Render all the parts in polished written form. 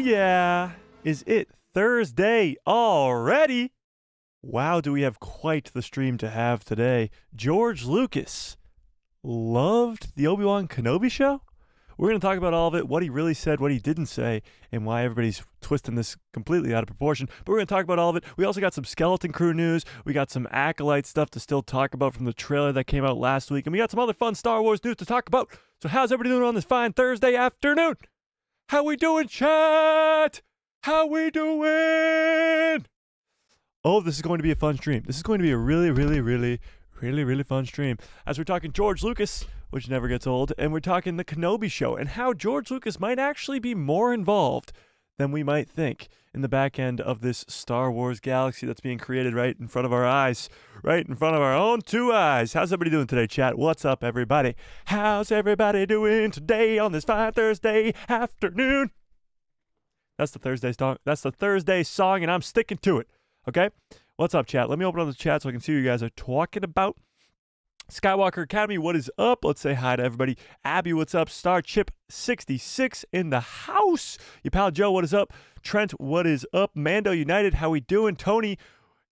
yeah. Is it Thursday already? Wow, do we have quite the stream to have today. George Lucas loved the Obi-Wan Kenobi show? We're going to talk about all of it, what he really said, what he didn't say, and why everybody's twisting this completely out of proportion. But we're going to talk about all of it. We also got some Skeleton Crew news. We got some Acolyte stuff to still talk about from the trailer that came out last week. And we got some other fun Star Wars news to talk about. So how's everybody doing on this fine Thursday afternoon? How we doing, chat? How we doing? Oh, this is going to be a fun stream. This is going to be a really fun stream. As we're talking George Lucas, which never gets old, and we're talking the Kenobi show and how George Lucas might actually be more involved than we might think in the back end of this Star Wars galaxy that's being created right in front of our eyes, right in front of our own two eyes. How's everybody doing today, chat? What's up, everybody? How's everybody doing today on this fine Thursday afternoon? That's the Thursday song. That's the Thursday song, and I'm sticking to it. Okay? What's up, chat? Let me open up the chat so I can see what you guys are talking about. Skywalker Academy, what is up? Let's say hi to everybody. Abby, what's up? Starchip66 in the house. Your pal Joe, what is up? Trent, what is up? Mando United, how we doing? Tony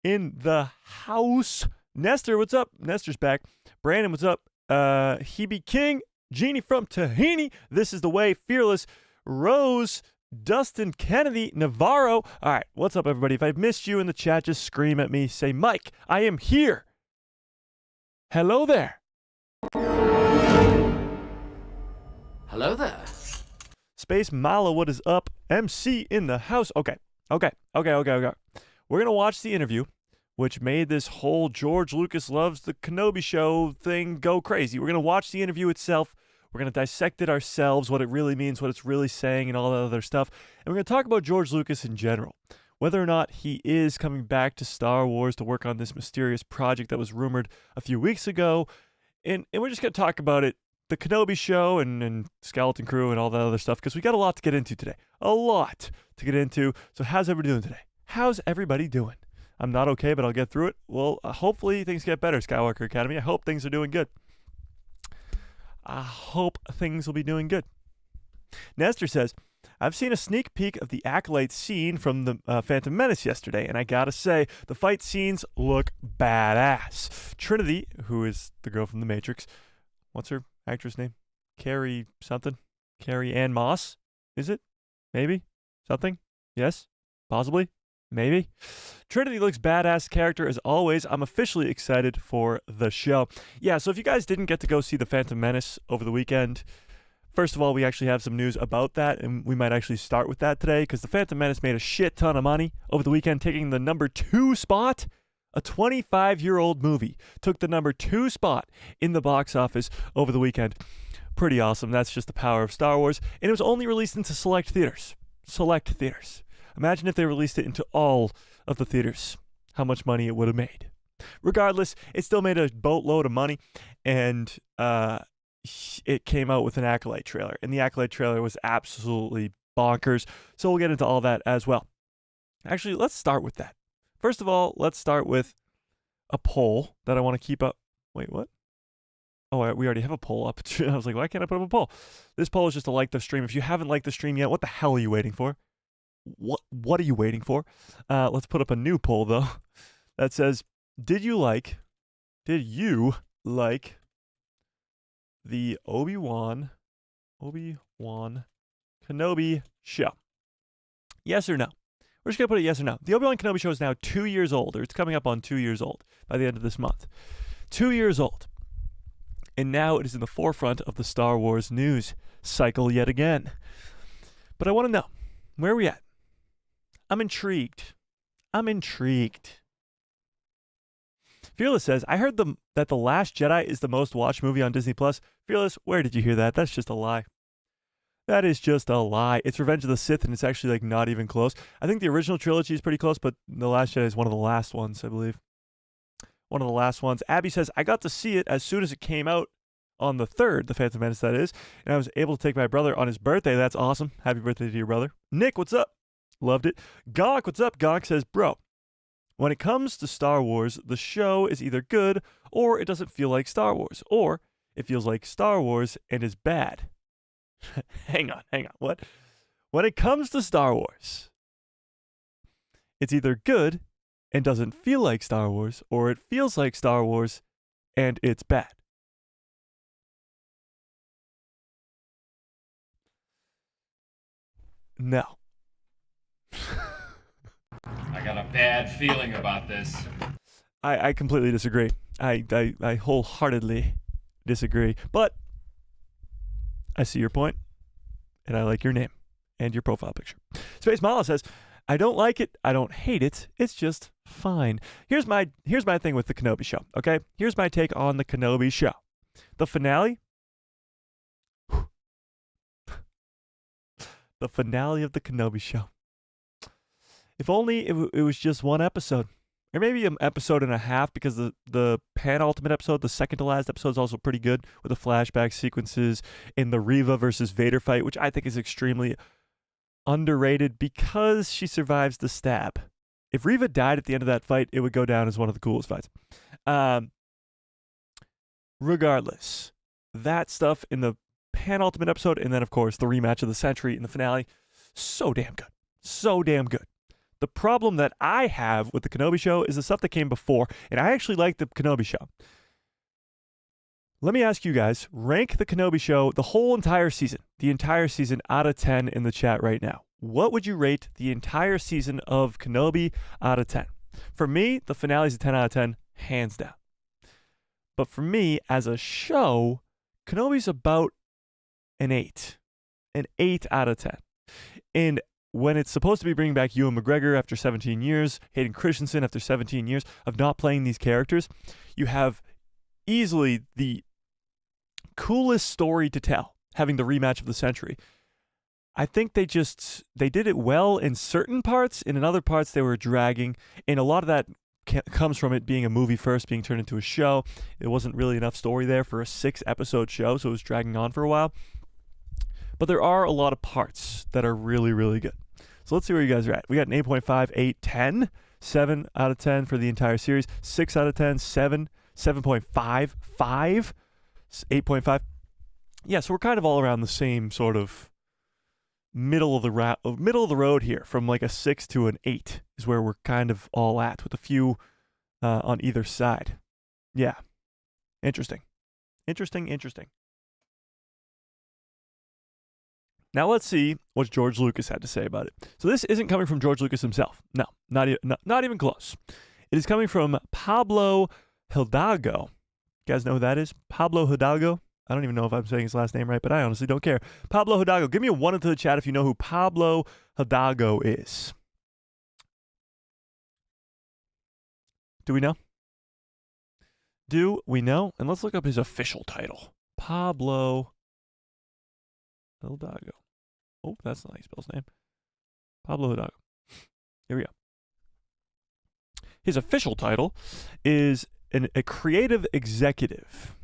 in the house. Nestor, what's up? Nestor's back. Brandon, what's up? Hebe King, Jeannie from Tahini. This is the way. Fearless. Rose, Dustin Kennedy, Navarro. All right, what's up, everybody? If I've missed you in the chat, just scream at me. Say, Mike, I am here. Hello there. Hello there. Space Mala, what is up? MC in the house. Okay. We're going to watch the interview, which made this whole George Lucas loves the Kenobi show thing go crazy. We're going to watch the interview itself. We're going to dissect it ourselves, what it really means, what it's really saying, and all that other stuff. And we're going to talk about George Lucas in general. Whether or not he is coming back to Star Wars to work on this mysterious project that was rumored a few weeks ago. And we're just going to talk about it, the Kenobi show and Skeleton Crew and all that other stuff, because we got a lot to get into today. A lot to get into. So how's everybody doing today? How's everybody doing? I'm not okay, but I'll get through it. Well, hopefully things get better, Skywalker Academy. I hope things are doing good. I hope things will be doing good. Nestor says, I've seen a sneak peek of the Acolyte scene from the Phantom Menace yesterday, and I gotta say, the fight scenes look badass. Trinity, who is the girl from The Matrix, what's her actress name? Carrie something? Carrie Ann Moss? Is it? Maybe? Something? Yes? Possibly? Maybe? Trinity looks badass character as always. I'm officially excited for the show. Yeah, so if you guys didn't get to go see The Phantom Menace over the weekend, first of all, we actually have some news about that, and we might actually start with that today, because The Phantom Menace made a shit ton of money over the weekend, taking the number 2 spot. A 25-year-old movie took the number 2 spot in the box office over the weekend. Pretty awesome. That's just the power of Star Wars. And it was only released into select theaters. Select theaters. Imagine if they released it into all of the theaters, how much money it would have made. Regardless, it still made a boatload of money, and it came out with an Acolyte trailer, and the Acolyte trailer was absolutely bonkers, so we'll get into all that as well. Actually, let's start with that. First of all, let's start with a poll that I want to keep up. Wait, what? Oh, we already have a poll up. I was like, why can't I put up a poll? This poll is just to like the stream. If you haven't liked the stream yet, what the hell are you waiting for? What are you waiting for? Let's put up a new poll, though, that says, did you like the Obi-Wan Kenobi show? Yes or no? We're just going to put it yes or no. The Obi-Wan Kenobi show is now 2 years old, or it's coming up on 2 years old by the end of this month. 2 years old. And now it is in the forefront of the Star Wars news cycle yet again. But I want to know, where are we at? I'm intrigued. Fearless says, I heard that The Last Jedi is the most watched movie on Disney+. Fearless, where did you hear that? That's just a lie. That is just a lie. It's Revenge of the Sith, and it's actually like not even close. I think the original trilogy is pretty close, but The Last Jedi is one of the last ones, I believe. One of the last ones. Abby says, I got to see it as soon as it came out on the 3rd, The Phantom Menace, that is, and I was able to take my brother on his birthday. That's awesome. Happy birthday to your brother. Nick, what's up? Loved it. Gonk, what's up? Gonk says, bro, when it comes to Star Wars, the show is either good or it doesn't feel like Star Wars, or it feels like Star Wars and is bad. Hang on. What? when it comes to Star Wars, it's either good and doesn't feel like Star Wars, or it feels like Star Wars and it's bad. No. I got a bad feeling about this. I completely disagree. I wholeheartedly disagree. But I see your point, and I like your name and your profile picture. Space Mala says, I don't like it. I don't hate it. It's just fine. Here's my thing with the Kenobi show, okay? Here's my take on the Kenobi show. The finale. The finale of the Kenobi show. If only it was just one episode. Or maybe an episode and a half, because the penultimate episode, the second to last episode, is also pretty good with the flashback sequences in the Reva versus Vader fight, which I think is extremely underrated because she survives the stab. If Reva died at the end of that fight, it would go down as one of the coolest fights. Regardless, that stuff in the penultimate episode, and then, of course, the rematch of the century in the finale, so damn good. So damn good. The problem that I have with the Kenobi show is the stuff that came before, and I actually like the Kenobi show. Let me ask you guys, rank the Kenobi show, the entire season out of 10 in the chat right now. What would you rate the entire season of Kenobi out of 10? For me, the finale is a 10 out of 10, hands down. But for me, as a show, Kenobi's about an 8 out of 10. And when it's supposed to be bringing back Ewan McGregor after 17 years, Hayden Christensen after 17 years of not playing these characters, you have easily the coolest story to tell, having the rematch of the century. I think they did it well in certain parts, and in other parts they were dragging, and a lot of that comes from it being a movie first, being turned into a show. There wasn't really enough story there for a 6-episode show, so it was dragging on for a while. But there are a lot of parts that are really, really good. So let's see where you guys are at. We got an 8.5, 8, 10, 7 out of 10 for the entire series, 6 out of 10, 7, 7.5, 5, 8.5. Yeah, so we're kind of all around the same sort of middle of the road here, from like a 6 to an 8 is where we're kind of all at, with a few on either side. Yeah, interesting. Now let's see what George Lucas had to say about it. So this isn't coming from George Lucas himself. No, not even close. It is coming from Pablo Hidalgo. You guys know who that is? Pablo Hidalgo? I don't even know if I'm saying his last name right, but I honestly don't care. Pablo Hidalgo. Give me a 1 into the chat if you know who Pablo Hidalgo is. Do we know? And let's look up his official title. Pablo Hidalgo. Oh, that's not how you spell his name. Pablo Hidalgo. Here we go. His official title is a creative executive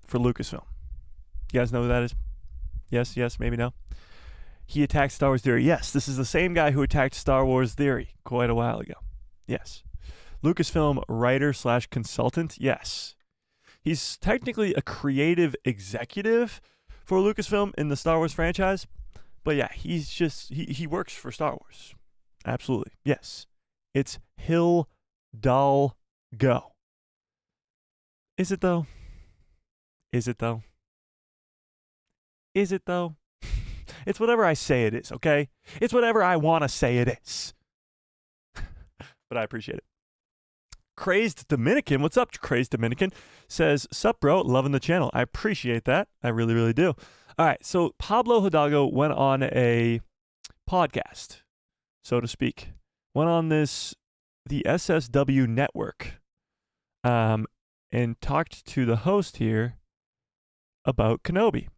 for Lucasfilm. You guys know who that is? Yes, maybe no. He attacked Star Wars Theory. Yes, this is the same guy who attacked Star Wars Theory quite a while ago. Yes. Lucasfilm writer/consultant. Yes. He's technically a creative executive for Lucasfilm in the Star Wars franchise. But yeah, he's just, he works for Star Wars. Absolutely. Yes. It's Hidalgo. Is it though? It's whatever I say it is, okay? It's whatever I want to say it is. But I appreciate it. Crazed Dominican, what's up, Crazed Dominican? Says, sup, bro, loving the channel. I appreciate that. I really, really do. All right, so Pablo Hidalgo went on a podcast, so to speak. Went on the SSW network, and talked to the host here about Kenobi.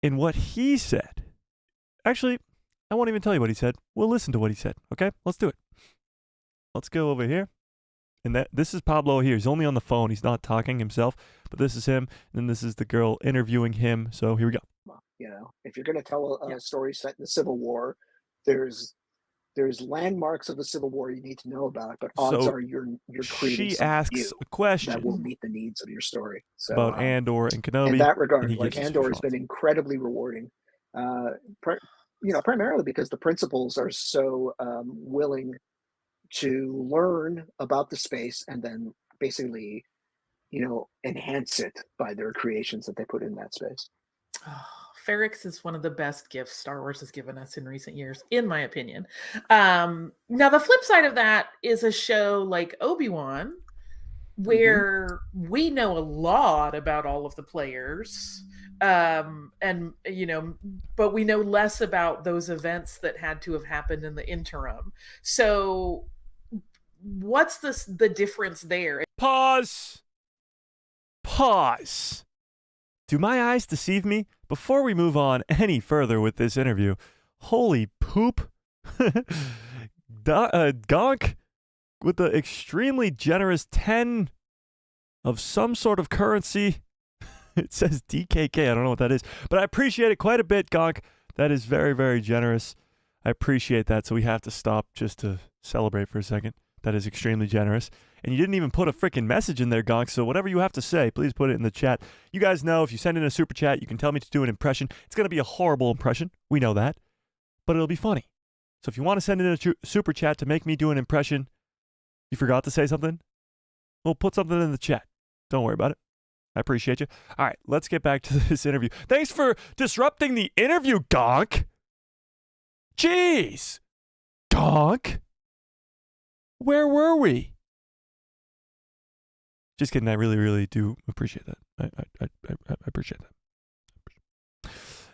And what he said, actually, I won't even tell you what he said. We'll listen to what he said, okay? Let's do it. Let's go over here. And this is Pablo here. He's only on the phone. He's not talking himself, but this is him. And then this is the girl interviewing him. So here we go. You know, if you're going to tell a story set in the Civil War, there's landmarks of the Civil War you need to know about, but odds are you're creating she asks a question that will meet the needs of your story. So, about Andor and Kenobi. In that regard, and Andor has been incredibly rewarding. primarily because the principals are so willing to learn about the space and then basically, enhance it by their creations that they put in that space. Oh, Ferrix is one of the best gifts Star Wars has given us in recent years, in my opinion. Now, the flip side of that is a show like Obi-Wan, where we know a lot about all of the players, and but we know less about those events that had to have happened in the interim. So, what's the difference there? Pause. Do my eyes deceive me? Before we move on any further with this interview, holy poop. Gonk with the extremely generous 10 of some sort of currency. It says DKK. I don't know what that is, but I appreciate it quite a bit, Gonk. That is very, very generous. I appreciate that. So we have to stop just to celebrate for a second. That is extremely generous. And you didn't even put a freaking message in there, Gonk, so whatever you have to say, please put it in the chat. You guys know if you send in a super chat, you can tell me to do an impression. It's going to be a horrible impression. We know that. But it'll be funny. So if you want to send in a super chat to make me do an impression, you forgot to say something? Well, put something in the chat. Don't worry about it. I appreciate you. All right, let's get back to this interview. Thanks for disrupting the interview, Gonk. Jeez. Gonk. Where were we? Just kidding. I really, really do appreciate that. I appreciate that.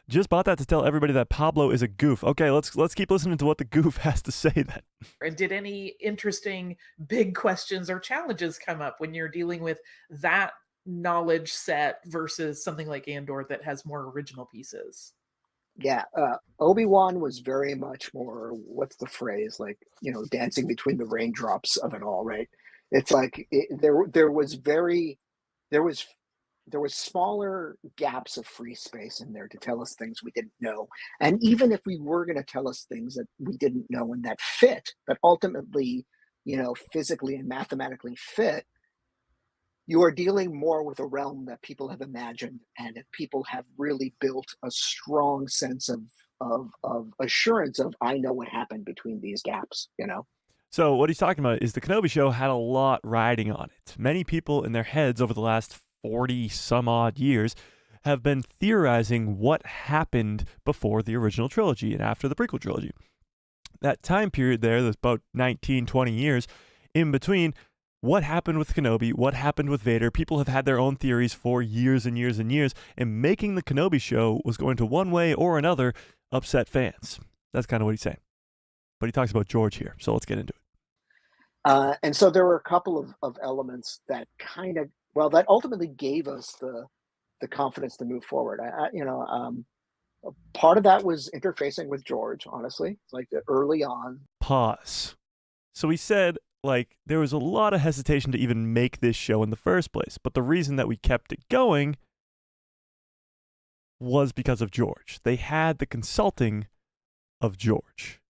Just bought that to tell everybody that Pablo is a goof. Okay, let's keep listening to what the goof has to say then. And did any interesting big questions or challenges come up when you're dealing with that knowledge set versus something like Andor that has more original pieces? Yeah, Obi-Wan was very much more, what's the phrase, like, dancing between the raindrops of it all, right? It's like there was smaller gaps of free space in there to tell us things we didn't know. And even if we were going to tell us things that we didn't know and that fit, that ultimately, physically and mathematically fit, you are dealing more with a realm that people have imagined, and if people have really built a strong sense of assurance of, I know what happened between these gaps, So what he's talking about is the Kenobi show had a lot riding on it. Many people in their heads over the last 40 some odd years have been theorizing what happened before the original trilogy and after the prequel trilogy. That time period there, that's about 19, 20 years in between. What happened with Kenobi? What happened with Vader? People have had their own theories for years and years and years, and making the Kenobi show was going to one way or another upset fans. That's kind of what he's saying. But he talks about George here, so let's get into it. And so there were a couple of elements that that ultimately gave us the confidence to move forward. Part of that was interfacing with George, honestly, like early on. Pause. So he said, there was a lot of hesitation to even make this show in the first place. But the reason that we kept it going was because of George. They had the consulting of George.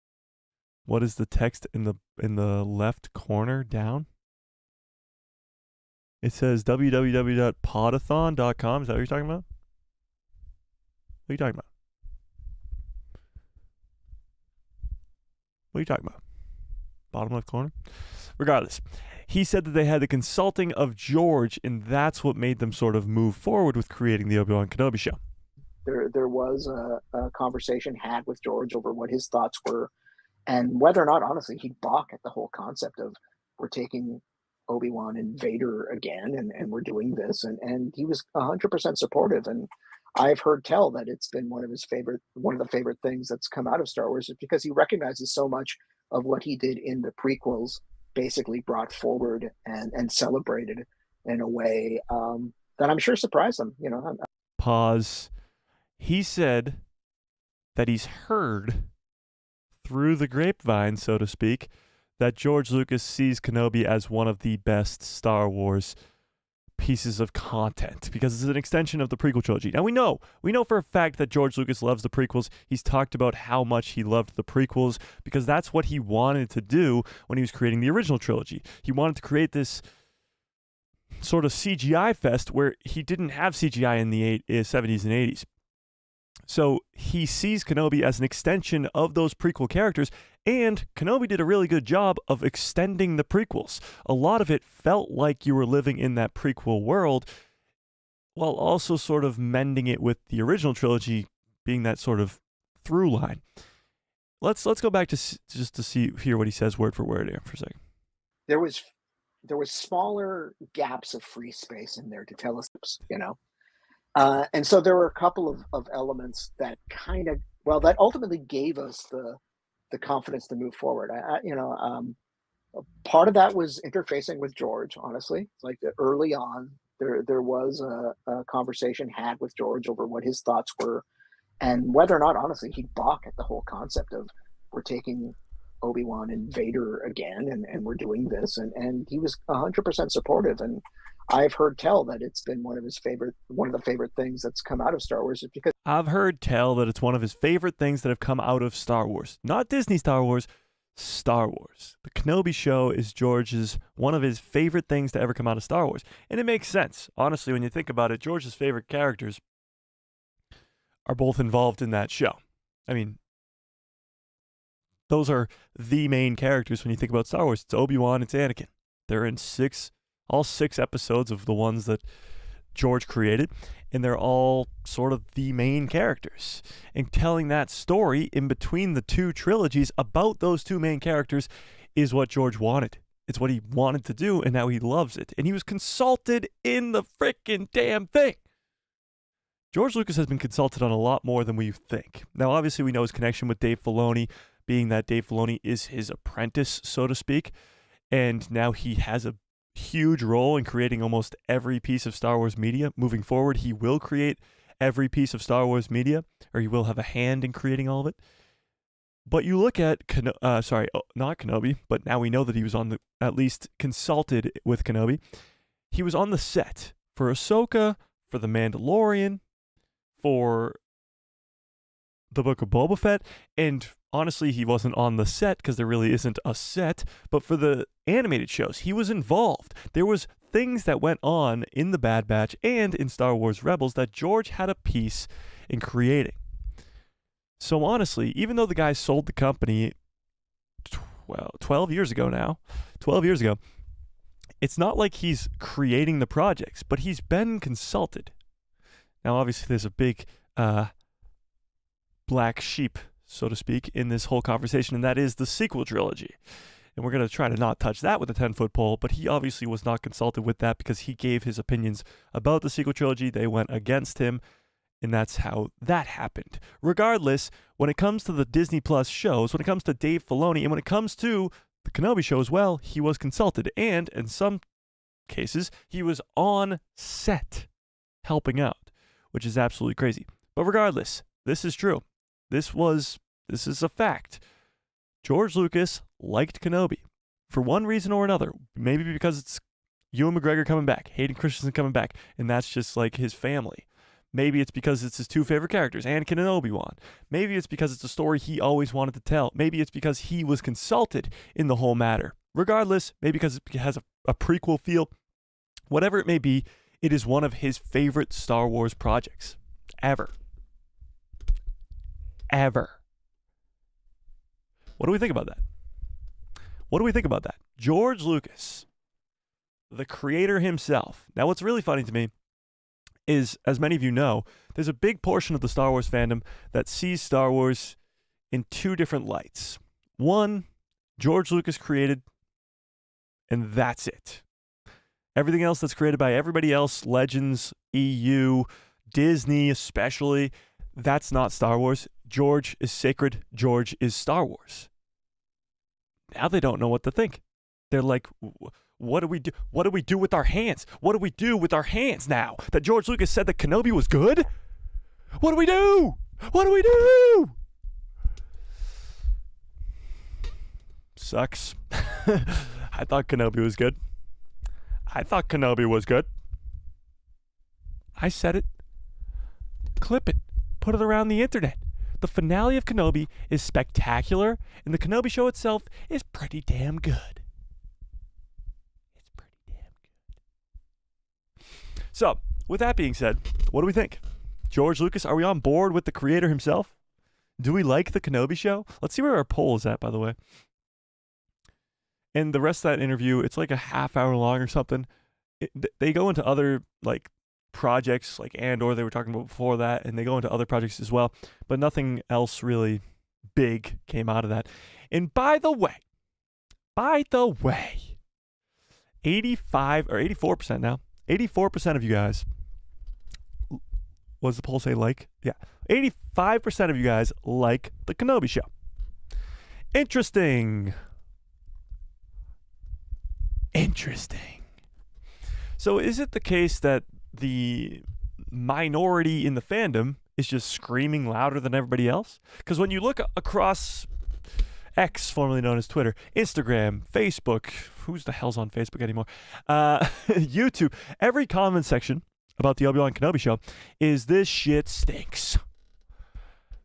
What is the text in the left corner down? It says www.podathon.com. Is that what you're talking about? What are you talking about? What are you talking about? Bottom left corner? Regardless, he said that they had the consulting of George, and that's what made them sort of move forward with creating the Obi-Wan Kenobi show. There was a conversation had with George over what his thoughts were, and whether or not, honestly, he'd balk at the whole concept of, we're taking Obi-Wan and Vader again, and we're doing this, and he was 100% supportive. And I've heard tell that it's been one of the favorite things that's come out of Star Wars, is because he recognizes so much of what he did in the prequels basically brought forward and celebrated in a way that I'm sure surprised them. Pause. He said that he's heard through the grapevine, so to speak, that George Lucas sees Kenobi as one of the best Star Wars pieces of content because it's an extension of the prequel trilogy. Now we know for a fact that George Lucas loves the prequels. He's talked about how much he loved the prequels because that's what he wanted to do when he was creating the original trilogy. He wanted to create this sort of CGI fest where he didn't have CGI in the 70s and 80s. So he sees Kenobi as an extension of those prequel characters, and Kenobi did a really good job of extending the prequels. A lot of it felt like you were living in that prequel world, while also sort of mending it with the original trilogy being that sort of through line. Let's go back to just to hear what he says word for word here for a second. There was smaller gaps of free space in there to tell us, and so there were a couple of elements that that ultimately gave us the confidence to move forward. Part of that was interfacing with George. Honestly, like early on, there was a conversation had with George over what his thoughts were, and whether or not, honestly, he'd balk at the whole concept of we're taking Obi-Wan and Vader again, and we're doing this, and he was 100% supportive. And I've heard tell that it's been one of the favorite things that's come out of Star Wars, is because I've heard tell that it's one of his favorite things that have come out of Star Wars. Not Disney Star Wars, Star Wars. The Kenobi show is George's one of his favorite things to ever come out of Star Wars. And it makes sense. Honestly, when you think about it, George's favorite characters are both involved in that show. I mean, those are the main characters when you think about Star Wars. It's Obi-Wan, it's Anakin. They're in all six episodes of the ones that George created, and they're all sort of the main characters. And telling that story in between the two trilogies about those two main characters is what George wanted. It's what he wanted to do, and now he loves it. And he was consulted in the frickin' damn thing. George Lucas has been consulted on a lot more than we think. Now, obviously, we know his connection with Dave Filoni, being that Dave Filoni is his apprentice, so to speak. And now he has a huge role in creating almost every piece of Star Wars media. Moving forward, he will create every piece of Star Wars media, or he will have a hand in creating all of it. But you look at, not Kenobi, but now we know that he was at least consulted with Kenobi. He was on the set for Ahsoka, for The Mandalorian, for the Book of Boba Fett, and honestly, he wasn't on the set because there really isn't a set, but for the animated shows, he was involved. There was things that went on in The Bad Batch and in Star Wars Rebels that George had a piece in creating. So honestly, even though the guy sold the company 12 years ago, it's not like he's creating the projects, but he's been consulted. Now, obviously, there's a big black sheep, so to speak, in this whole conversation, and that is the sequel trilogy. And we're going to try to not touch that with a 10-foot pole, but he obviously was not consulted with that because he gave his opinions about the sequel trilogy. They went against him, and that's how that happened. Regardless, when it comes to the Disney Plus shows, when it comes to Dave Filoni, and when it comes to the Kenobi show as well, he was consulted. And in some cases, he was on set helping out, which is absolutely crazy. But regardless, this is true. This is a fact. George Lucas liked Kenobi for one reason or another. Maybe because it's Ewan McGregor coming back, Hayden Christensen coming back, and that's just like his family. Maybe it's because it's his two favorite characters, Anakin and Obi-Wan. Maybe it's because it's a story he always wanted to tell. Maybe it's because he was consulted in the whole matter. Regardless, maybe because it has a prequel feel. Whatever it may be, it is one of his favorite Star Wars projects ever. What do we think about that? George Lucas, the creator himself. Now, what's really funny to me is, as many of you know, there's a big portion of the Star Wars fandom that sees Star Wars in two different lights. One, George Lucas created, and that's it. Everything else that's created by everybody else, Legends, EU, Disney especially, that's not Star Wars. George is sacred. George is Star Wars. Now they don't know what to think. They're like, what do we do? What do we do with our hands? What do we do with our hands now that George Lucas said that Kenobi was good? What do we do? What do we do? Sucks. I thought Kenobi was good. I said it. Clip it. Put it around the internet. The finale of Kenobi is spectacular, and the Kenobi show itself is pretty damn good. So, with that being said, what do we think? George Lucas, are we on board with the creator himself? Do we like the Kenobi show? Let's see where our poll is at, by the way. And the rest of that interview, it's like a half hour long or something. They go into other like projects like Andor they were talking about before that, and they go into other projects as well, but nothing else really big came out of that. And by the way, 85 or 84% now, 84% of you guys, what does the poll say like? Yeah, 85% of you guys like the Kenobi show. Interesting. So is it the case that the minority in the fandom is just screaming louder than everybody else? Because when you look across X, formerly known as Twitter, Instagram, Facebook, who's the hell's on Facebook anymore? YouTube, every comment section about the Obi-Wan Kenobi show is this shit stinks.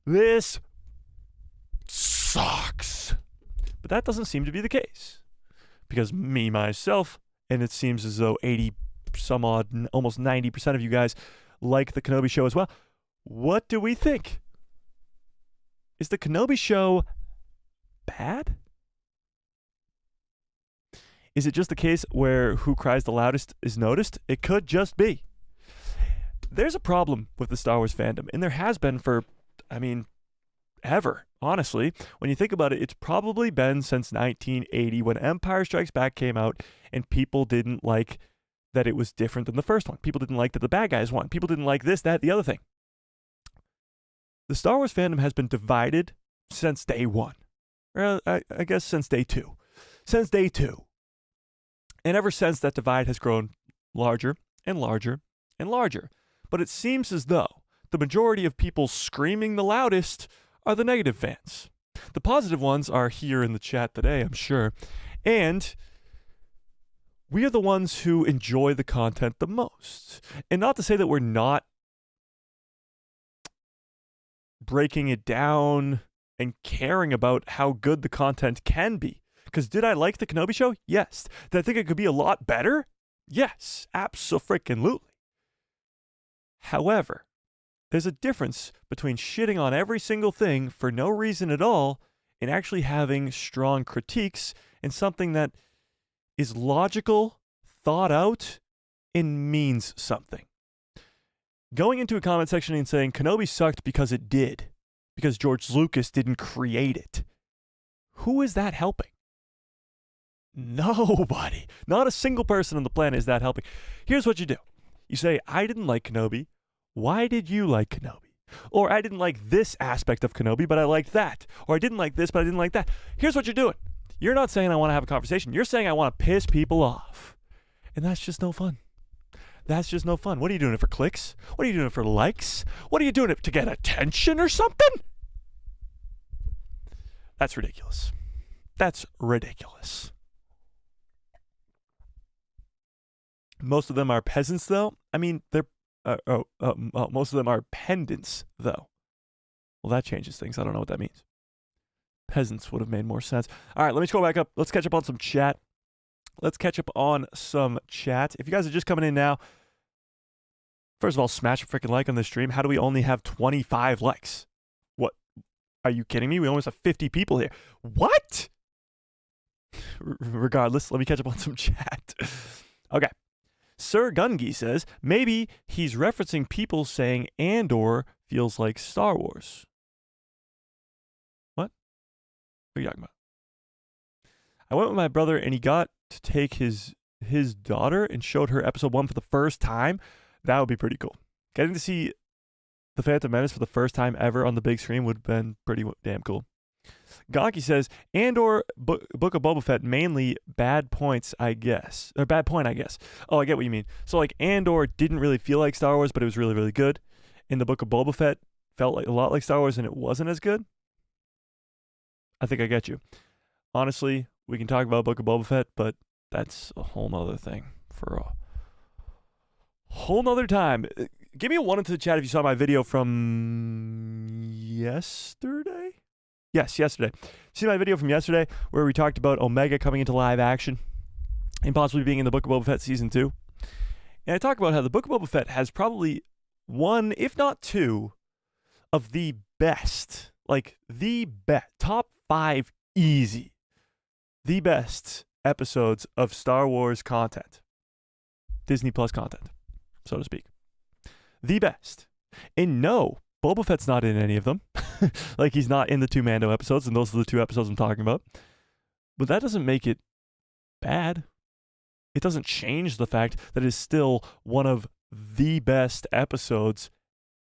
This sucks. But that doesn't seem to be the case. Because me, myself, and it seems as though 80 some odd, almost 90% of you guys like the Kenobi show as well. What do we think? Is the Kenobi show bad? Is it just the case where who cries the loudest is noticed? It could just be. There's a problem with the Star Wars fandom, and there has been for, ever. Honestly, when you think about it, it's probably been since 1980 when Empire Strikes Back came out and people didn't like that it was different than the first one. People didn't like that the bad guys won. People didn't like this, that, the other thing. The Star Wars fandom has been divided since day one. Well, I guess since day two. Since day two. And ever since, that divide has grown larger and larger and larger. But it seems as though the majority of people screaming the loudest are the negative fans. The positive ones are here in the chat today, I'm sure. And we are the ones who enjoy the content the most. And not to say that we're not breaking it down and caring about how good the content can be. Because did I like the Kenobi show? Yes. Did I think it could be a lot better? Yes, abso-freaking-lutely. However, there's a difference between shitting on every single thing for no reason at all and actually having strong critiques and something that is logical, thought out, and means something. Going into a comment section and saying Kenobi sucked because it did, because George Lucas didn't create it. Who is that helping? Nobody. Not a single person on the planet is that helping. Here's what you do. You say, I didn't like Kenobi. Why did you like Kenobi? Or I didn't like this aspect of Kenobi, but I liked that. Or I didn't like this, but I didn't like that. Here's what you're doing. You're not saying I want to have a conversation. You're saying I want to piss people off. And that's just no fun. That's just no fun. What are you doing it for clicks? What are you doing it for likes? What are you doing it to get attention or something? That's ridiculous. That's ridiculous. Most of them are peasants, though. They're most of them are pendants, though. Well, that changes things. I don't know what that means. Peasants would have made more sense. All right, let me scroll back up. Let's catch up on some chat. If you guys are just coming in now, first of all, smash a freaking like on this stream. How do we only have 25 likes? What? Are you kidding me? We almost have 50 people here. What? Regardless, let me catch up on some chat. Okay. Sir Gungi says, maybe he's referencing people saying Andor feels like Star Wars. What? What are you talking about? I went with my brother and he got to take his daughter and showed her episode 1 for the first time. That would be pretty cool. Getting to see the Phantom Menace for the first time ever on the big screen would have been pretty damn cool. Gonki says, Andor, Book of Boba Fett, mainly bad points, I guess. Or bad point, I guess. Oh, I get what you mean. So, like, Andor didn't really feel like Star Wars, but it was really, really good. And the Book of Boba Fett felt like a lot like Star Wars, and it wasn't as good. I think I get you. Honestly, we can talk about Book of Boba Fett, but that's a whole nother thing for a whole nother time. Give me a 1 into the chat if you saw my video from yesterday? Yes, yesterday. See my video from yesterday where we talked about Omega coming into live action and possibly being in the Book of Boba Fett Season 2? And I talk about how the Book of Boba Fett has probably one, if not two, of the best, like the best, top 5 easy, the best episodes of Star Wars content, Disney Plus content, so to speak. The best. And no, Boba Fett's not in any of them. Like, he's not in the 2 Mando episodes, and those are the 2 episodes I'm talking about. But that doesn't make it bad. It doesn't change the fact that it's still one of the best episodes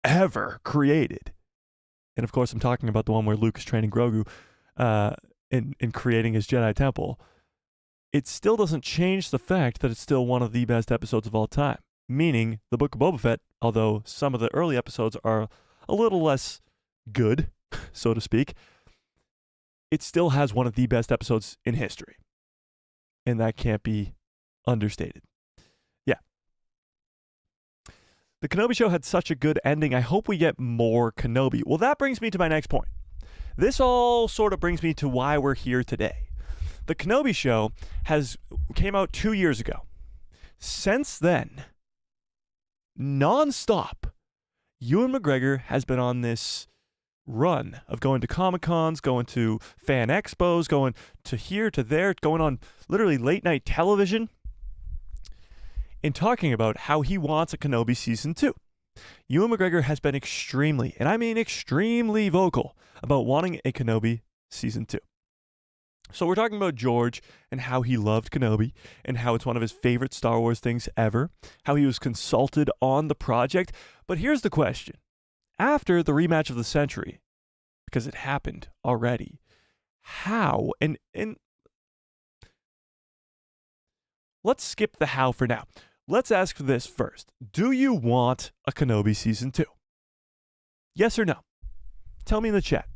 ever created. And of course, I'm talking about the one where Luke is training Grogu in creating his Jedi Temple. It still doesn't change the fact that it's still one of the best episodes of all time. Meaning, the Book of Boba Fett, although some of the early episodes are a little less good, so to speak, it still has one of the best episodes in history. And that can't be understated. Yeah. The Kenobi show had such a good ending. I hope we get more Kenobi. Well, that brings me to my next point. This all sort of brings me to why we're here today. The Kenobi show came out 2 years ago. Since then, nonstop, Ewan McGregor has been on this run of going to Comic-Cons, going to fan expos, going to here, to there, going on literally late night television, and talking about how he wants a Kenobi Season 2. Ewan McGregor has been extremely, and I mean extremely vocal about wanting a Kenobi Season 2. So we're talking about George and how he loved Kenobi and how it's one of his favorite Star Wars things ever, how he was consulted on the project. But here's the question. After the rematch of the century, because it happened already, how, and let's skip the how for now. Let's ask this first. Do you want a Kenobi Season 2? Yes or no? Tell me in the chat.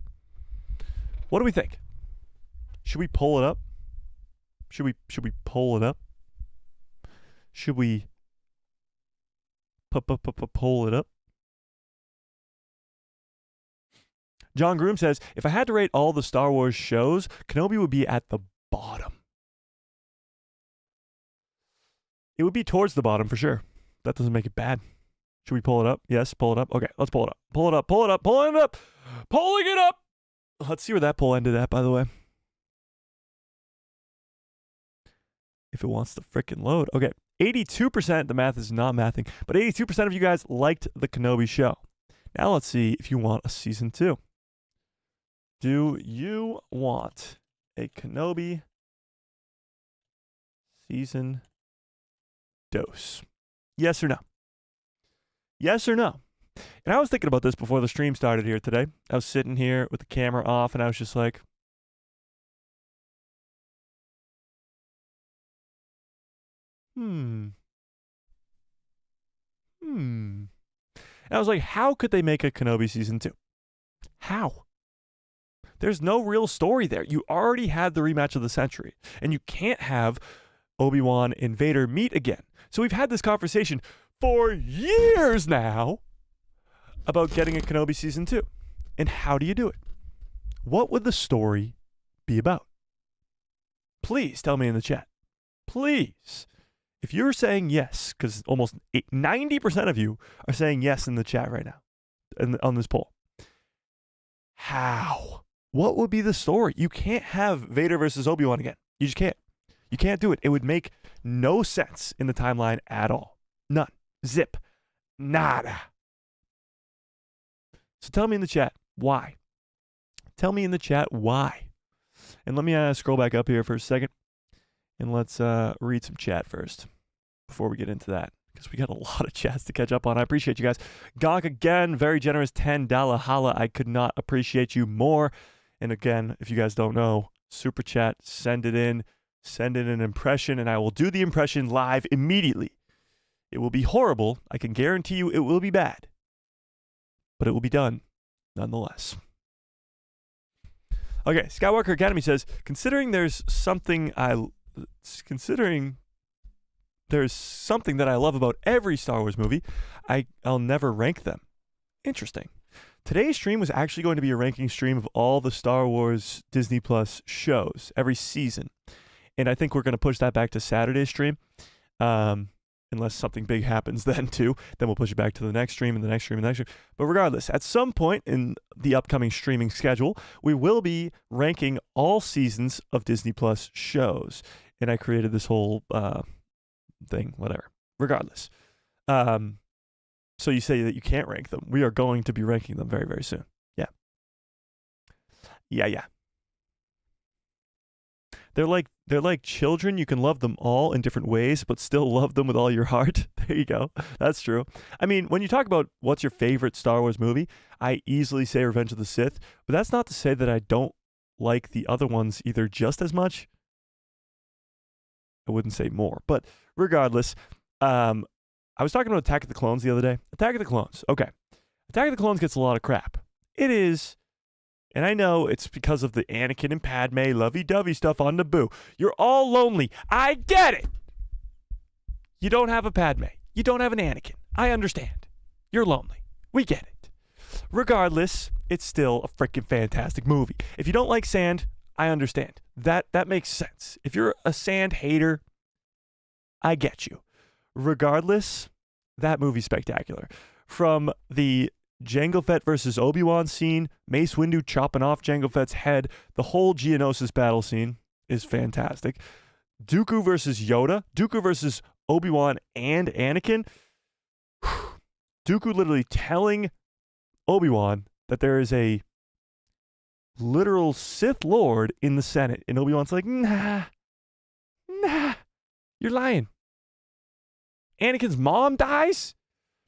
What do we think? Should we pull it up? Should we pull it up? Should we pull it up? John Groom says, if I had to rate all the Star Wars shows, Kenobi would be at the bottom. It would be towards the bottom for sure. That doesn't make it bad. Should we pull it up? Yes, pull it up. Okay, let's pull it up. Pull it up, pull it up, pulling it up. Pulling it up. Let's see where that poll ended at, by the way. If it wants to frickin' load. Okay, 82%, the math is not mathing, but 82% of you guys liked the Kenobi show. Now let's see if you want a Season 2. Do you want a Kenobi Season dose? Yes or no? Yes or no? And I was thinking about this before the stream started here today. I was sitting here with the camera off and I was just like, And I was like, how could they make a Kenobi Season 2? How? There's no real story there. You already had the rematch of the century, and you can't have Obi-Wan and Vader meet again. So we've had this conversation for years now about getting a Kenobi Season 2. And how do you do it? What would the story be about? Please tell me in the chat. Please. If you're saying yes, because almost 90% of you are saying yes in the chat right now, on this poll. How? What would be the story? You can't have Vader versus Obi-Wan again. You just can't. You can't do it. It would make no sense in the timeline at all. None. Zip. Nada. So tell me in the chat, why? Tell me in the chat why. And let me scroll back up here for a second. And let's read some chat first before we get into that, because we got a lot of chats to catch up on. I appreciate you guys. Gonk again, very generous $10 holla. I could not appreciate you more. And again, if you guys don't know, super chat, send it in an impression, and I will do the impression live immediately. It will be horrible. I can guarantee you it will be bad, but it will be done nonetheless. Okay, Skywalker Academy says, considering there's something that I love about every Star Wars movie, I'll never rank them. Interesting. Today's stream was actually going to be a ranking stream of all the Star Wars Disney Plus shows, every season. And I think we're going to push that back to Saturday's stream. unless something big happens then too. Then we'll push it back to the next stream and the next stream and the next stream. But regardless, at some point in the upcoming streaming schedule, we will be ranking all seasons of Disney Plus shows. And I created this whole thing, whatever. Regardless. So you say that you can't rank them. We are going to be ranking them very, very soon. Yeah. Yeah. They're like children. You can love them all in different ways, but still love them with all your heart. There you go. That's true. I mean, when you talk about what's your favorite Star Wars movie, I easily say Revenge of the Sith, but that's not to say that I don't like the other ones either just as much. I wouldn't say more, but regardless, I was talking about Attack of the Clones the other day. Attack of the Clones. Okay. Attack of the Clones gets a lot of crap. It is, and I know it's because of the Anakin and Padme lovey-dovey stuff on Naboo. You're all lonely. I get it. You don't have a Padme. You don't have an Anakin. I understand. You're lonely. We get it. Regardless, it's still a freaking fantastic movie. If you don't like sand, I understand. That makes sense. If you're a sand hater, I get you. Regardless, that movie's spectacular. From the Jango Fett versus Obi-Wan scene, Mace Windu chopping off Jango Fett's head, the whole Geonosis battle scene is fantastic. Dooku versus Yoda, Dooku versus Obi-Wan and Anakin. Dooku literally telling Obi-Wan that there is a literal Sith Lord in the Senate. And Obi-Wan's like, nah, you're lying. Anakin's mom dies?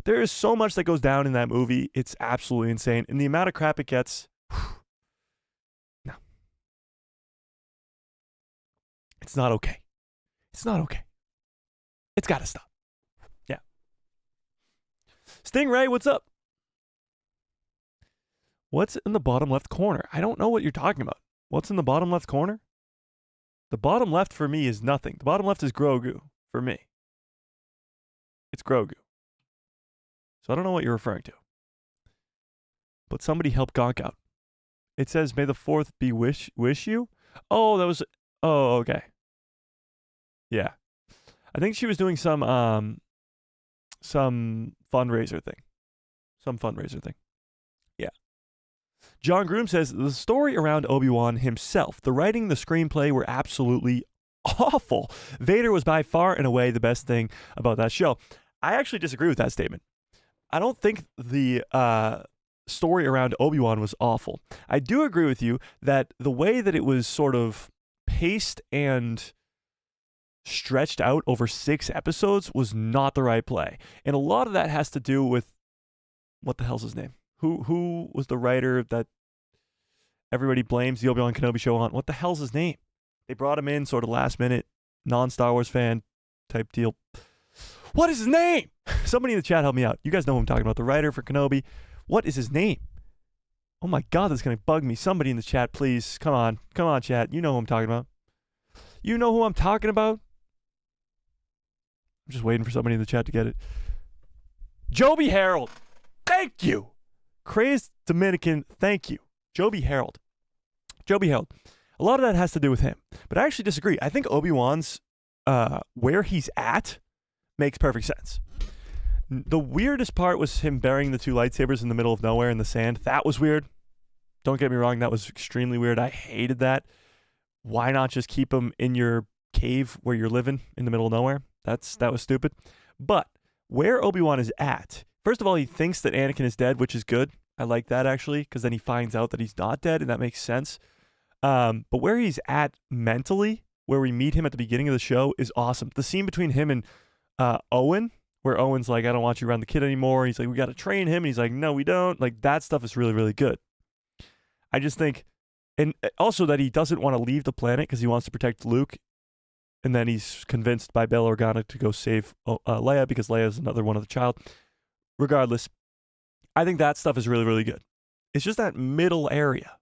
There is so much that goes down in that movie. It's absolutely insane. And the amount of crap it gets, no. It's not okay. It's not okay. It's got to stop. Yeah. Stingray, what's up? What's in the bottom left corner? I don't know what you're talking about. What's in the bottom left corner? The bottom left for me is nothing. The bottom left is Grogu for me. It's Grogu. So I don't know what you're referring to. But somebody help Gonk out. It says, may the 4th be wish you? Oh, that was... Oh, okay. Yeah. I think she was doing some fundraiser thing. Yeah. John Groom says, the story around Obi-Wan himself, the writing, the screenplay were absolutely awful. Vader was by far and away the best thing about that show. I actually disagree with that statement. I don't think the story around Obi-Wan was awful. I do agree with you that the way that it was sort of paced and stretched out over 6 episodes was not the right play. And a lot of that has to do with, what the hell's his name? Who was the writer that everybody blames the Obi-Wan Kenobi show on? What the hell's his name? They brought him in sort of last minute, non-Star Wars fan type deal. What is his name? Somebody in the chat help me out. You guys know who I'm talking about. The writer for Kenobi. What is his name? Oh my God, that's going to bug me. Somebody in the chat, please. Come on, chat. You know who I'm talking about. You know who I'm talking about? I'm just waiting for somebody in the chat to get it. Joby Harold. Thank you. Crazed Dominican, thank you. Joby Harold. A lot of that has to do with him. But I actually disagree. I think Obi-Wan's where he's at makes perfect sense. The weirdest part was him burying the 2 lightsabers in the middle of nowhere in the sand. That was weird. Don't get me wrong. That was extremely weird. I hated that. Why not just keep them in your cave where you're living in the middle of nowhere? That was stupid. But where Obi-Wan is at, first of all, he thinks that Anakin is dead, which is good. I like that, actually, because then he finds out that he's not dead, and that makes sense. But where he's at mentally, where we meet him at the beginning of the show, is awesome. The scene between him and Owen, where Owen's like, I don't want you around the kid anymore. He's like, we got to train him. And he's like, no, we don't. Like, that stuff is really, really good. I just think, and also that he doesn't want to leave the planet because he wants to protect Luke. And then he's convinced by Bail Organa to go save Leia because Leia is another one of the child. Regardless, I think that stuff is really, really good. It's just that middle area.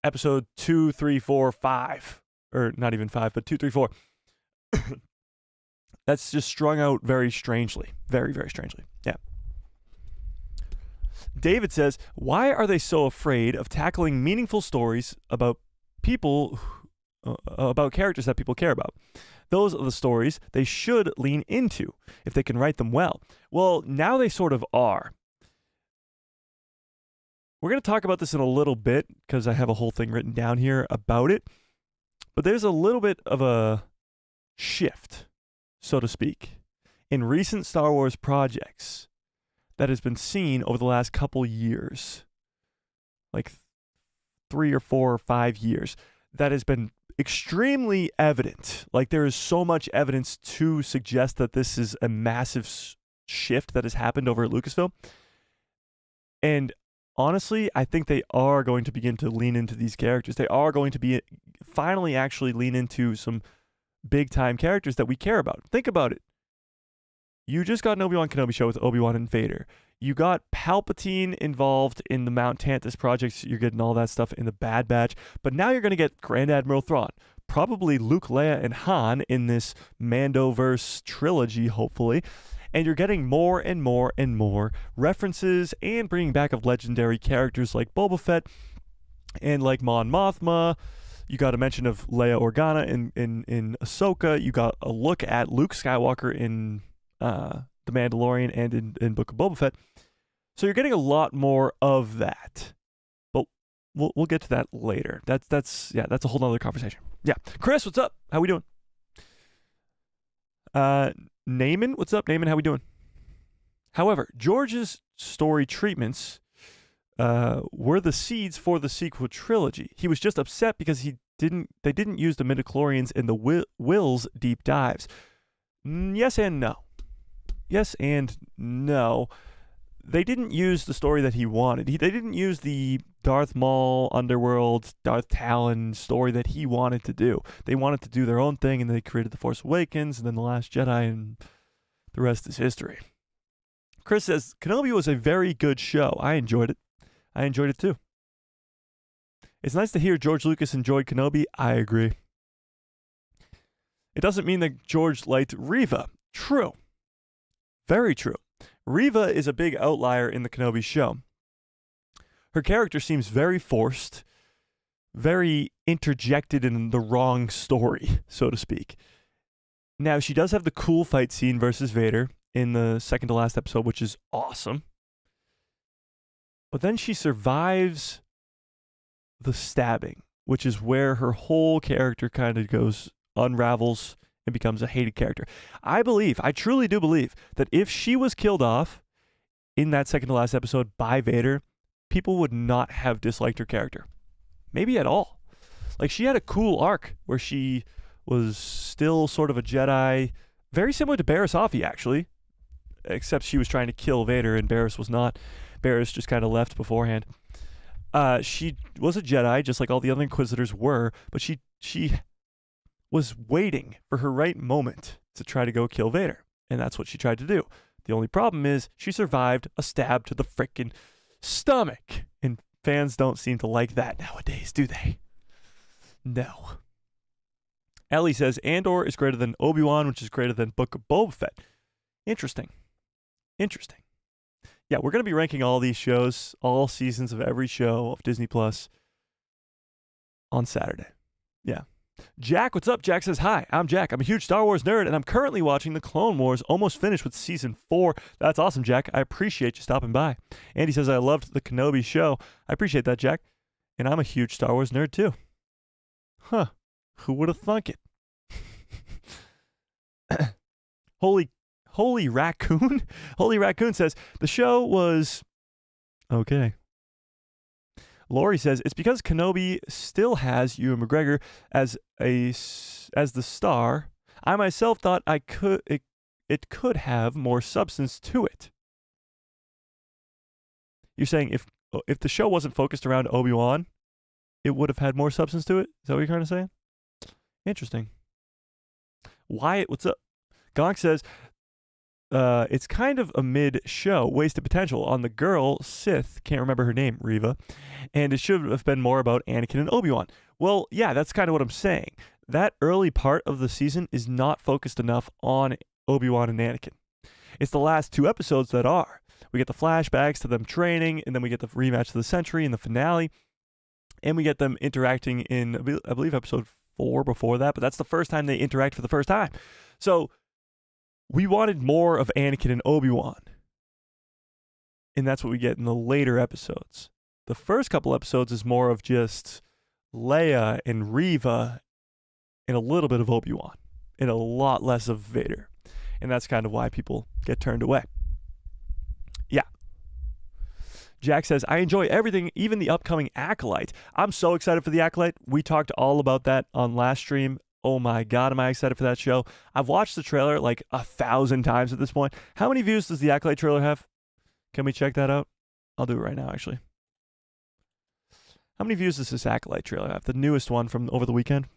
Episode 2, 3, 4, 5. Or not even 5, but 2, 3, 4. That's just strung out very strangely. Very, very strangely. Yeah. David says, why are they so afraid of tackling meaningful stories about people about characters that people care about. Those are the stories they should lean into if they can write them well. Well, now they sort of are. We're going to talk about this in a little bit because I have a whole thing written down here about it. But there's a little bit of a shift, so to speak, in recent Star Wars projects that has been seen over the last couple years, like 3 or 4 or 5 years, that has been extremely evident. Like, there is so much evidence to suggest that this is a massive shift that has happened over at Lucasfilm. And honestly, I think they are going to begin to lean into these characters. They are going to be finally actually lean into some big-time characters that we care about. Think about it. You just got an Obi-Wan Kenobi show with Obi-Wan and Vader. You got Palpatine involved in the Mount Tantus projects. You're getting all that stuff in the Bad Batch. But now you're going to get Grand Admiral Thrawn. Probably Luke, Leia, and Han in this Mandoverse trilogy, hopefully. And you're getting more and more and more references and bringing back of legendary characters like Boba Fett and like Mon Mothma. You got a mention of Leia Organa in Ahsoka. You got a look at Luke Skywalker in The Mandalorian and in Book of Boba Fett. So you're getting a lot more of that. But we'll get to that later. That's a whole nother conversation. Yeah. Chris, what's up? How we doing? Naaman, what's up, Naaman? How we doing? However, George's story treatments were the seeds for the sequel trilogy. He was just upset because they didn't use the midichlorians in the Will's deep dives. Yes and no. Yes and no. They didn't use the story that he wanted. They didn't use the Darth Maul, Underworld, Darth Talon story that he wanted to do. They wanted to do their own thing, and they created The Force Awakens, and then The Last Jedi, and the rest is history. Chris says, Kenobi was a very good show. I enjoyed it. I enjoyed it too. It's nice to hear George Lucas enjoyed Kenobi. I agree. It doesn't mean that George liked Reva. True. Very true. Reva is a big outlier in the Kenobi show. Her character seems very forced, very interjected in the wrong story, so to speak. Now, she does have the cool fight scene versus Vader in the second to last episode, which is awesome. But then she survives the stabbing, which is where her whole character kind of unravels and becomes a hated character. I truly do believe that if she was killed off in that second to last episode by Vader, people would not have disliked her character. Maybe at all. Like, she had a cool arc where she was still sort of a Jedi, very similar to Barriss Offee, actually, except she was trying to kill Vader and Barriss was not. Barriss just kind of left beforehand. She was a Jedi, just like all the other Inquisitors were, but she was waiting for her right moment to try to go kill Vader, and that's what she tried to do. The only problem is she survived a stab to the frickin' stomach, and fans don't seem to like that nowadays, do they? No. Ellie says, Andor is greater than Obi-Wan, which is greater than Book of Boba Fett. Interesting. Yeah, we're going to be ranking all these shows, all seasons of every show of Disney Plus on Saturday. Yeah. Jack, what's up? Jack says, hi, I'm Jack. I'm a huge Star Wars nerd, and I'm currently watching The Clone Wars, almost finished with Season 4. That's awesome, Jack. I appreciate you stopping by. Andy says, I loved the Kenobi show. I appreciate that, Jack. And I'm a huge Star Wars nerd, too. Huh. Who would have thunk it? Holy Raccoon? Holy Raccoon says, the show was okay. Lori says, it's because Kenobi still has Ewan McGregor as the star. I myself thought it could have more substance to it. You're saying if the show wasn't focused around Obi-Wan, it would have had more substance to it? Is that what you're trying to say? Interesting. Wyatt, what's up? Gonk says, it's kind of a mid-show, wasted potential on the girl, Sith, can't remember her name, Reva, and it should have been more about Anakin and Obi-Wan. Well, yeah, that's kind of what I'm saying. That early part of the season is not focused enough on Obi-Wan and Anakin. It's the last 2 episodes that are. We get the flashbacks to them training, and then we get the rematch of the century in the finale, and we get them interacting in, I believe, episode 4 before that, but that's the first time they interact for the first time. So we wanted more of Anakin and Obi-Wan. And that's what we get in the later episodes. The first couple episodes is more of just Leia and Reva and a little bit of Obi-Wan and a lot less of Vader. And that's kind of why people get turned away. Yeah. Jack says, I enjoy everything, even the upcoming Acolyte. I'm so excited for the Acolyte. We talked all about that on last stream. Oh my God, am I excited for that show. I've watched the trailer like 1,000 times at this point. How many views does the Acolyte trailer have? Can we check that out? I'll do it right now, actually. How many views does this Acolyte trailer have? The newest one from over the weekend?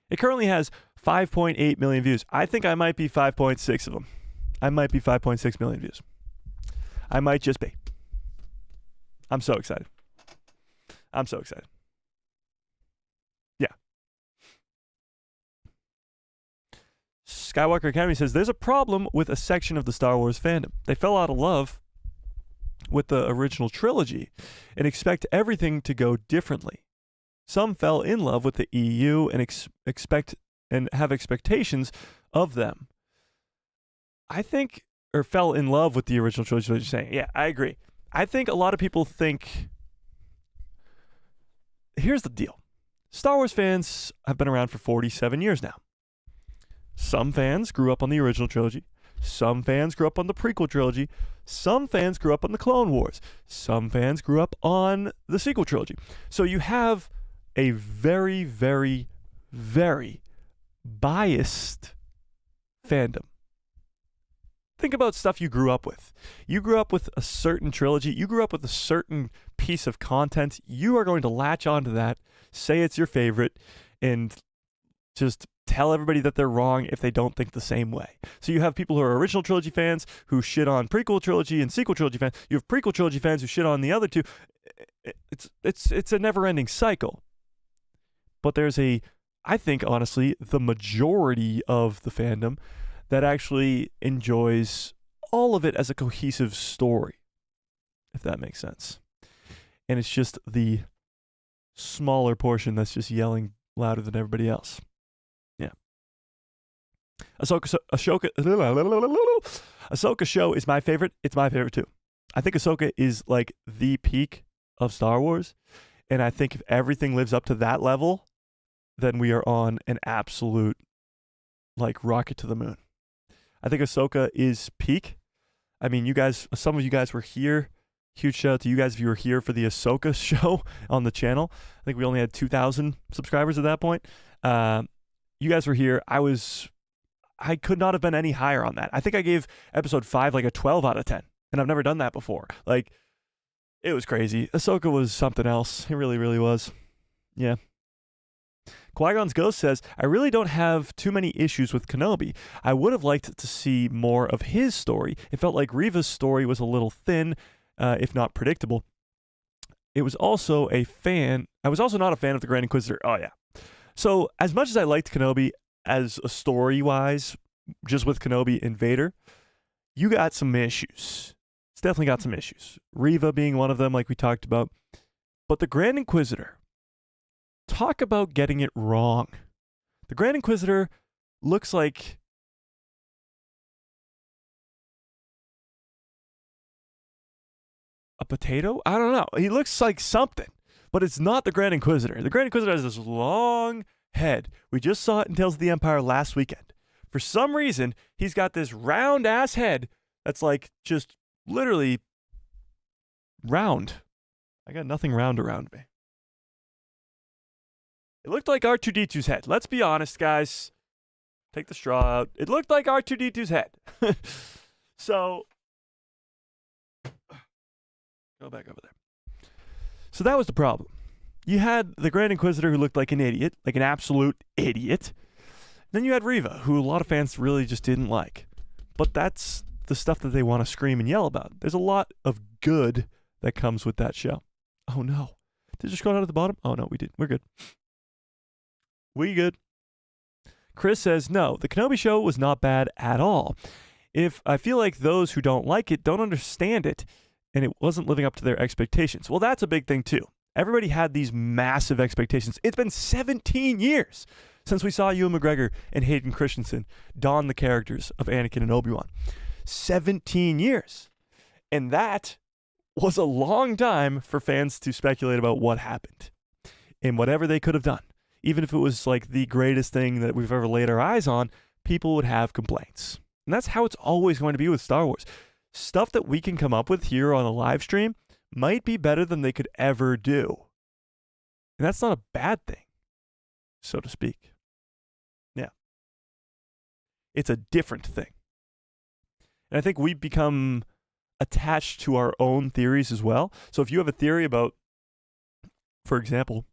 It currently has 5.8 million views. I think I might be 5.6 of them. I might be 5.6 million views. I might just be. I'm so excited. I'm so excited. Yeah. Skywalker Academy says, there's a problem with a section of the Star Wars fandom. They fell out of love with the original trilogy and expect everything to go differently. Some fell in love with the EU and expect and have expectations of them. I think, or fell in love with the original trilogy, what you're saying. Yeah, I agree. I think a lot of people think, here's the deal. Star Wars fans have been around for 47 years now. Some fans grew up on the original trilogy. Some fans grew up on the prequel trilogy. Some fans grew up on the Clone Wars. Some fans grew up on the sequel trilogy. So you have a very, very, very biased fandom. Think about stuff you grew up with. You grew up with a certain trilogy. You grew up with a certain piece of content. You are going to latch onto that, say it's your favorite, and just tell everybody that they're wrong if they don't think the same way. So you have people who are original trilogy fans who shit on prequel trilogy and sequel trilogy fans. You have prequel trilogy fans who shit on the other two. It's a never-ending cycle. But there's I think, honestly, the majority of the fandom that actually enjoys all of it as a cohesive story, if that makes sense. And it's just the smaller portion that's just yelling louder than everybody else. Yeah. Ahsoka show is my favorite. It's my favorite too. I think Ahsoka is like the peak of Star Wars. And I think if everything lives up to that level, then we are on an absolute like rocket to the moon. I think Ahsoka is peak. I mean, you guys, some of you guys were here. Huge shout out to you guys if you were here for the Ahsoka show on the channel. I think we only had 2,000 subscribers at that point. You guys were here. I could not have been any higher on that. I think I gave episode 5 like a 12 out of 10. And I've never done that before. Like, it was crazy. Ahsoka was something else. It really, really was. Yeah. Qui-Gon's Ghost says, I really don't have too many issues with Kenobi. I would have liked to see more of his story. It felt like Reva's story was a little thin, if not predictable. I was also not a fan of the Grand Inquisitor. Oh, yeah. So, as much as I liked Kenobi as a story-wise, just with Kenobi and Vader, you got some issues. It's definitely got some issues. Reva being one of them, like we talked about. But the Grand Inquisitor, talk about getting it wrong. The Grand Inquisitor looks like a potato? I don't know. He looks like something, but it's not the Grand Inquisitor. The Grand Inquisitor has this long head. We just saw it in Tales of the Empire last weekend. For some reason, he's got this round-ass head that's like just literally round. I got nothing round around me. It looked like R2-D2's head. Let's be honest, guys. Take the straw out. It looked like R2-D2's head. So, go back over there. So that was the problem. You had the Grand Inquisitor who looked like an idiot, like an absolute idiot. Then you had Reva, who a lot of fans really just didn't like. But that's the stuff that they want to scream and yell about. There's a lot of good that comes with that show. Oh, no. Did it just go down at the bottom? Oh, no, we did. We're good. We good. Chris says, no, the Kenobi show was not bad at all. I feel like those who don't like it don't understand it, and it wasn't living up to their expectations. Well, that's a big thing, too. Everybody had these massive expectations. It's been 17 years since we saw Ewan McGregor and Hayden Christensen don the characters of Anakin and Obi-Wan. 17 years. And that was a long time for fans to speculate about what happened and whatever they could have done. Even if it was like the greatest thing that we've ever laid our eyes on, people would have complaints. And that's how it's always going to be with Star Wars. Stuff that we can come up with here on a live stream might be better than they could ever do. And that's not a bad thing, so to speak. Yeah. It's a different thing. And I think we become attached to our own theories as well. So if you have a theory about, for example,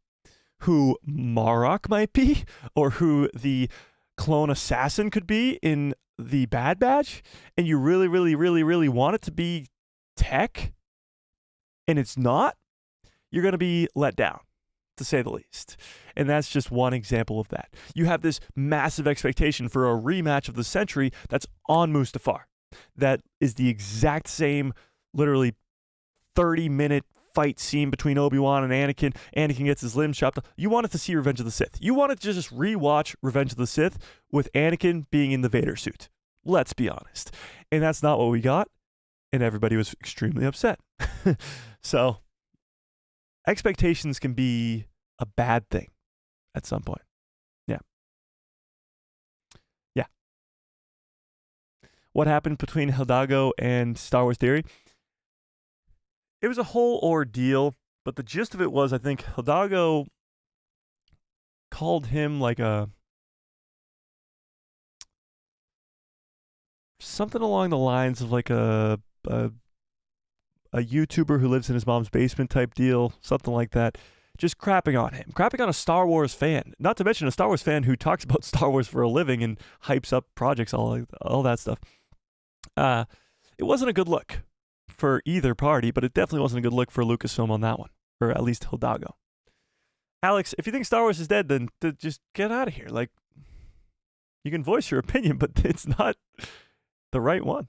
who Marok might be, or who the clone assassin could be in the Bad Batch, and you really, really, really, really want it to be Tech, and it's not, you're going to be let down, to say the least. And that's just one example of that. You have this massive expectation for a rematch of the century that's on Mustafar. That is the exact same, literally 30-minute fight scene between Obi-Wan and Anakin. Anakin gets his limbs chopped off. You wanted to see Revenge of the Sith. You wanted to just rewatch Revenge of the Sith with Anakin being in the Vader suit. Let's be honest. And that's not what we got. And everybody was extremely upset. So, expectations can be a bad thing at some point. Yeah. Yeah. What happened between Hidalgo and Star Wars Theory? It was a whole ordeal, but the gist of it was, I think Hidalgo called him like something along the lines of like a YouTuber who lives in his mom's basement type deal, something like that. Just crapping on him, crapping on a Star Wars fan, not to mention a Star Wars fan who talks about Star Wars for a living and hypes up projects, all that stuff. It wasn't a good look for either party, but it definitely wasn't a good look for Lucasfilm on that one, or at least Hidalgo. Alex, if you think Star Wars is dead, then just get out of here. Like, you can voice your opinion, but it's not the right one.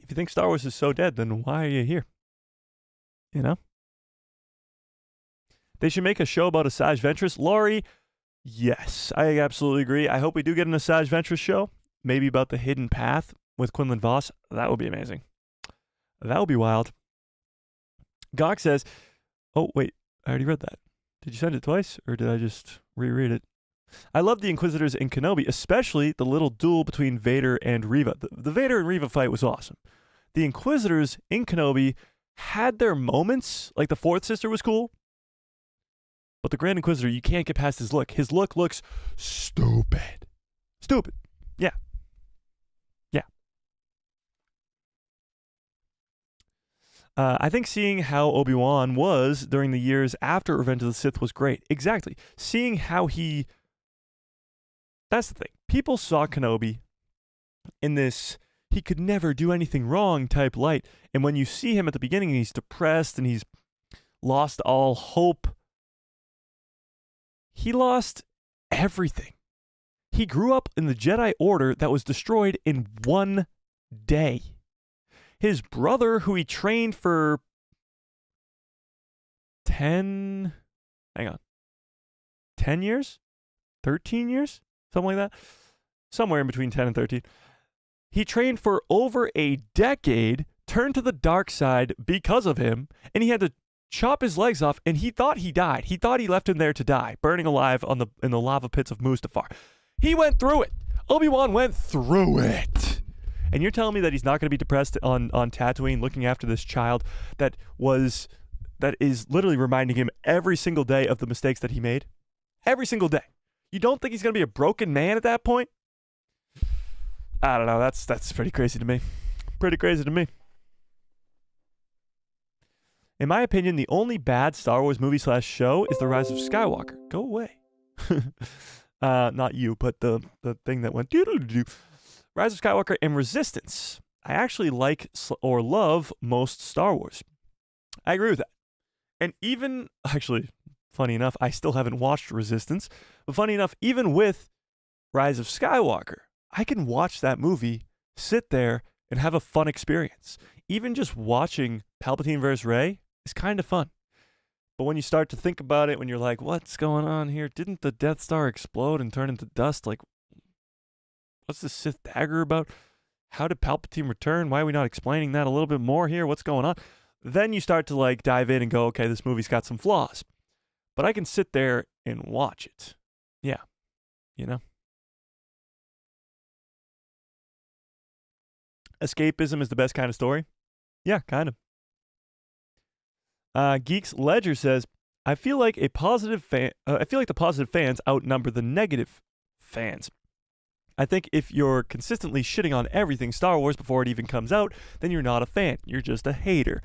If you think Star Wars is so dead, then why are you here? You know? They should make a show about Asajj Ventress. Laurie, yes, I absolutely agree. I hope we do get an Asajj Ventress show. Maybe about the hidden path with Quinlan Vos. That would be amazing. That would be wild. Gok says, oh, wait, I already read that. Did you send it twice, or did I just reread it? I love the Inquisitors in Kenobi, especially the little duel between Vader and Reva. The Vader and Reva fight was awesome. The Inquisitors in Kenobi had their moments, like the Fourth Sister was cool, but the Grand Inquisitor, you can't get past his look. His look looks stupid. Stupid. Yeah. Yeah. I think seeing how Obi-Wan was during the years after Revenge of the Sith was great. Exactly. Seeing how he... That's the thing. People saw Kenobi in this he could never do anything wrong type light. And when you see him at the beginning, he's depressed and he's lost all hope. He lost everything. He grew up in the Jedi Order that was destroyed in one day. His brother, who he trained for 10 years? 13 years? Something like that. Somewhere in between 10 and 13. He trained for over a decade, turned to the dark side because of him, and he had to chop his legs off, and he thought he died. He thought he left him there to die, burning alive in the lava pits of Mustafar. He went through it. Obi-Wan went through it. And you're telling me that he's not going to be depressed on Tatooine looking after this child that is literally reminding him every single day of the mistakes that he made? Every single day. You don't think he's going to be a broken man at that point? I don't know. That's pretty crazy to me. Pretty crazy to me. In my opinion, the only bad Star Wars movie / show is The Rise of Skywalker. Go away. Not you, but the thing that went doo-doo-doo. Rise of Skywalker and Resistance. I actually like or love most Star Wars. I agree with that. And even, actually, funny enough, I still haven't watched Resistance. But funny enough, even with Rise of Skywalker, I can watch that movie, sit there, and have a fun experience. Even just watching Palpatine vs. Rey is kind of fun. But when you start to think about it, when you're like, what's going on here? Didn't the Death Star explode and turn into dust? Like, what's the Sith dagger about? How did Palpatine return? Why are we not explaining that a little bit more here? What's going on? Then you start to like dive in and go, okay, this movie's got some flaws. But I can sit there and watch it. Yeah. You know? Escapism is the best kind of story? Yeah, kind of. Geeks Ledger says, I feel like the positive fans outnumber the negative fans. I think if you're consistently shitting on everything Star Wars before it even comes out, then you're not a fan. You're just a hater.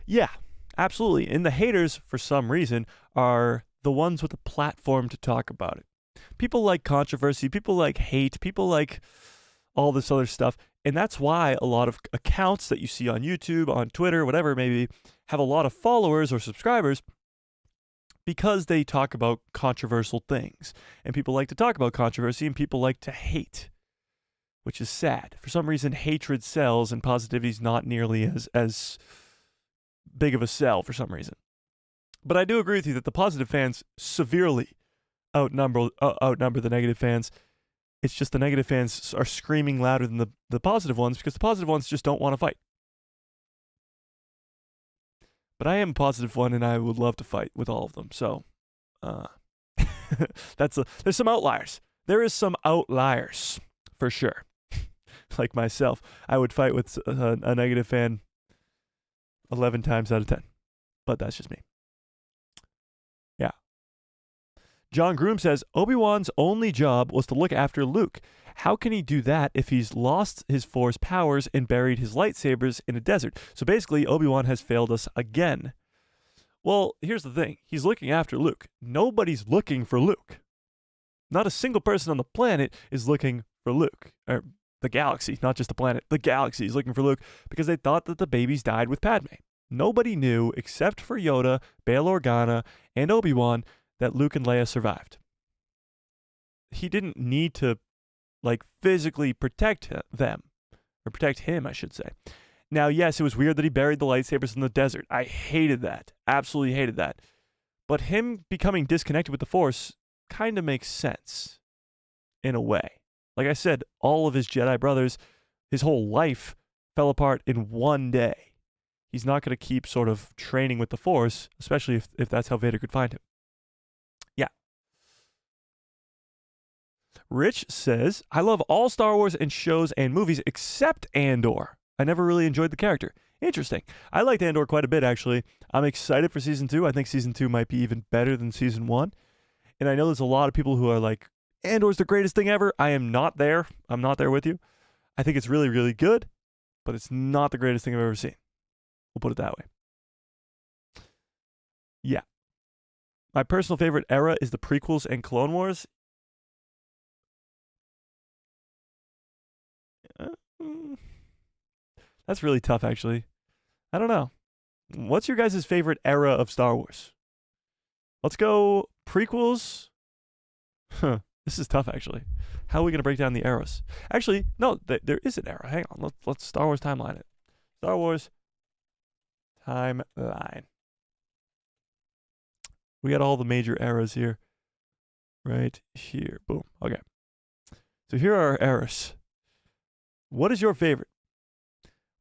Yeah, absolutely. And the haters, for some reason, are the ones with a platform to talk about it. People like controversy, people like hate, people like all this other stuff. And that's why a lot of accounts that you see on YouTube, on Twitter, whatever it may be, have a lot of followers or subscribers because they talk about controversial things. And people like to talk about controversy and people like to hate, which is sad. For some reason, hatred sells and positivity is not nearly as big of a sell for some reason. But I do agree with you that the positive fans severely outnumber the negative fans. It's just the negative fans are screaming louder than the positive ones because the positive ones just don't want to fight. But I am a positive one, and I would love to fight with all of them. So, there's some outliers. There is some outliers for sure. Like myself, I would fight with a negative fan 11 times out of 10. But that's just me. Yeah. John Groom says, Obi-Wan's only job was to look after Luke. How can he do that if he's lost his Force powers and buried his lightsabers in a desert? So basically, Obi-Wan has failed us again. Well, here's the thing. He's looking after Luke. Nobody's looking for Luke. Not a single person on the planet is looking for Luke. Or the galaxy, not just the planet. The galaxy is looking for Luke because they thought that the babies died with Padme. Nobody knew, except for Yoda, Bail Organa, and Obi-Wan, that Luke and Leia survived. He didn't need to, like, physically protect them. Or protect him, I should say. Now, yes, it was weird that he buried the lightsabers in the desert. I hated that. Absolutely hated that. But him becoming disconnected with the Force kind of makes sense. In a way. Like I said, all of his Jedi brothers, his whole life fell apart in one day. He's not going to keep sort of training with the Force, especially if that's how Vader could find him. Yeah. Rich says, I love all Star Wars and shows and movies except Andor. I never really enjoyed the character. Interesting. I liked Andor quite a bit, actually. I'm excited for Season 2. I think Season 2 might be even better than Season 1. And I know there's a lot of people who are like, Andor's the greatest thing ever. I am not there. I'm not there with you. I think it's really, really good, but it's not the greatest thing I've ever seen. We'll put it that way. Yeah. My personal favorite era is the prequels and Clone Wars. That's really tough, actually. I don't know. What's your guys' favorite era of Star Wars? Let's go prequels. This is tough, actually. How are we going to break down the eras? Actually, no, there is an era. Hang on. Let's Star Wars timeline it. Star Wars timeline. We got all the major eras here. Right here. Boom. Okay. So here are our eras. What is your favorite?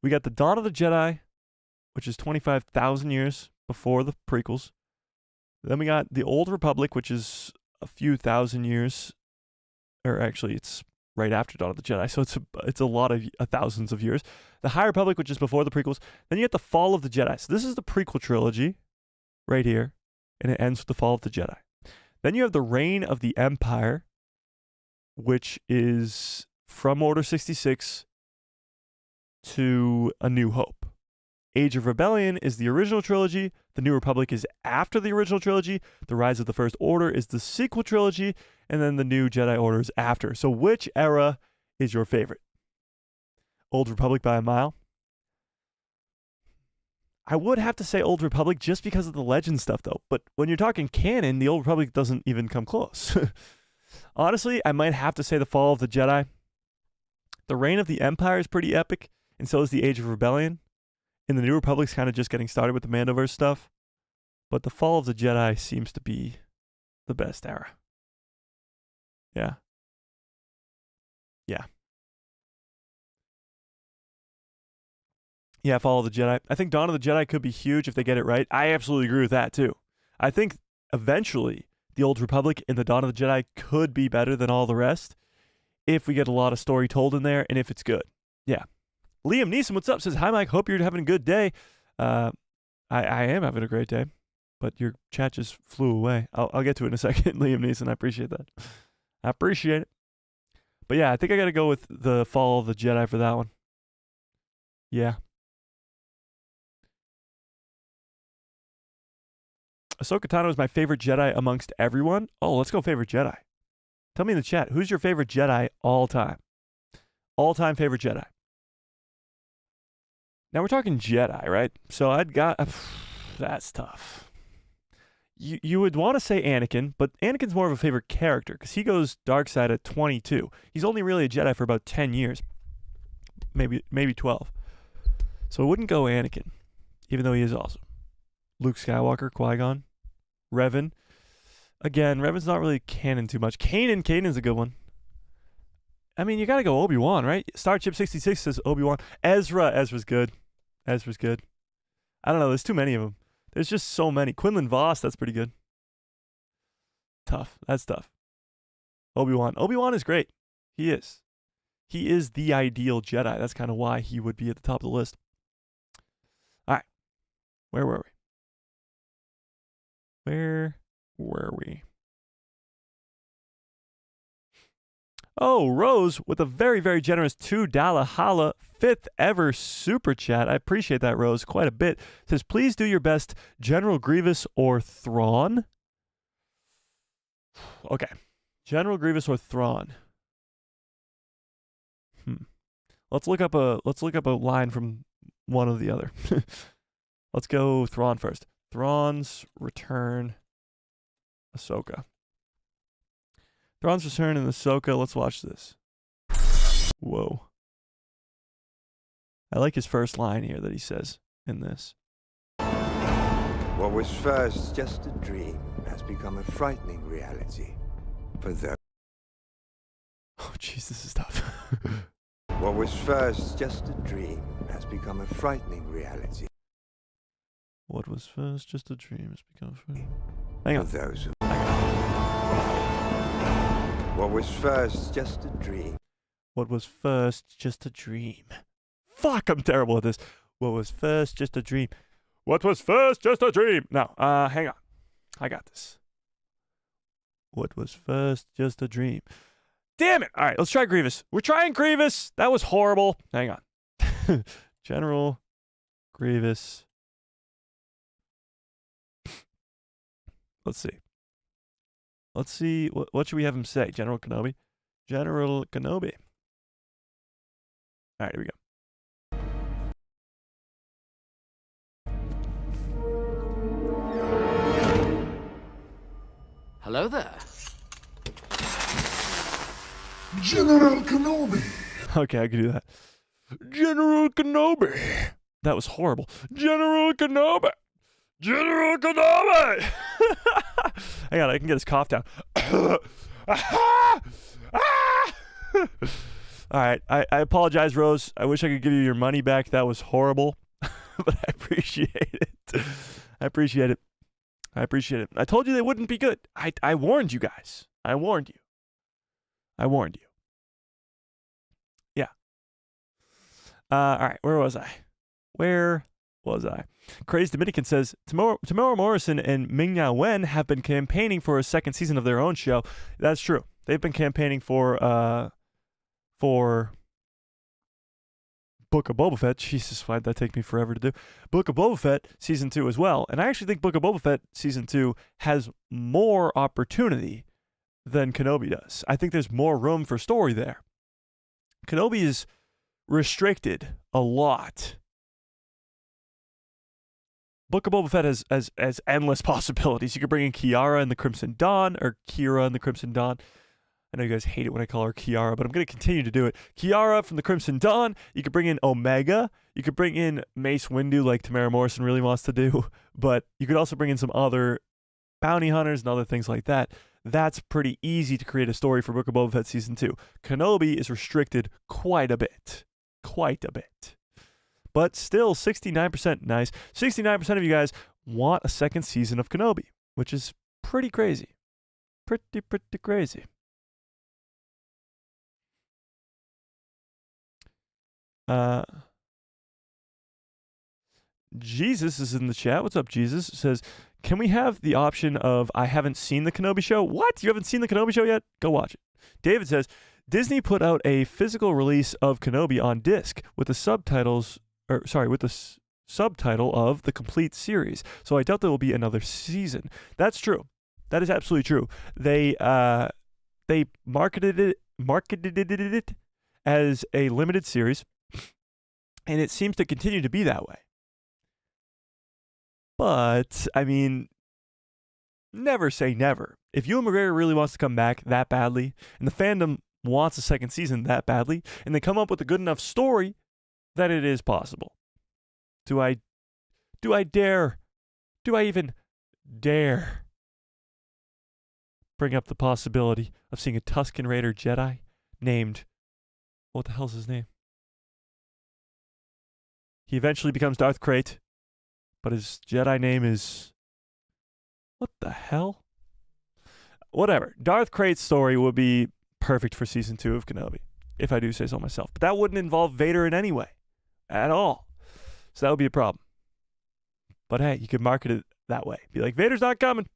We got the Dawn of the Jedi, which is 25,000 years before the prequels. Then we got the Old Republic, which is a few thousand years. Or actually, it's right after Dawn of the Jedi, so it's a lot of thousands of years. The High Republic, which is before the prequels. Then you get the Fall of the Jedi. So this is the prequel trilogy right here, and it ends with the Fall of the Jedi. Then you have the Reign of the Empire, which is from Order 66 to A New Hope. Age of Rebellion is the original trilogy. The New Republic is after the original trilogy. The Rise of the First Order is the sequel trilogy. And then the New Jedi Order is after. So which era is your favorite? Old Republic by a mile? I would have to say Old Republic just because of the legend stuff, though. But when you're talking canon, the Old Republic doesn't even come close. Honestly, I might have to say the Fall of the Jedi. The Reign of the Empire is pretty epic, and so is the Age of Rebellion. in the New Republic's kind of just getting started with the Mandoverse stuff, but the Fall of the Jedi seems to be the best era. Yeah. Yeah. Yeah, Fall of the Jedi. I think Dawn of the Jedi could be huge if they get it right. I absolutely agree with that, too. I think eventually the Old Republic and the Dawn of the Jedi could be better than all the rest if we get a lot of story told in there and if it's good. Yeah. Liam Neeson, what's up? Says, hi, Mike. Hope you're having a good day. I am having a great day, but your chat just flew away. I'll get to it in a second, Liam Neeson. I appreciate that. I appreciate it. But yeah, I think I got to go with the Fall of the Jedi for that one. Yeah. Ahsoka Tano is my favorite Jedi amongst everyone. Oh, let's go favorite Jedi. Tell me in the chat, who's your favorite Jedi all time? All-time favorite Jedi. Now we're talking Jedi, right? So that's tough. You would want to say Anakin, but Anakin's more of a favorite character because he goes dark side at 22. He's only really a Jedi for about 10 years. Maybe 12. So I wouldn't go Anakin, even though he is awesome. Luke Skywalker, Qui-Gon, Revan. Again, Revan's not really canon too much. Kanan's a good one. I mean, you got to go Obi-Wan, right? Starship 66 says Obi-Wan. Ezra's good. Ezra's good. I don't know. There's too many of them. There's just so many. Quinlan Voss, that's pretty good. Tough. That's tough. Obi-Wan. Obi-Wan is great. He is. He is the ideal Jedi. That's kind of why he would be at the top of the list. All right. Where were we? Where were we? Oh, Rose with a very, very generous $2 holla, 5th ever super chat. I appreciate that, Rose, quite a bit. Says, please do your best, General Grievous or Thrawn. Okay, General Grievous or Thrawn. Let's look up a line from one or the other. Let's go Thrawn first. Thrawn's Return, Ahsoka. Thrawn's Return in Ahsoka. Let's watch this. Whoa. I like his first line here that he says in this. What was first just a dream has become a frightening reality for those. Oh, jeez, this is tough. What was first just a dream has become a frightening reality. What was first just a dream has become frightening. Hang on. For those who... What was first just a dream. What was first just a dream. Fuck, I'm terrible at this. What was first just a dream. What was first just a dream. No, hang on. I got this. What was first just a dream. Damn it. All right, let's try Grievous. We're trying Grievous. That was horrible. Hang on. General Grievous. Let's see. Let's see. What should we have him say? General Kenobi? General Kenobi. All right, here we go. Hello there. General Kenobi. Okay, I can do that. General Kenobi. That was horrible. General Kenobi. General Kenobi. Hang on, I can get his cough down. All right, I apologize, Rose. I wish I could give you your money back. That was horrible, but I appreciate it. I appreciate it. I appreciate it. I told you they wouldn't be good. I warned you guys. I warned you. I warned you. Yeah. All right, where was I? Where was I? Crazed Dominican says, Tamora Morrison and Ming-Na Wen have been campaigning for a second season of their own show. That's true. They've been campaigning for Book of Boba Fett. Jesus, why'd that take me forever to do? Book of Boba Fett Season 2 as well. And I actually think Book of Boba Fett Season 2 has more opportunity than Kenobi does. I think there's more room for story there. Kenobi is restricted a lot. Book of Boba Fett has endless possibilities. You could bring in Kiara and the Crimson Dawn, or Kira and the Crimson Dawn. I know you guys hate it when I call her Kiara, but I'm going to continue to do it. Kiara from the Crimson Dawn. You could bring in Omega. You could bring in Mace Windu like Tamara Morrison really wants to do. But you could also bring in some other bounty hunters and other things like that. That's pretty easy to create a story for Book of Boba Fett Season 2. Kenobi is restricted quite a bit. Quite a bit. But still, 69% nice. 69% of you guys want a second season of Kenobi, which is pretty crazy. Pretty crazy. Jesus is in the chat. What's up, Jesus? Says, can we have the option of I haven't seen the Kenobi show? What? You haven't seen the Kenobi show yet? Go watch it. David says, Disney put out a physical release of Kenobi on disc with the subtitles, subtitle of the complete series. So I doubt there will be another season. That's true. That is absolutely true. They marketed it as a limited series, and it seems to continue to be that way. But, I mean, never say never. If Ewan McGregor really wants to come back that badly, and the fandom wants a second season that badly, and they come up with a good enough story, that it is possible. Do I even dare bring up the possibility of seeing a Tusken Raider Jedi named, what the hell's his name? He eventually becomes Darth Krayt, but his Jedi name is, what the hell? Whatever. Darth Krayt's story would be perfect for Season 2 of Kenobi, if I do say so myself. But that wouldn't involve Vader in any way, at all. So that would be a problem. But hey, you could market it that way. Be like, Vader's not coming.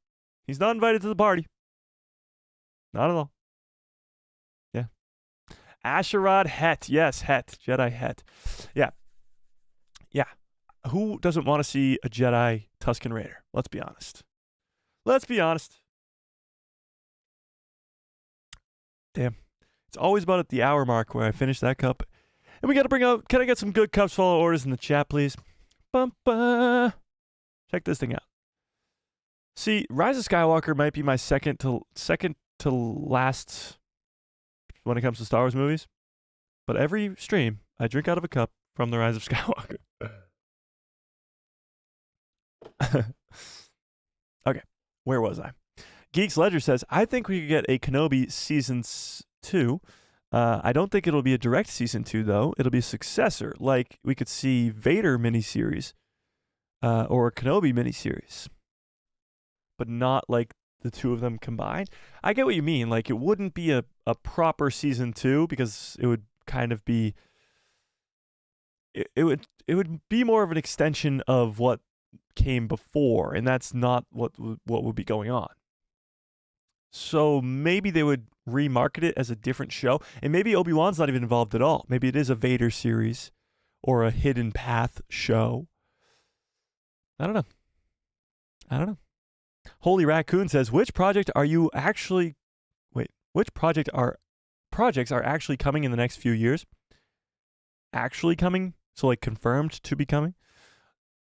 He's not invited to the party. Not at all. Yeah. Asherod Het. Yes, Het. Jedi Het. Yeah. Yeah. Who doesn't want to see a Jedi Tusken Raider? Let's be honest. Let's be honest. Damn. It's always about at the hour mark where I finish that cup. And we got to bring out, can I get some good cups follow orders in the chat, please? Bum-ba. Check this thing out. See, Rise of Skywalker might be my second to last when it comes to Star Wars movies. But every stream, I drink out of a cup from the Rise of Skywalker. Okay, where was I? Geeks Ledger says, I think we could get a Kenobi Season 2. I don't think it'll be a direct Season 2, though. It'll be a successor. Like, we could see Vader miniseries or a Kenobi miniseries. But not, like, the two of them combined. I get what you mean. Like, it wouldn't be a proper Season 2 because it would kind of be... It would be more of an extension of what came before, and that's not what would be going on. So maybe they would remarket it as a different show, and maybe Obi-Wan's not even involved at all. Maybe it is a Vader series or a Hidden Path show. I don't know. Holy Raccoon says, which projects are actually coming in the next few years? Actually coming? So like confirmed to be coming?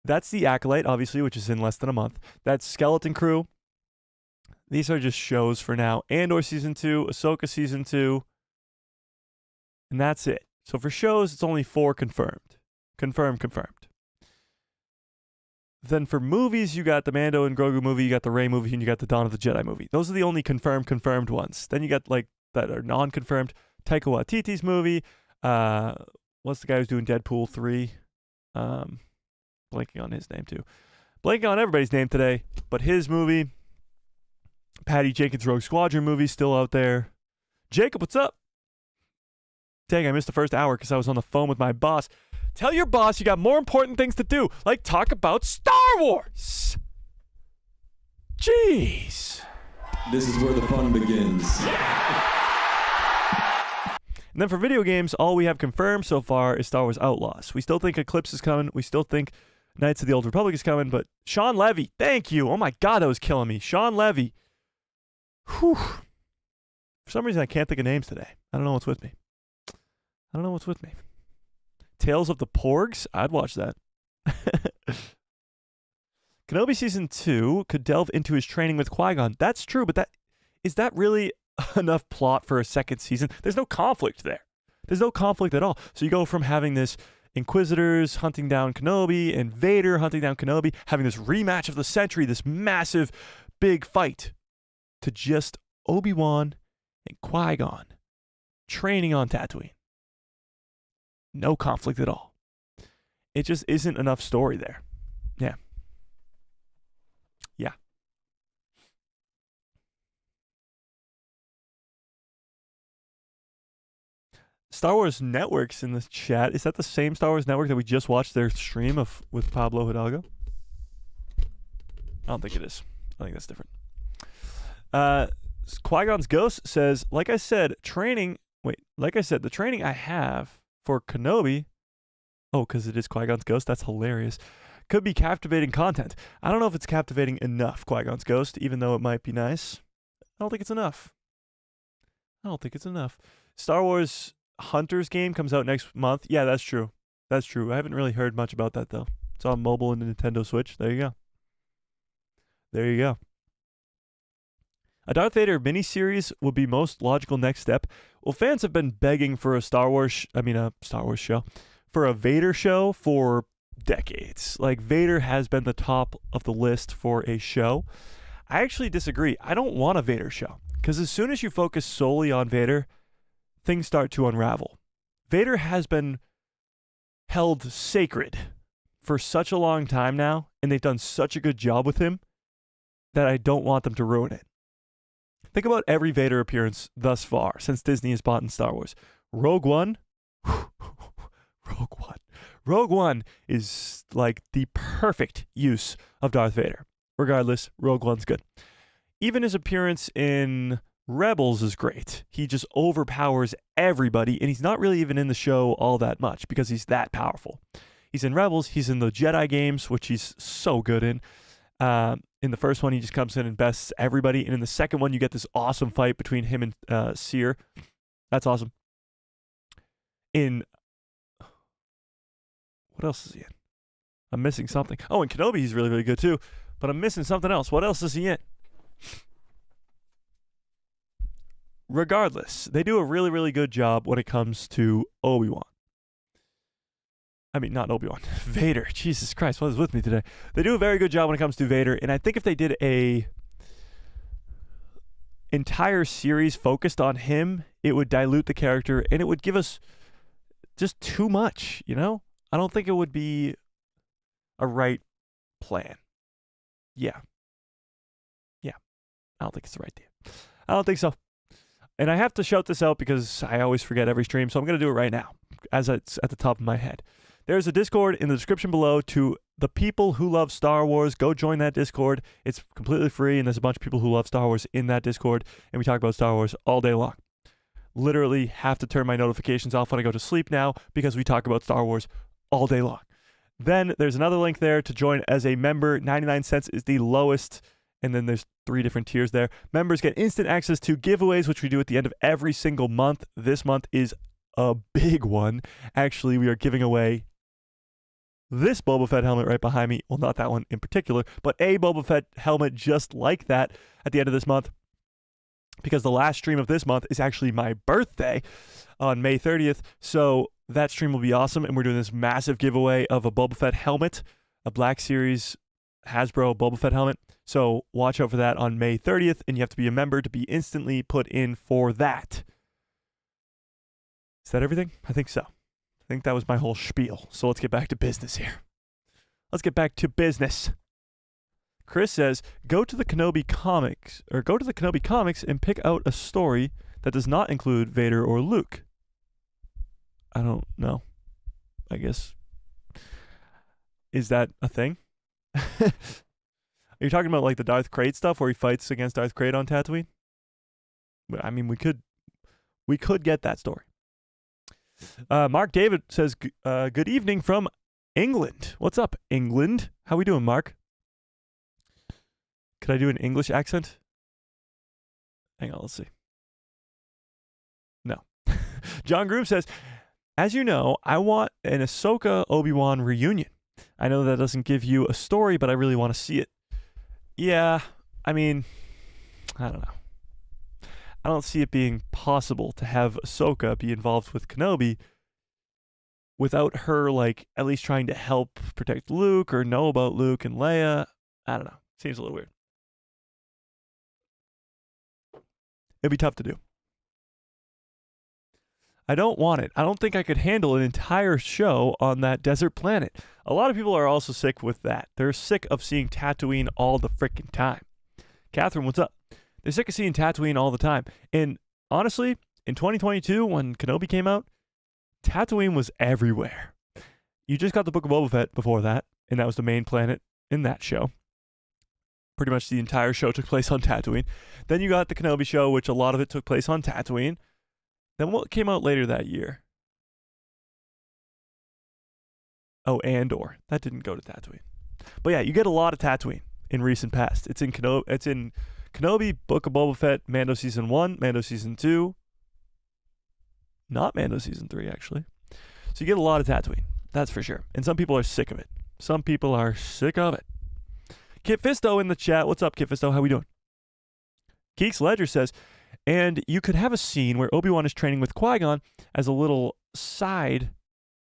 That's the Acolyte, obviously, which is in less than a month. That's Skeleton Crew. These are just shows for now. Andor Season 2, Ahsoka Season 2. And that's it. So for shows, it's only 4 confirmed. Confirmed. Then for movies, you got the Mando and Grogu movie, you got the Rey movie, and you got the Dawn of the Jedi movie. Those are the only confirmed ones. Then you got like that are non-confirmed. Taika Waititi's movie. What's the guy who's doing Deadpool 3? Blanking on his name too. Blanking on everybody's name today. But his movie. Patty Jenkins' Rogue Squadron movie still out there. Jacob, what's up? Dang, I missed the first hour because I was on the phone with my boss. Tell your boss you got more important things to do, like talk about Star Wars. Jeez. This is where the fun begins. And then for video games, all we have confirmed so far is Star Wars Outlaws. We still think Eclipse is coming. We still think Knights of the Old Republic is coming. But Sean Levy, thank you. Oh my God, that was killing me. Sean Levy. Whew. For some reason, I can't think of names today. I don't know what's with me. Tales of the Porgs? I'd watch that. Kenobi Season 2 could delve into his training with Qui-Gon. That's true, but is that really enough plot for a second season. There's no conflict there. There's no conflict at all. So you go from having this Inquisitors hunting down Kenobi and Vader hunting down Kenobi, having this rematch of the century, this massive big fight, to just Obi-Wan and Qui-Gon training on Tatooine. No conflict at all. It just isn't enough story there. Yeah. Yeah. Star Wars Network's in the chat. Is that the same Star Wars Network that we just watched their stream of with Pablo Hidalgo? I don't think it is. I think that's different. Qui-Gon's Ghost says, like I said, the training I have for Kenobi, because it is Qui-Gon's Ghost, that's hilarious, could be captivating content. I don't know if it's captivating enough, Qui-Gon's Ghost, even though it might be nice. I don't think it's enough. Star Wars Hunter's game comes out next month. Yeah, that's true. I haven't really heard much about that, though. It's on mobile and the Nintendo Switch. There you go. A Darth Vader miniseries would be most logical next step. Well, fans have been begging for a Star Wars show, for a Vader show for decades. Like, Vader has been the top of the list for a show. I actually disagree. I don't want a Vader show, because as soon as you focus solely on Vader, things start to unravel. Vader has been held sacred for such a long time now, and they've done such a good job with him that I don't want them to ruin it. Think about every Vader appearance thus far since Disney has bought in Star Wars. Rogue One is like the perfect use of Darth Vader. Regardless, Rogue One's good. Even his appearance in Rebels is great. He just overpowers everybody, and he's not really even in the show all that much because he's that powerful. He's in Rebels, he's in the Jedi games, which he's so good in. In the first one, he just comes in and bests everybody, and in the second one, you get this awesome fight between him and Seer. That's awesome. What else is he in? I'm missing something. Oh, in Kenobi, he's really, really good too, but I'm missing something else. What else is he in? Regardless, they do a really, really good job when it comes to Obi-Wan. I mean, not Obi-Wan. Vader. Jesus Christ, what is with me today? They do a very good job when it comes to Vader, and I think if they did a entire series focused on him, it would dilute the character, and it would give us just too much, you know? I don't think it would be a right plan. Yeah. I don't think it's the right deal. I don't think so. And I have to shout this out because I always forget every stream, so I'm going to do it right now, as it's at the top of my head. There's a Discord in the description below to the people who love Star Wars. Go join that Discord. It's completely free, and there's a bunch of people who love Star Wars in that Discord, and we talk about Star Wars all day long. Literally have to turn my notifications off when I go to sleep now because we talk about Star Wars all day long. Then there's another link there to join as a member. 99 cents is the lowest, and then there's 3 different tiers there. Members get instant access to giveaways, which we do at the end of every single month. This month is a big one. Actually, we are giving away this Boba Fett helmet right behind me. Well, not that one in particular, but a Boba Fett helmet just like that at the end of this month, because the last stream of this month is actually my birthday on May 30th. So that stream will be awesome, and we're doing this massive giveaway of a Boba Fett helmet, a Black Series Hasbro Boba Fett helmet. So watch out for that on May 30th, and you have to be a member to be instantly put in for that. Is that everything? I think so. I think that was my whole spiel. So let's get back to business here. Chris says, go to the Kenobi comics and pick out a story that does not include Vader or Luke. I don't know. I guess. Is that a thing? Are you talking about like the Darth Krayt stuff where he fights against Darth Krayt on Tatooine? I mean, we could get that story. Mark David says, good evening from England. What's up, England? How we doing, Mark? Could I do an English accent? Hang on, let's see. No. John Groom says, as you know, I want an Ahsoka Obi-Wan reunion. I know that doesn't give you a story, but I really want to see it. Yeah, I mean, I don't know. I don't see it being possible to have Ahsoka be involved with Kenobi without her, like, at least trying to help protect Luke or know about Luke and Leia. I don't know. Seems a little weird. It'd be tough to do. I don't want it. I don't think I could handle an entire show on that desert planet. A lot of people are also sick with that. They're sick of seeing Tatooine all the freaking time. Catherine, what's up? They're sick of seeing Tatooine all the time. And honestly, in 2022, when Kenobi came out, Tatooine was everywhere. You just got the Book of Boba Fett before that, and that was the main planet in that show. Pretty much the entire show took place on Tatooine. Then you got the Kenobi show, which a lot of it took place on Tatooine. Then what came out later that year? Oh, Andor. That didn't go to Tatooine. But yeah, you get a lot of Tatooine in recent past. It's in Kenobi, Book of Boba Fett, Mando Season 1, Mando Season 2. Not Mando Season 3, actually. So you get a lot of Tatooine. That's for sure. And some people are sick of it. Some people are sick of it. Kit Fisto in the chat. What's up, Kit Fisto? How we doing? Geeks Ledger says, and you could have a scene where Obi-Wan is training with Qui-Gon as a little side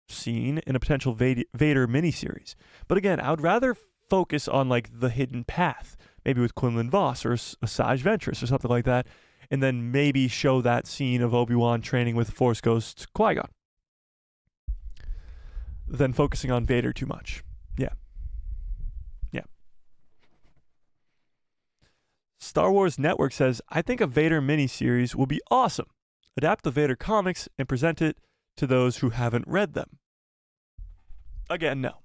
scene in a potential Vader miniseries. But again, I would rather focus on like the hidden path, maybe with Quinlan Vos or Asajj Ventress or something like that, and then maybe show that scene of Obi-Wan training with Force Ghost Qui-Gon than focusing on Vader too much. Yeah. Star Wars Network says, I think a Vader miniseries will be awesome. Adapt the Vader comics and present it to those who haven't read them. Again, no.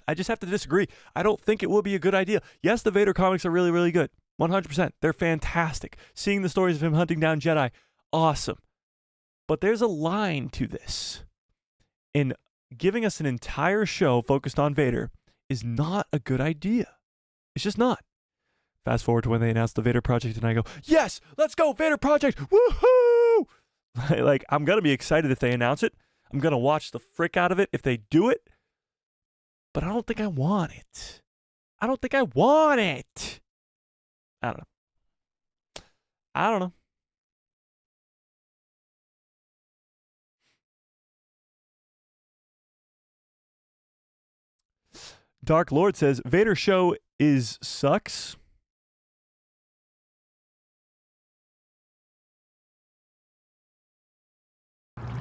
I just have to disagree. I don't think it will be a good idea. Yes, the Vader comics are really, really good. 100%. They're fantastic. Seeing the stories of him hunting down Jedi, awesome. But there's a line to this. And giving us an entire show focused on Vader is not a good idea. It's just not. Fast forward to when they announced the Vader Project, and I go, yes, let's go, Vader Project, woohoo! Like, I'm going to be excited if they announce it. I'm going to watch the frick out of it if they do it. But I don't think I want it. I don't know. Dark Lord says, Vader show sucks.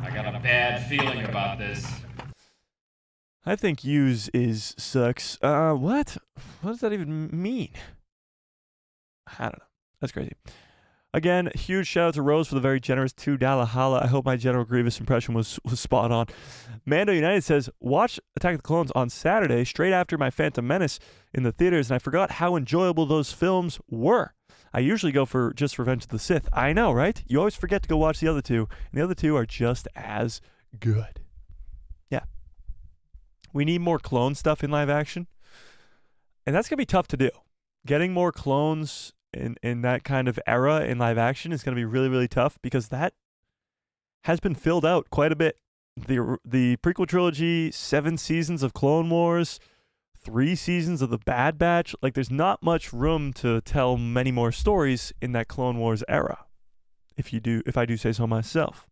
I got a bad feeling about this. I think use is sucks. What? What does that even mean? I don't know. That's crazy. Again, huge shout out to Rose for the very generous $2 holla. I hope my General Grievous impression was spot on. Mando United says, watch Attack of the Clones on Saturday, straight after my Phantom Menace in the theaters, and I forgot how enjoyable those films were. I usually go for just Revenge of the Sith. I know, right? You always forget to go watch the other two, and the other two are just as good. Yeah. We need more clone stuff in live action, and that's going to be tough to do. Getting more clones in that kind of era in live action is going to be really, really tough because that has been filled out quite a bit. The prequel trilogy, 7 seasons of Clone Wars, 3 seasons of The Bad Batch. Like, there's not much room to tell many more stories in that Clone Wars era, if I do say so myself.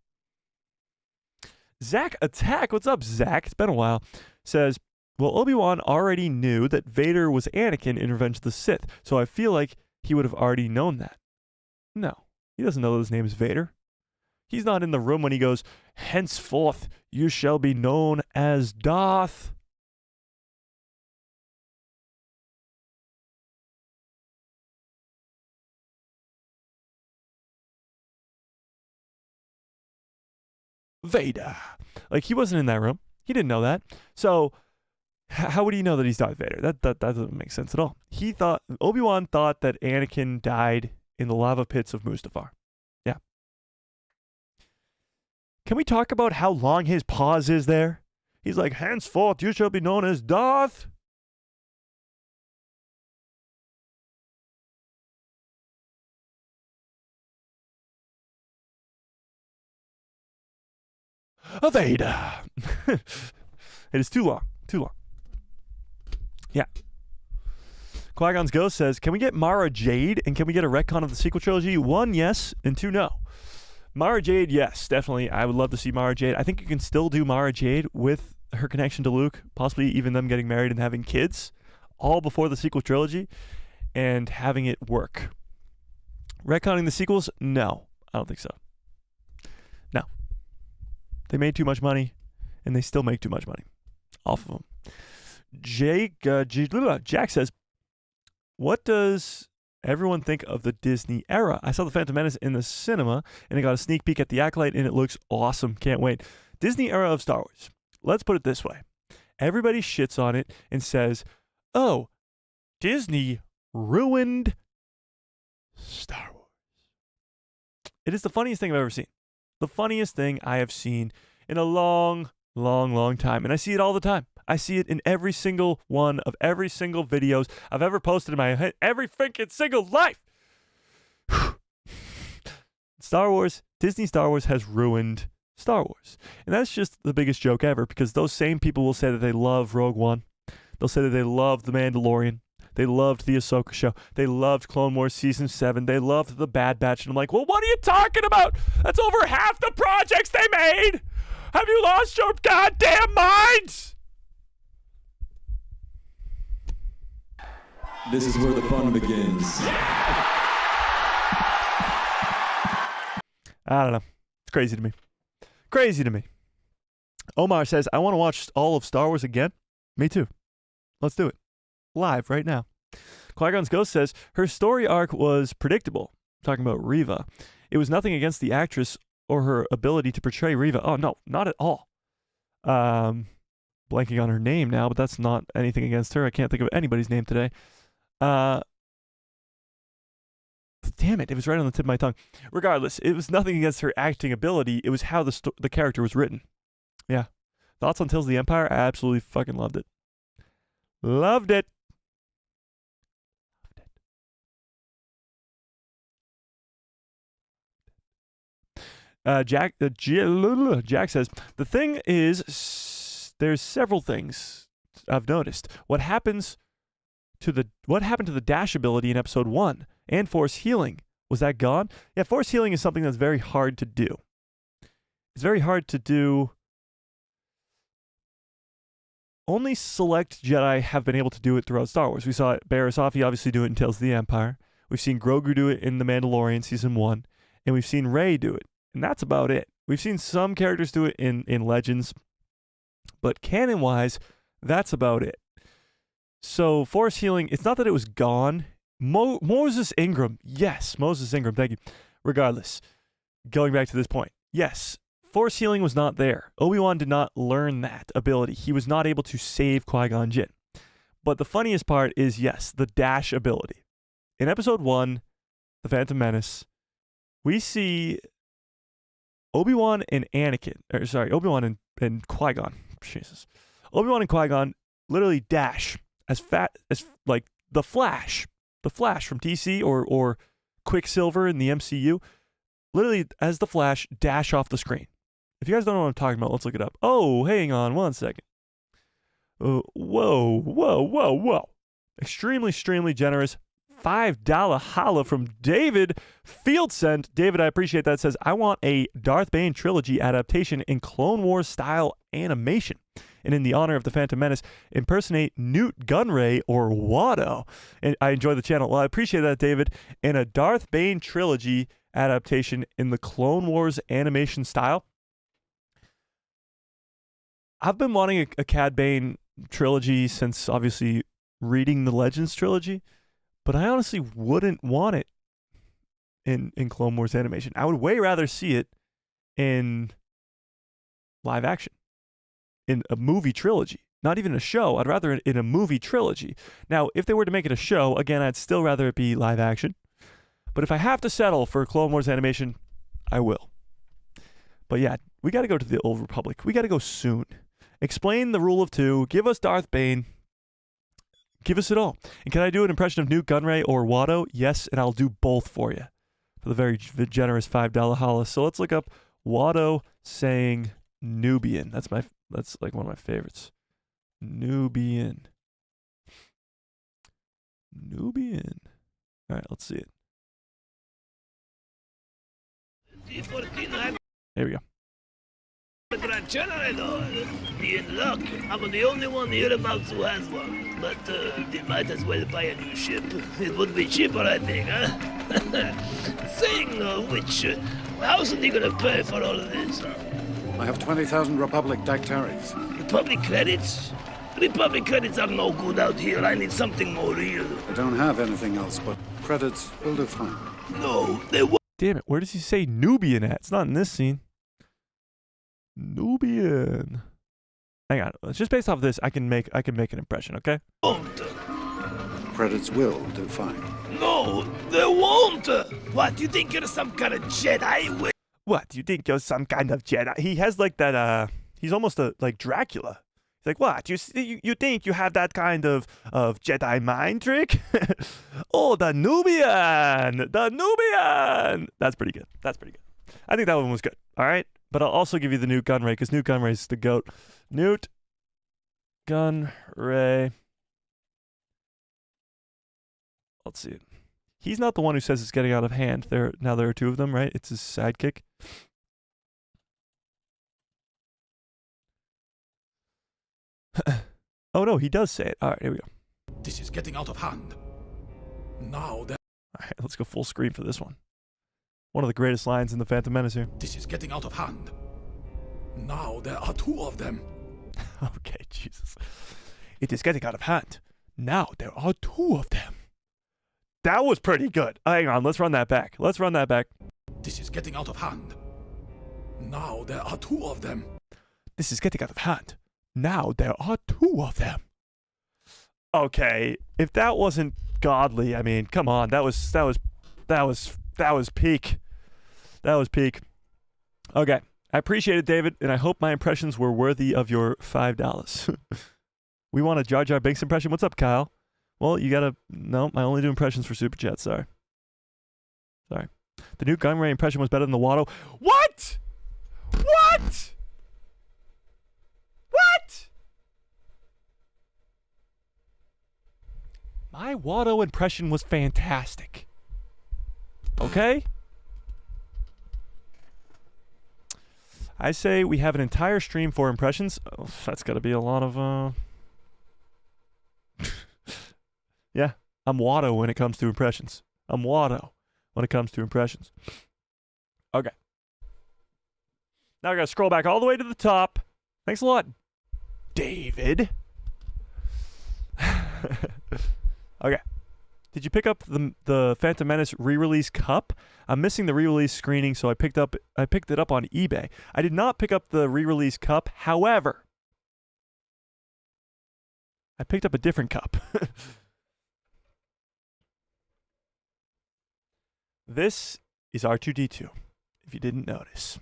Zach Attack, what's up, Zach? It's been a while. Says, well, Obi-Wan already knew that Vader was Anakin in Revenge of the Sith, so I feel like he would have already known that. No, he doesn't know that his name is Vader. He's not in the room when he goes, henceforth you shall be known as Darth. Vader. Like, he wasn't in that room. He didn't know that. So how would he know that he's Darth Vader? That doesn't make sense at all. Obi-Wan thought that Anakin died in the lava pits of Mustafar. Yeah. Can we talk about how long his pause is there? He's like, henceforth you shall be known as Darth. Vader. It is too long. Yeah. Qui-Gon's Ghost says, can we get Mara Jade, and can we get a retcon of the sequel trilogy? 1, yes, and 2, no. Mara Jade, yes, definitely. I would love to see Mara Jade. I think you can still do Mara Jade with her connection to Luke, possibly even them getting married and having kids, all before the sequel trilogy, and having it work. Retconning the sequels? No, I don't think so. No. They made too much money, and they still make too much money off of them. Jack says, what does everyone think of the Disney era? I saw The Phantom Menace in the cinema, and I got a sneak peek at the Acolyte, and it looks awesome. Can't wait. Disney era of Star Wars. Let's put it this way. Everybody shits on it and says, oh, Disney ruined Star Wars. It is the funniest thing I've ever seen. The funniest thing I have seen in a long, long, long time. And I see it all the time. I see it in every single one of every single videos I've ever posted in my every freaking single life. Star Wars, Disney Star Wars has ruined Star Wars. And that's just the biggest joke ever, because those same people will say that they love Rogue One. They'll say that they love The Mandalorian. They loved the Ahsoka show. They loved Clone Wars Season 7. They loved The Bad Batch. And I'm like, well, what are you talking about? That's over half the projects they made. Have you lost your goddamn minds? This is where the fun begins. I don't know. It's crazy to me. Crazy to me. Omar says, I want to watch all of Star Wars again. Me too. Let's do it. Live right now. Qui-Gon's Ghost says, her story arc was predictable. Talking about Reva. It was nothing against the actress or her ability to portray Reva. Oh, no, not at all. Blanking on her name now, but that's not anything against her. I can't think of anybody's name today. Damn it, it was right on the tip of my tongue. Regardless, it was nothing against her acting ability. It was how the character was written. Yeah. Thoughts on Tales of the Empire? I absolutely fucking loved it. Loved it. Jack says, the thing is, there's several things I've noticed. What happened to the dash ability in episode 1 and force healing? Was that gone? Yeah, force healing is something that's very hard to do. It's very hard to do. Only select Jedi have been able to do it throughout Star Wars. We saw Barasafi obviously do it in Tales of the Empire. We've seen Grogu do it in The Mandalorian Season 1. And we've seen Rey do it. And that's about it. We've seen some characters do it in Legends. But canon-wise, that's about it. So force healing, it's not that it was gone. Moses Ingram. Yes, Moses Ingram. Thank you. Regardless, going back to this point. Yes, force healing was not there. Obi-Wan did not learn that ability. He was not able to save Qui-Gon Jinn. But the funniest part is, yes, the dash ability. In episode 1, The Phantom Menace, we see Obi-Wan and Obi-Wan and Qui-Gon. Jesus. Obi-Wan and Qui-Gon literally dash as fat as like the Flash from DC or Quicksilver in the MCU. Literally, as the Flash, dash off the screen. If you guys don't know what I'm talking about, let's look it up. Oh, hang on 1 second. Whoa. Extremely generous $5 holla from David Fieldsend. David, I appreciate that. Says, I want a Darth Bane trilogy adaptation in Clone Wars style animation. And in the honor of The Phantom Menace, impersonate Newt Gunray or Watto. And I enjoy the channel. Well, I appreciate that, David. And a Darth Bane trilogy adaptation in the Clone Wars animation style. I've been wanting a Cad Bane trilogy since, obviously, reading the Legends trilogy. But I honestly wouldn't want it in Clone Wars animation. I would way rather see it in live action, in a movie trilogy. Not even a show. I'd rather it in a movie trilogy. Now, if they were to make it a show, again, I'd still rather it be live action. But if I have to settle for Clone Wars animation, I will. But yeah, we got to go to the Old Republic. We got to go soon. Explain the rule of 2. Give us Darth Bane. Give us it all. And can I do an impression of Newt Gunray or Watto? Yes, and I'll do both for you for the very generous $5 holla. So let's look up Watto saying Nubian. That's like one of my favorites. Nubian. Nubian. All right, let's see it. There we go. In luck, I'm the only one hereabouts who has one. But they might as well buy a new ship. It would be cheaper, I think, huh? Saying which, how's he gonna pay for all of this? I have 20,000 Republic dactaries. Republic credits? Republic credits are no good out here. I need something more real. I don't have anything else, but credits will do fine. No, they won't. Damn it, where does he say Nubian at? It's not in this scene. Nubian. Hang on. It's just based off of this, I can make an impression, okay? Credits will do fine. No, they won't. What, you think you're some kind of Jedi? What, you think you're some kind of Jedi? He has like that, he's almost like Dracula. He's like, what, you think you have that kind of Jedi mind trick? Oh, the Nubian! The Nubian! That's pretty good. That's pretty good. I think that one was good, all right? But I'll also give you the Newt Gunray, because Newt Gunray is the GOAT. Newt Gunray. Let's see it. He's not the one who says it's getting out of hand. Now there are two of them, right? It's his sidekick. Oh, no, he does say it. All right, here we go. This is getting out of hand. Now that... All right, let's go full screen for this one. One of the greatest lines in the Phantom Menace here. This is getting out of hand. Now there are two of them. Okay, Jesus. It is getting out of hand. Now there are two of them. That was pretty good. Hang on, let's run that back. Let's run that back. This is getting out of hand. Now there are two of them. This is getting out of hand. Now there are two of them. Okay, if that wasn't godly, I mean, come on, that was peak. That was peak. Okay, I appreciate it, David, and I hope my impressions were worthy of your $5. We want a Jar Jar Binks impression. What's up, Kyle? Well, you gotta... No, I only do impressions for Super Chat. Sorry. The Newt Gunray impression was better than the Watto. What? What? What? My Watto impression was fantastic. Okay? I say we have an entire stream for impressions. Oh, that's got to be a lot of... Yeah, I'm Watto when it comes to impressions. I'm Watto when it comes to impressions. Okay. Now I got to scroll back all the way to the top. Thanks a lot, David. Okay. Did you pick up the Phantom Menace re-release cup? I'm missing the re-release screening, so I picked it up on eBay. I did not pick up the re-release cup. However, I picked up a different cup. This is R2-D2, if you didn't notice.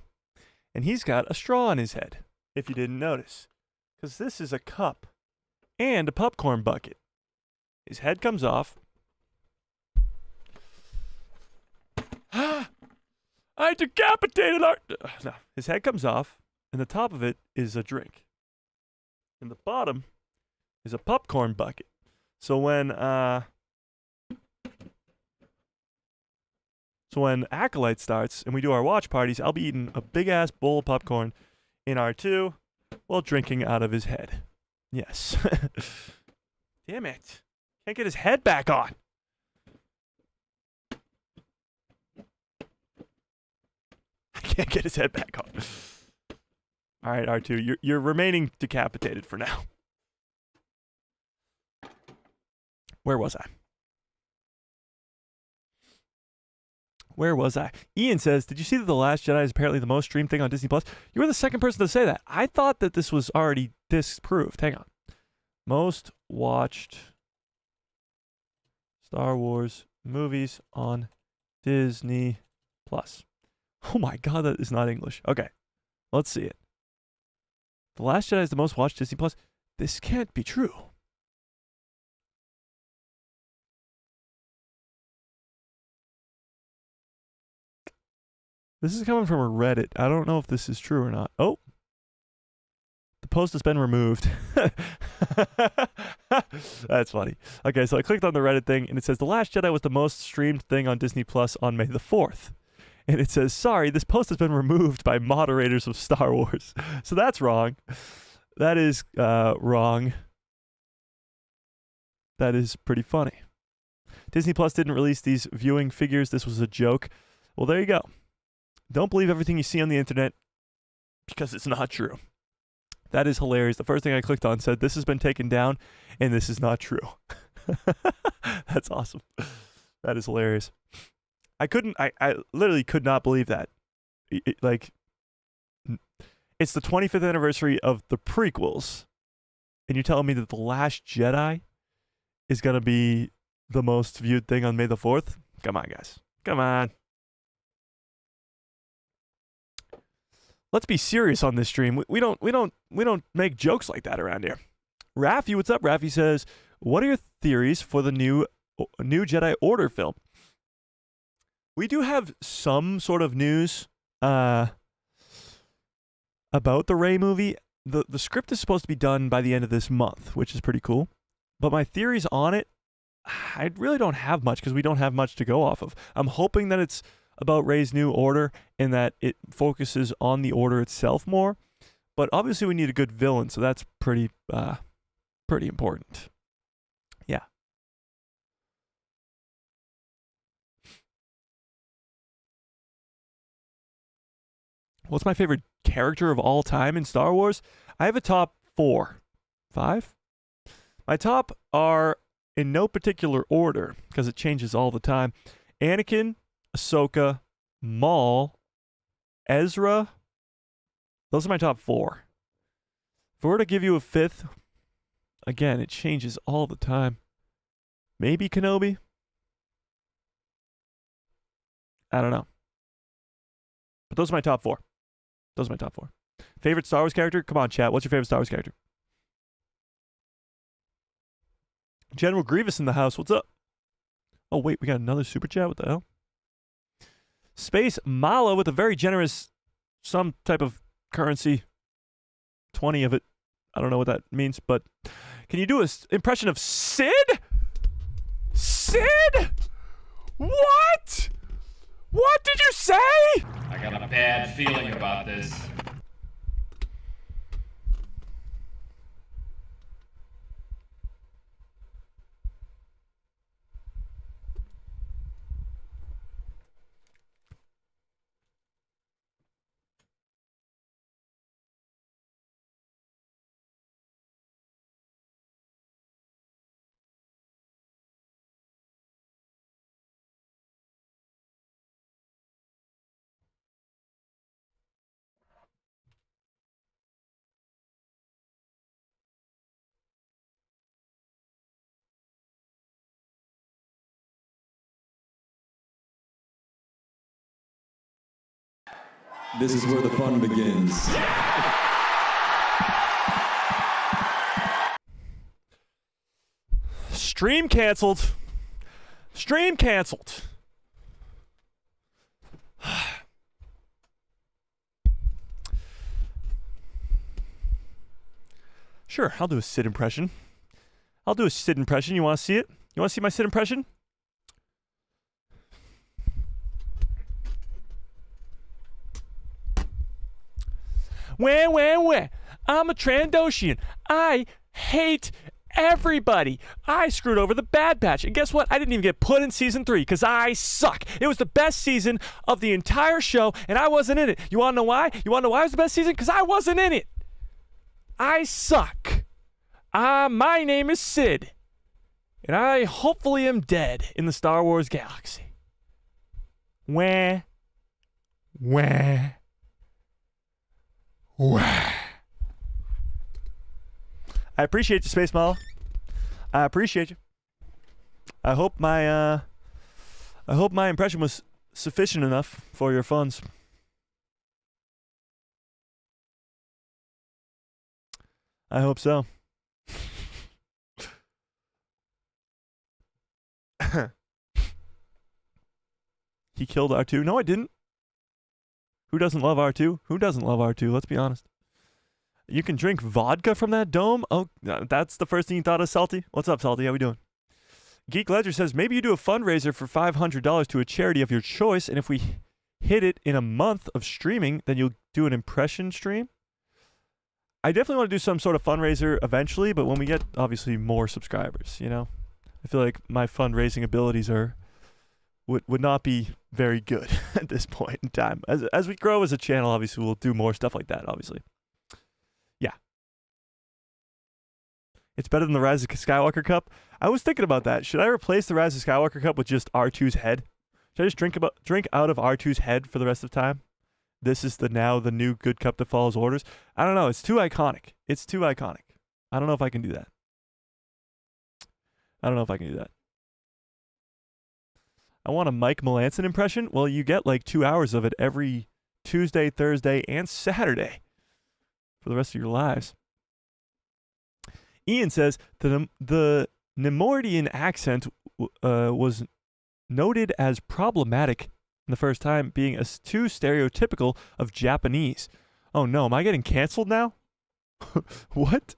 And he's got a straw in his head, if you didn't notice. Because this is a cup and a popcorn bucket. His head comes off. I decapitated our... No, his head comes off, and the top of it is a drink. And the bottom is a popcorn bucket. So when Acolyte starts and we do our watch parties, I'll be eating a big-ass bowl of popcorn in R2 while drinking out of his head. Yes. Damn it. Can't get his head back on. I can't get his head back on. All right, R2, you're remaining decapitated for now. Where was I? Where was I? Ian says, did you see that The Last Jedi is apparently the most streamed thing on Disney Plus? You were the second person to say that. I thought that this was already disproved. Hang on. Most watched Star Wars movies on Disney Plus. Oh my God, that is not English. Okay, let's see it. The Last Jedi is the most watched Disney Plus. This can't be true. This is coming from a Reddit. I don't know if this is true or not. Oh. The post has been removed. That's funny. Okay, so I clicked on the Reddit thing, and it says The Last Jedi was the most streamed thing on Disney Plus on May the 4th. And it says, sorry, this post has been removed by moderators of Star Wars. So that's wrong. That is wrong. That is pretty funny. Disney Plus didn't release these viewing figures. This was a joke. Well, there you go. Don't believe everything you see on the internet because it's not true. That is hilarious. The first thing I clicked on said, this has been taken down, and this is not true. That's awesome. That is hilarious. I literally could not believe that. It's the 25th anniversary of the prequels, and you're telling me that The Last Jedi is going to be the most viewed thing on May the 4th? Come on, guys. Come on. Let's be serious on this stream. We don't make jokes like that around here. Raffi, what's up? Raffi says, what are your theories for the new Jedi Order film? We do have some sort of news about the Rey movie. The script is supposed to be done by the end of this month, which is pretty cool. But my theories on it, I really don't have much because we don't have much to go off of. I'm hoping that it's about Rey's new order and that it focuses on the order itself more. But obviously we need a good villain, so that's pretty important. Yeah. What's my favorite character of all time in Star Wars? I have a top 4. 5? My top are in no particular order because it changes all the time. Anakin, Ahsoka, Maul, Ezra. Those are my top 4. If I were to give you a 5th, again, it changes all the time. Maybe Kenobi? I don't know. But those are my top 4. Those are my top 4. Favorite Star Wars character? Come on, chat. What's your favorite Star Wars character? General Grievous in the house. What's up? Oh, wait. We got another super chat. What the hell? Space Mala with a very generous some type of currency. 20 of it. I don't know what that means, but can you do an impression of Sid? Sid? What? What did you say? I got a bad feeling about this. This is where the fun begins. Stream canceled. Stream canceled. Sure, I'll do a Sid impression. I'll do a Sid impression. You want to see it? You want to see my Sid impression? Wah. I'm a Trandoshian. I hate everybody. I screwed over the Bad Batch. And guess what? I didn't even get put in season 3 because I suck. It was the best season of the entire show, and I wasn't in it. You want to know why? You want to know why it was the best season? Because I wasn't in it. I suck. My name is Sid, and I hopefully am dead in the Star Wars galaxy. Wah. I appreciate you, Space Mall. I appreciate you. I hope my impression was sufficient enough for your funds. I hope so. He killed R2. No, I didn't. Who doesn't love R2? Who doesn't love R2? Let's be honest. You can drink vodka from that dome? Oh, that's the first thing you thought of, Salty? What's up, Salty? How we doing? Geek Ledger says, maybe you do a fundraiser for $500 to a charity of your choice, and if we hit it in a month of streaming, then you'll do an impression stream? I definitely want to do some sort of fundraiser eventually, but when we get, obviously, more subscribers, you know? I feel like my fundraising abilities would not be very good at this point in time. As we grow as a channel, obviously, we'll do more stuff like that, obviously. Yeah. It's better than the Rise of Skywalker Cup. I was thinking about that. Should I replace the Rise of Skywalker Cup with just R2's head? Should I just drink out of R2's head for the rest of the time? This is the new good cup that follows orders. I don't know. It's too iconic. It's too iconic. I don't know if I can do that. I want a Mike Melanson impression. Well, you get like 2 hours of it every Tuesday, Thursday, and Saturday for the rest of your lives. Ian says the Nemoidian accent was noted as problematic in the first time, being too stereotypical of Japanese. Oh no, am I getting canceled now? What?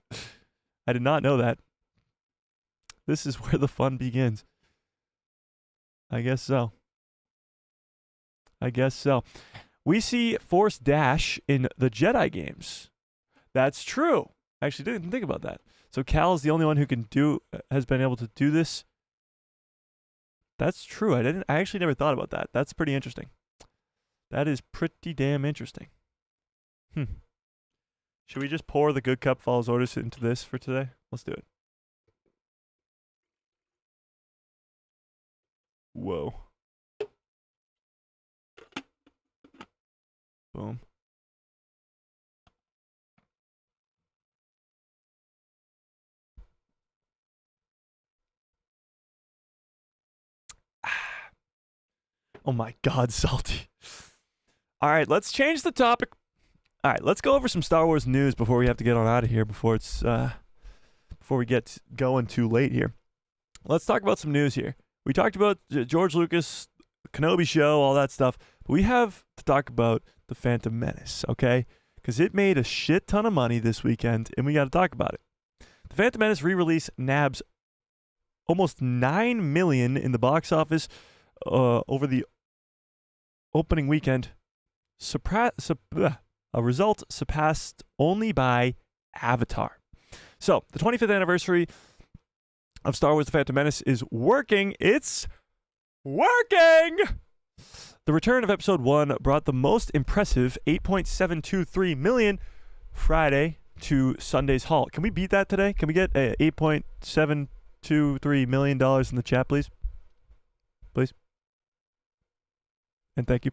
I did not know that. This is where the fun begins. I guess so. We see Force Dash in the Jedi games. That's true. I actually didn't think about that. So Cal is the only one who has been able to do this. That's true. I actually never thought about that. That's pretty interesting. That is pretty damn interesting. Should we just pour the good cup follows orders into this for today? Let's do it. Whoa. Boom. Oh my God, Salty. All right, let's change the topic. All right, let's go over some Star Wars news before we have to get on out of here before we get going too late here. Let's talk about some news here. We talked about George Lucas, Kenobi show, all that stuff. But we have to talk about the Phantom Menace, okay? Because it made a shit ton of money this weekend, and we got to talk about it. The Phantom Menace re-release nabs almost $9 million in the box office over the opening weekend. A result surpassed only by Avatar. So, the 25th anniversary of Star Wars The Phantom Menace is working. It's working! The return of Episode 1 brought the most impressive $8.723 million Friday to Sunday's haul. Can we beat that today? Can we get $8.723 million in the chat, please? Please? And thank you.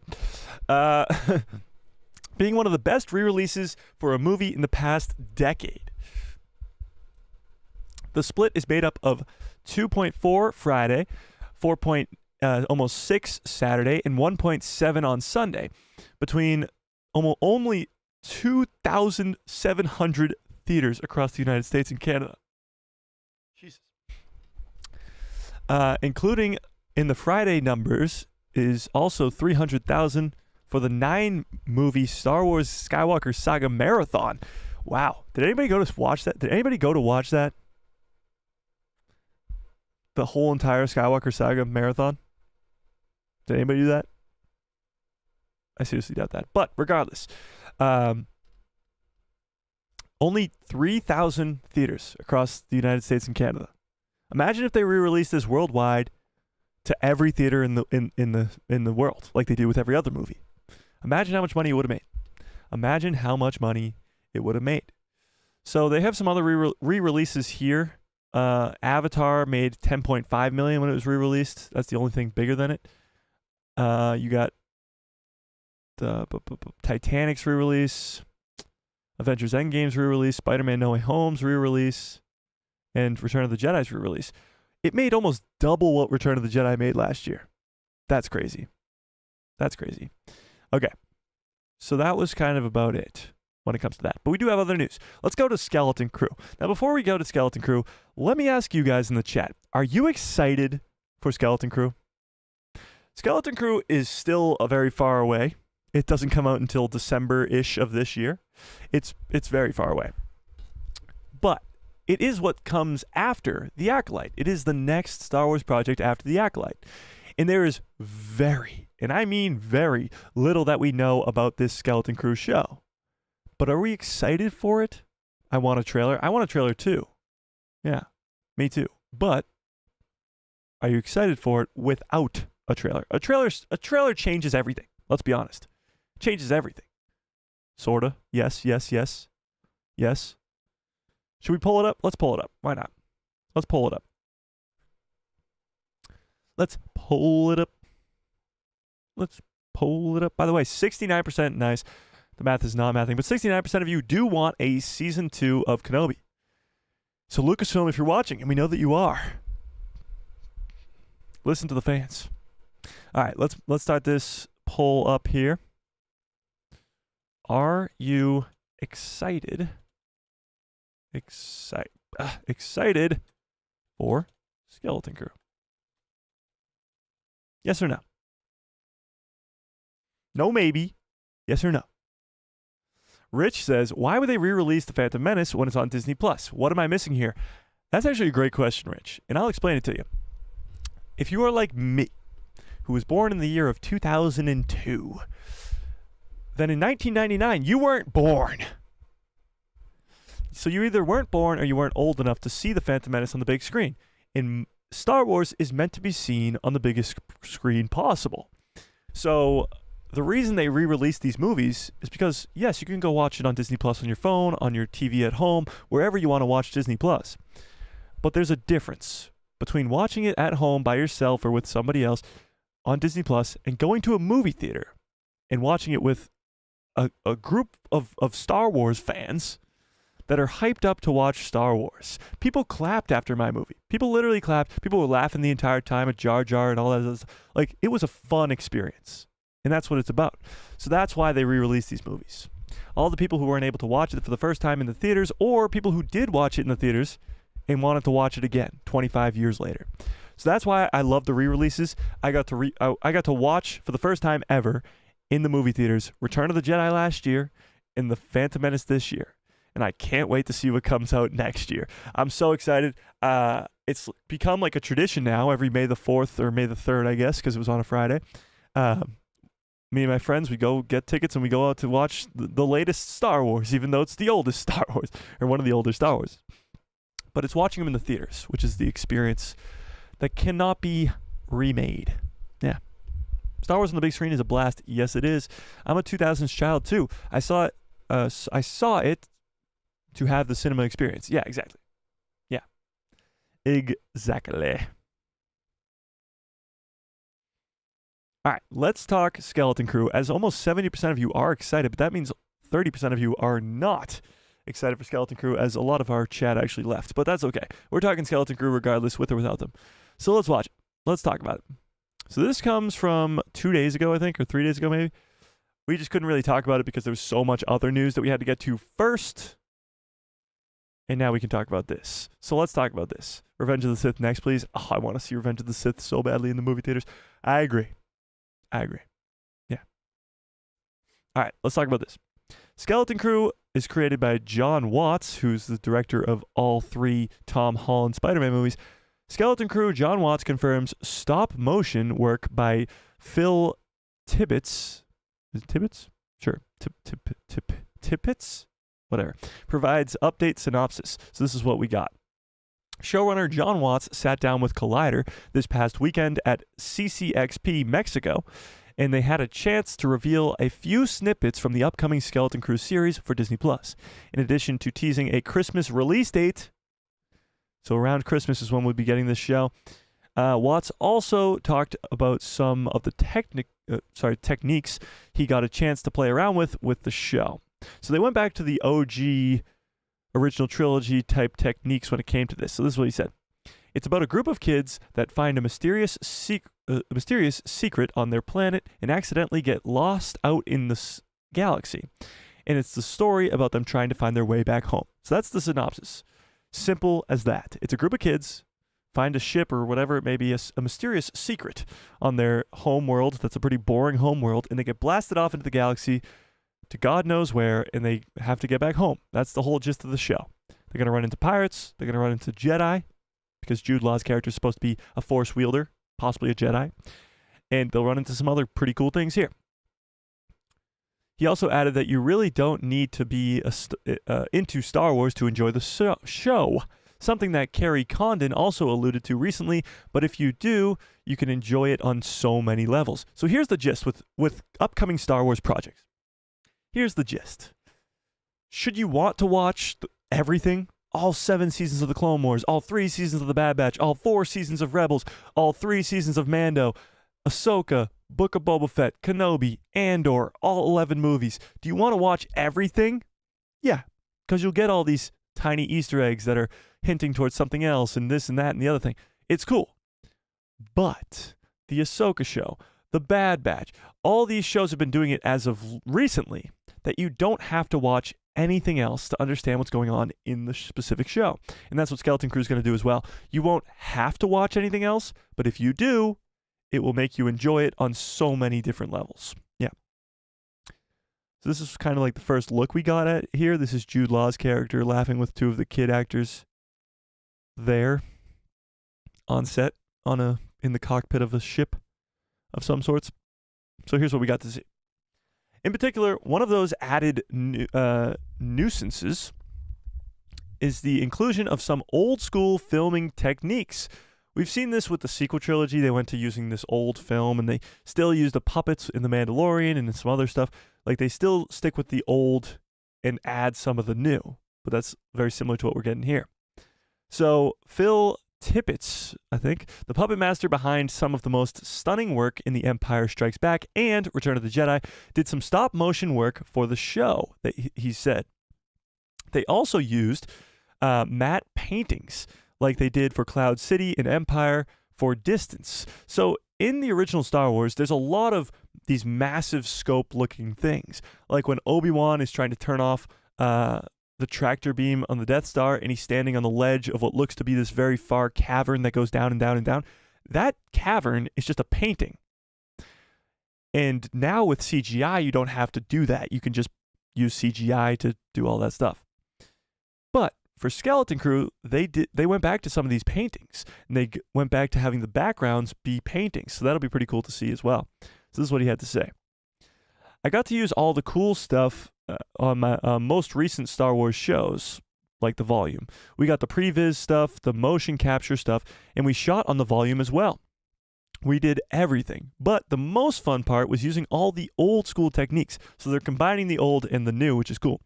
Being one of the best re-releases for a movie in the past decade. The split is made up of 2.4 Friday, almost 6 Saturday, and 1.7 on Sunday, between only 2,700 theaters across the United States and Canada. Jesus. Including in the Friday numbers is also 300,000 for the 9-movie Star Wars Skywalker Saga Marathon. Wow. Did anybody go to watch that? The whole entire Skywalker Saga Marathon? Did anybody do that? I seriously doubt that. But regardless, only 3,000 theaters across the United States and Canada. Imagine if they re-released this worldwide to every theater in the world, like they do with every other movie. Imagine how much money it would have made. So they have some other re-releases here. Avatar made $10.5 million when it was re-released. That's the only thing bigger than it. You got the Titanic's re-release, Avengers Endgame's re-release, Spider-Man No Way Home's re-release, and Return of the Jedi's re-release. It made almost double what Return of the Jedi made last year. That's crazy. Okay. So that was kind of about it when it comes to that. But we do have other news. Let's go to Skeleton Crew. Now, before we go to Skeleton Crew, let me ask you guys in the chat, are you excited for Skeleton Crew? Skeleton Crew is still very far away. It doesn't come out until December-ish of this year. It's very far away. But it is what comes after The Acolyte. It is the next Star Wars project after The Acolyte. And there is very, and I mean very, little that we know about this Skeleton Crew show. But are we excited for it? I want a trailer. I want a trailer too. Yeah, me too. But are you excited for it without a trailer? A trailer changes everything. Let's be honest. Changes everything. Sorta. Yes. Should we pull it up? Let's pull it up. Why not? Let's pull it up. Let's pull it up. By the way, 69% nice. The math is not mathing, but 69% of you do want a season 2 of Kenobi. So Lucasfilm, if you're watching, and we know that you are, listen to the fans. All right, let's start this poll up here. Are you excited for Skeleton Crew? Yes or no? No, maybe. Yes or no? Rich says, why would they re-release The Phantom Menace when it's on Disney Plus? What am I missing here? That's actually a great question, Rich, and I'll explain it to you. If you are like me, who was born in the year of 2002, then in 1999, you weren't born. So you either weren't born or you weren't old enough to see The Phantom Menace on the big screen. And Star Wars is meant to be seen on the biggest screen possible. So the reason they re-released these movies is because, yes, you can go watch it on Disney Plus on your phone, on your TV at home, wherever you want to watch Disney Plus. But there's a difference between watching it at home by yourself or with somebody else on Disney Plus and going to a movie theater and watching it with a group of Star Wars fans that are hyped up to watch Star Wars. People clapped after my movie. People literally clapped. People were laughing the entire time at Jar Jar and all that. Like, it was a fun experience. And that's what it's about. So that's why they re-released these movies. All the people who weren't able to watch it for the first time in the theaters, or people who did watch it in the theaters and wanted to watch it again 25 years later. So that's why I love the re-releases. I got to watch for the first time ever in the movie theaters Return of the Jedi last year and The Phantom Menace this year. And I can't wait to see what comes out next year. I'm so excited. It's become like a tradition now every May the 4th or May the 3rd, I guess, because it was on a Friday. Me and my friends, we go get tickets and we go out to watch the latest Star Wars, even though it's the oldest Star Wars, or one of the older Star Wars. But it's watching them in the theaters, which is the experience that cannot be remade. Yeah. Star Wars on the big screen is a blast. Yes, it is. I'm a 2000s child, too. I saw it to have the cinema experience. Yeah, exactly. Yeah. Exactly. All right, let's talk Skeleton Crew, as almost 70% of you are excited, but that means 30% of you are not excited for Skeleton Crew, as a lot of our chat actually left. But that's okay. We're talking Skeleton Crew regardless, with or without them. So let's watch it. Let's talk about it. So this comes from 2 days ago, I think, or 3 days ago maybe. We just couldn't really talk about it because there was so much other news that we had to get to first. And now we can talk about this. So let's talk about this. Revenge of the Sith next, please. Oh, I want to see Revenge of the Sith so badly in the movie theaters. I agree. Yeah. All right, let's talk about this. Skeleton Crew is created by John Watts, who's the director of all 3 Tom Holland Spider-Man movies. Skeleton Crew, John Watts confirms stop motion work by Phil Tippett. Is it Tippett? Sure. Tippett? Whatever. Provides update synopsis. So this is what we got. Showrunner John Watts sat down with Collider this past weekend at CCXP Mexico, and they had a chance to reveal a few snippets from the upcoming Skeleton Crew series for Disney+. In addition to teasing a Christmas release date, so around Christmas is when we'll be getting this show, Watts also talked about some of the techniques he got a chance to play around with the show. So they went back to the OG original trilogy type techniques when it came to this. So this is what he said. It's about a group of kids that find a mysterious secret on their planet and accidentally get lost out in the galaxy. And it's the story about them trying to find their way back home. So that's the synopsis. Simple as that. It's a group of kids find a ship or whatever it may be, a mysterious secret on their home world that's a pretty boring home world, and they get blasted off into the galaxy to God knows where, and they have to get back home. That's the whole gist of the show. They're going to run into pirates. They're going to run into Jedi, because Jude Law's character is supposed to be a Force wielder, possibly a Jedi. And they'll run into some other pretty cool things here. He also added that you really don't need to be into Star Wars to enjoy the show, something that Kerry Condon also alluded to recently, but if you do, you can enjoy it on so many levels. So here's the gist with upcoming Star Wars projects. Here's the gist. Should you want to watch everything? All 7 seasons of the Clone Wars, all 3 seasons of the Bad Batch, all 4 seasons of Rebels, all 3 seasons of Mando, Ahsoka, Book of Boba Fett, Kenobi, Andor, all 11 movies. Do you want to watch everything? Yeah, because you'll get all these tiny Easter eggs that are hinting towards something else and this and that and the other thing. It's cool. But the Ahsoka show, the Bad Batch, all these shows have been doing it as of recently, that you don't have to watch anything else to understand what's going on in the specific show. And that's what Skeleton Crew is going to do as well. You won't have to watch anything else, but if you do, it will make you enjoy it on so many different levels. Yeah. So this is kind of like the first look we got at here. This is Jude Law's character laughing with 2 of the kid actors there on set in the cockpit of a ship of some sorts. So here's what we got to see. In particular, one of those added nuisances is the inclusion of some old school filming techniques. We've seen this with the sequel trilogy. They went to using this old film, and they still use the puppets in The Mandalorian and in some other stuff. Like, they still stick with the old and add some of the new, but that's very similar to what we're getting here. So Phil Tippett, I think, the puppet master behind some of the most stunning work in The Empire Strikes Back and Return of the Jedi, did some stop motion work for the show, that he said. They also used matte paintings like they did for Cloud City and Empire for Distance. So in the original Star Wars, there's a lot of these massive scope looking things. Like when Obi-Wan is trying to turn off the tractor beam on the Death Star, and he's standing on the ledge of what looks to be this very far cavern that goes down and down and down. That cavern is just a painting. And now with CGI, you don't have to do that. You can just use CGI to do all that stuff. But for Skeleton Crew, they went back to some of these paintings, and they went back to having the backgrounds be paintings. So that'll be pretty cool to see as well. So this is what he had to say. I got to use all the cool stuff on my most recent Star Wars shows, like the volume. We got the previs stuff, the motion capture stuff, and we shot on the volume as well. We did everything, but the most fun part was using all the old school techniques. So they're combining the old and the new, which is cool.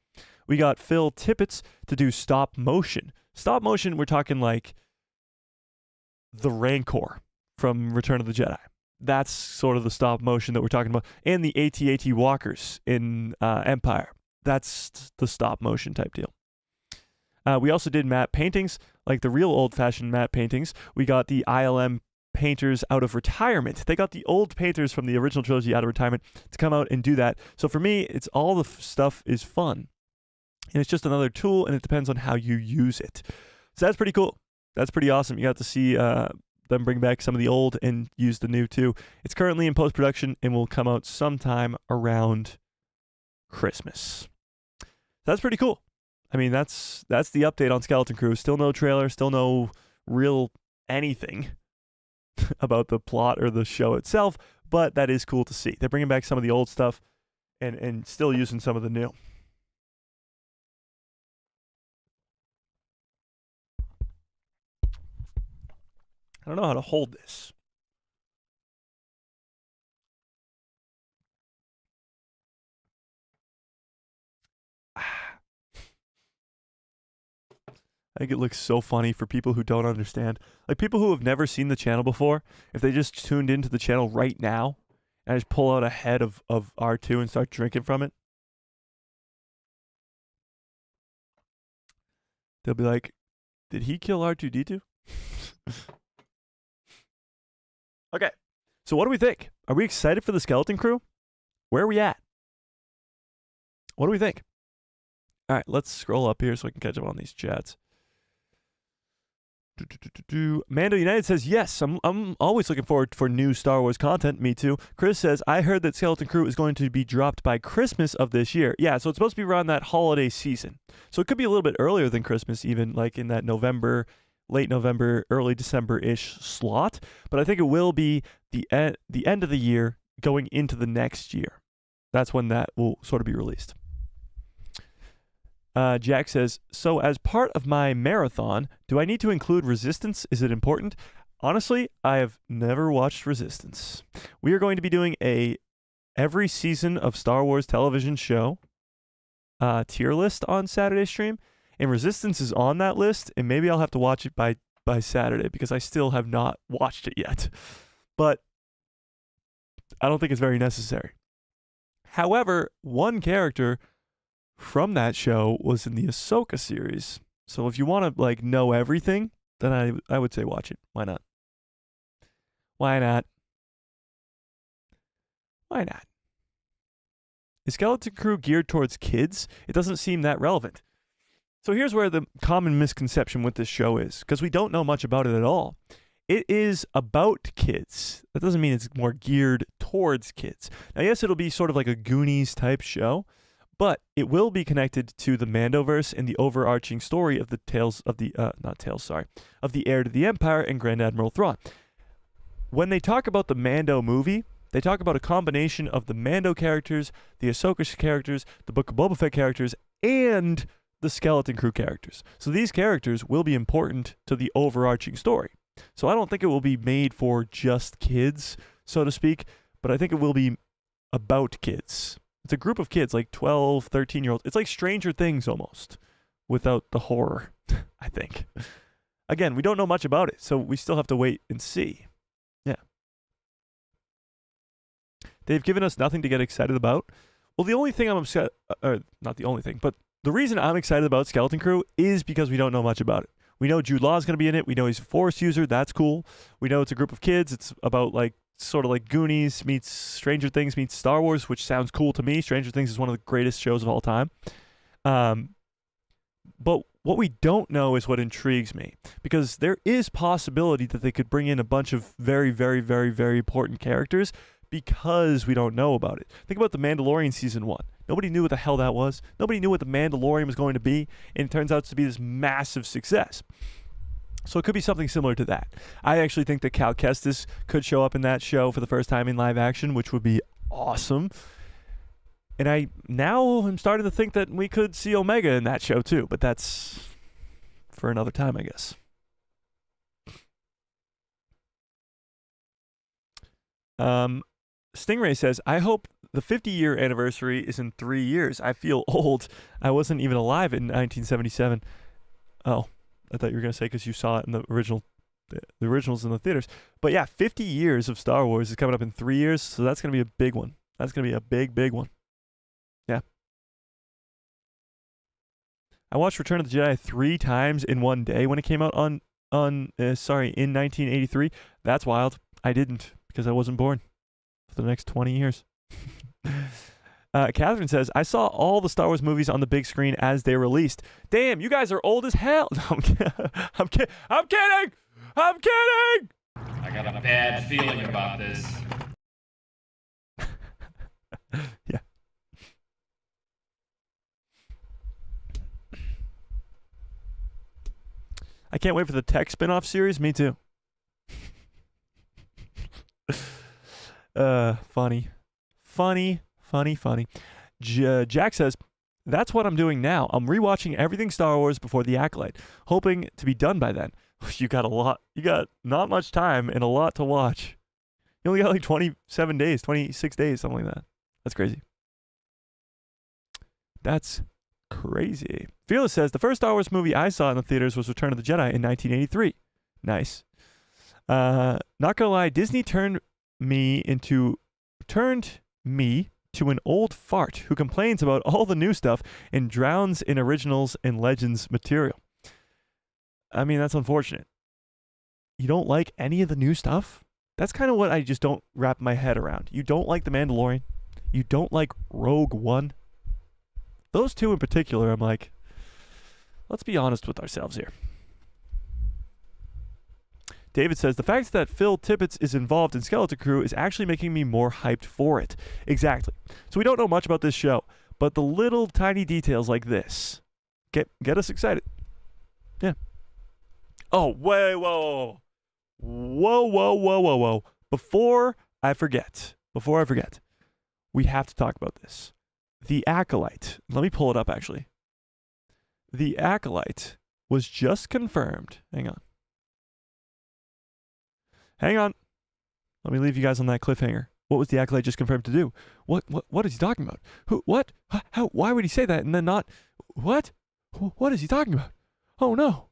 We got Phil Tippett to do stop motion. Stop motion, we're talking like the Rancor from Return of the Jedi. That's sort of the stop motion that we're talking about. And the AT-AT walkers in Empire. That's the stop motion type deal. We also did matte paintings, like the real old-fashioned matte paintings. We got the ILM painters out of retirement. They got the old painters from the original trilogy out of retirement to come out and do that. So for me, it's all the stuff is fun. And it's just another tool, and it depends on how you use it. So that's pretty cool. That's pretty awesome. You got to see them bring back some of the old and use the new too. It's currently in post-production and will come out sometime around Christmas. That's pretty cool. I mean, that's the update on Skeleton Crew. Still no trailer, still no real anything about the plot or the show itself, but that is cool to see. They're bringing back some of the old stuff and still using some of the new. I don't know how to hold this. I think it looks so funny for people who don't understand. Like people who have never seen the channel before, if they just tuned into the channel right now and I just pull out a head of R2 and start drinking from it, they'll be like, did he kill R2-D2? Okay, so what do we think? Are we excited for the Skeleton Crew? Where are we at? What do we think? All right, let's scroll up here so I can catch up on these chats. Mando United says, yes, I'm always looking forward for new Star Wars content. Me too. Chris says, I heard that Skeleton Crew is going to be dropped by Christmas of this year. Yeah, so it's supposed to be around that holiday season. So it could be a little bit earlier than Christmas, even like in that November, late November, early December-ish slot. But I think it will be the end of the year going into the next year. That's when that will sort of be released. Jack says, so as part of my marathon, do I need to include Resistance? Is it important? Honestly, I have never watched Resistance. We are going to be doing every season of Star Wars television show tier list on Saturday stream, and Resistance is on that list, and maybe I'll have to watch it by Saturday because I still have not watched it yet. But I don't think it's very necessary. However, one character from that show was in the Ahsoka series. So if you want to like know everything, then I would say watch it. Why not? Why not? Why not? Is Skeleton Crew geared towards kids? It doesn't seem that relevant. So here's where the common misconception with this show is, because we don't know much about it at all. It is about kids. That doesn't mean it's more geared towards kids. Now, yes, it'll be sort of like a Goonies type show, but it will be connected to the Mandoverse and the overarching story of the of the Heir to the Empire and Grand Admiral Thrawn. When they talk about the Mando movie, they talk about a combination of the Mando characters, the Ahsoka characters, the Book of Boba Fett characters, and the Skeleton Crew characters. So these characters will be important to the overarching story. So I don't think it will be made for just kids, so to speak, but I think it will be about kids. It's a group of kids, like 12, 13-year-olds. It's like Stranger Things almost, without the horror, I think. Again, we don't know much about it, so we still have to wait and see. Yeah. They've given us nothing to get excited about. Well, the only thing I'm upset, not the only thing, but the reason I'm excited about Skeleton Crew is because we don't know much about it. We know Jude Law is going to be in it. We know he's a Force user. That's cool. We know it's a group of kids. It's about like sort of like Goonies meets Stranger Things meets Star Wars, which sounds cool to me. Stranger Things is one of the greatest shows of all time. But what we don't know is what intrigues me, because there is possibility that they could bring in a bunch of very, very, very, very important characters because we don't know about it. Think about The Mandalorian Season 1. Nobody knew what the hell that was. Nobody knew what The Mandalorian was going to be, and it turns out to be this massive success. So it could be something similar to that. I actually think that Cal Kestis could show up in that show for the first time in live action, which would be awesome. And I'm starting to think that we could see Omega in that show too, but that's for another time, I guess. Stingray says, I hope the 50-year anniversary is in 3 years. I feel old. I wasn't even alive in 1977. Oh, I thought you were going to say because you saw it in the originals in the theaters. But yeah, 50 years of Star Wars is coming up in 3 years, so that's going to be a big one. That's going to be a big, big one. Yeah. I watched Return of the Jedi 3 times in one day when it came out in 1983. That's wild. I didn't because I wasn't born for the next 20 years. Catherine says, I saw all the Star Wars movies on the big screen as they released. Damn, you guys are old as hell. No, I'm kidding. I'm kidding. I'm kidding. I got a bad feeling about this. Yeah. I can't wait for the Tech spin-off series. Me too. Funny. Jack says, that's what I'm doing now. I'm rewatching everything Star Wars before the Acolyte, hoping to be done by then. You got a lot. You got not much time and a lot to watch. You only got like 27 days, 26 days, something like that. That's crazy. That's crazy. Fearless says, the first Star Wars movie I saw in the theaters was Return of the Jedi in 1983. Nice. Not gonna lie, Disney turned me to an old fart who complains about all the new stuff and drowns in originals and legends material. I mean, that's unfortunate. You don't like any of the new stuff? That's kind of what I just don't wrap my head around. You don't like The Mandalorian? You don't like Rogue One? Those two in particular, I'm like, let's be honest with ourselves here. David says, the fact that Phil Tippett is involved in Skeleton Crew is actually making me more hyped for it. Exactly. So we don't know much about this show, but the little tiny details like this get us excited. Yeah. Oh, whoa. Before I forget, we have to talk about this. The Acolyte. Let me pull it up, actually. The Acolyte was just confirmed. Hang on. Let me leave you guys on that cliffhanger. What was the Acolyte just confirmed to do? What is he talking about? Who? What? How? Why would he say that and then not? What? What is he talking about? Oh no!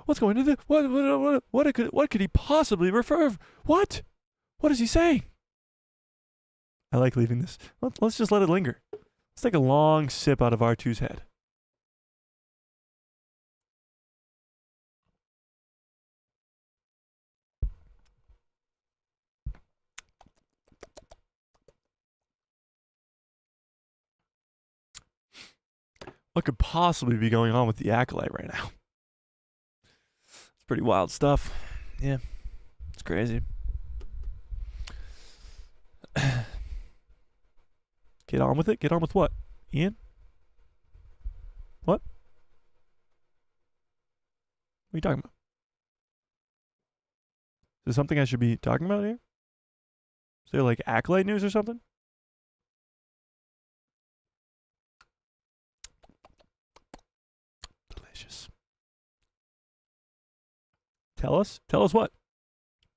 What's going to do? What could he possibly refer? What? What is he saying? I like leaving this. Let's just let it linger. Let's take a long sip out of R2's head. What could possibly be going on with the Acolyte right now? It's pretty wild stuff. Yeah, it's crazy. Get on with it? Get on with what? Ian? What? What are you talking about? Is there something I should be talking about here? Is there like Acolyte news or something? Delicious. Tell us what?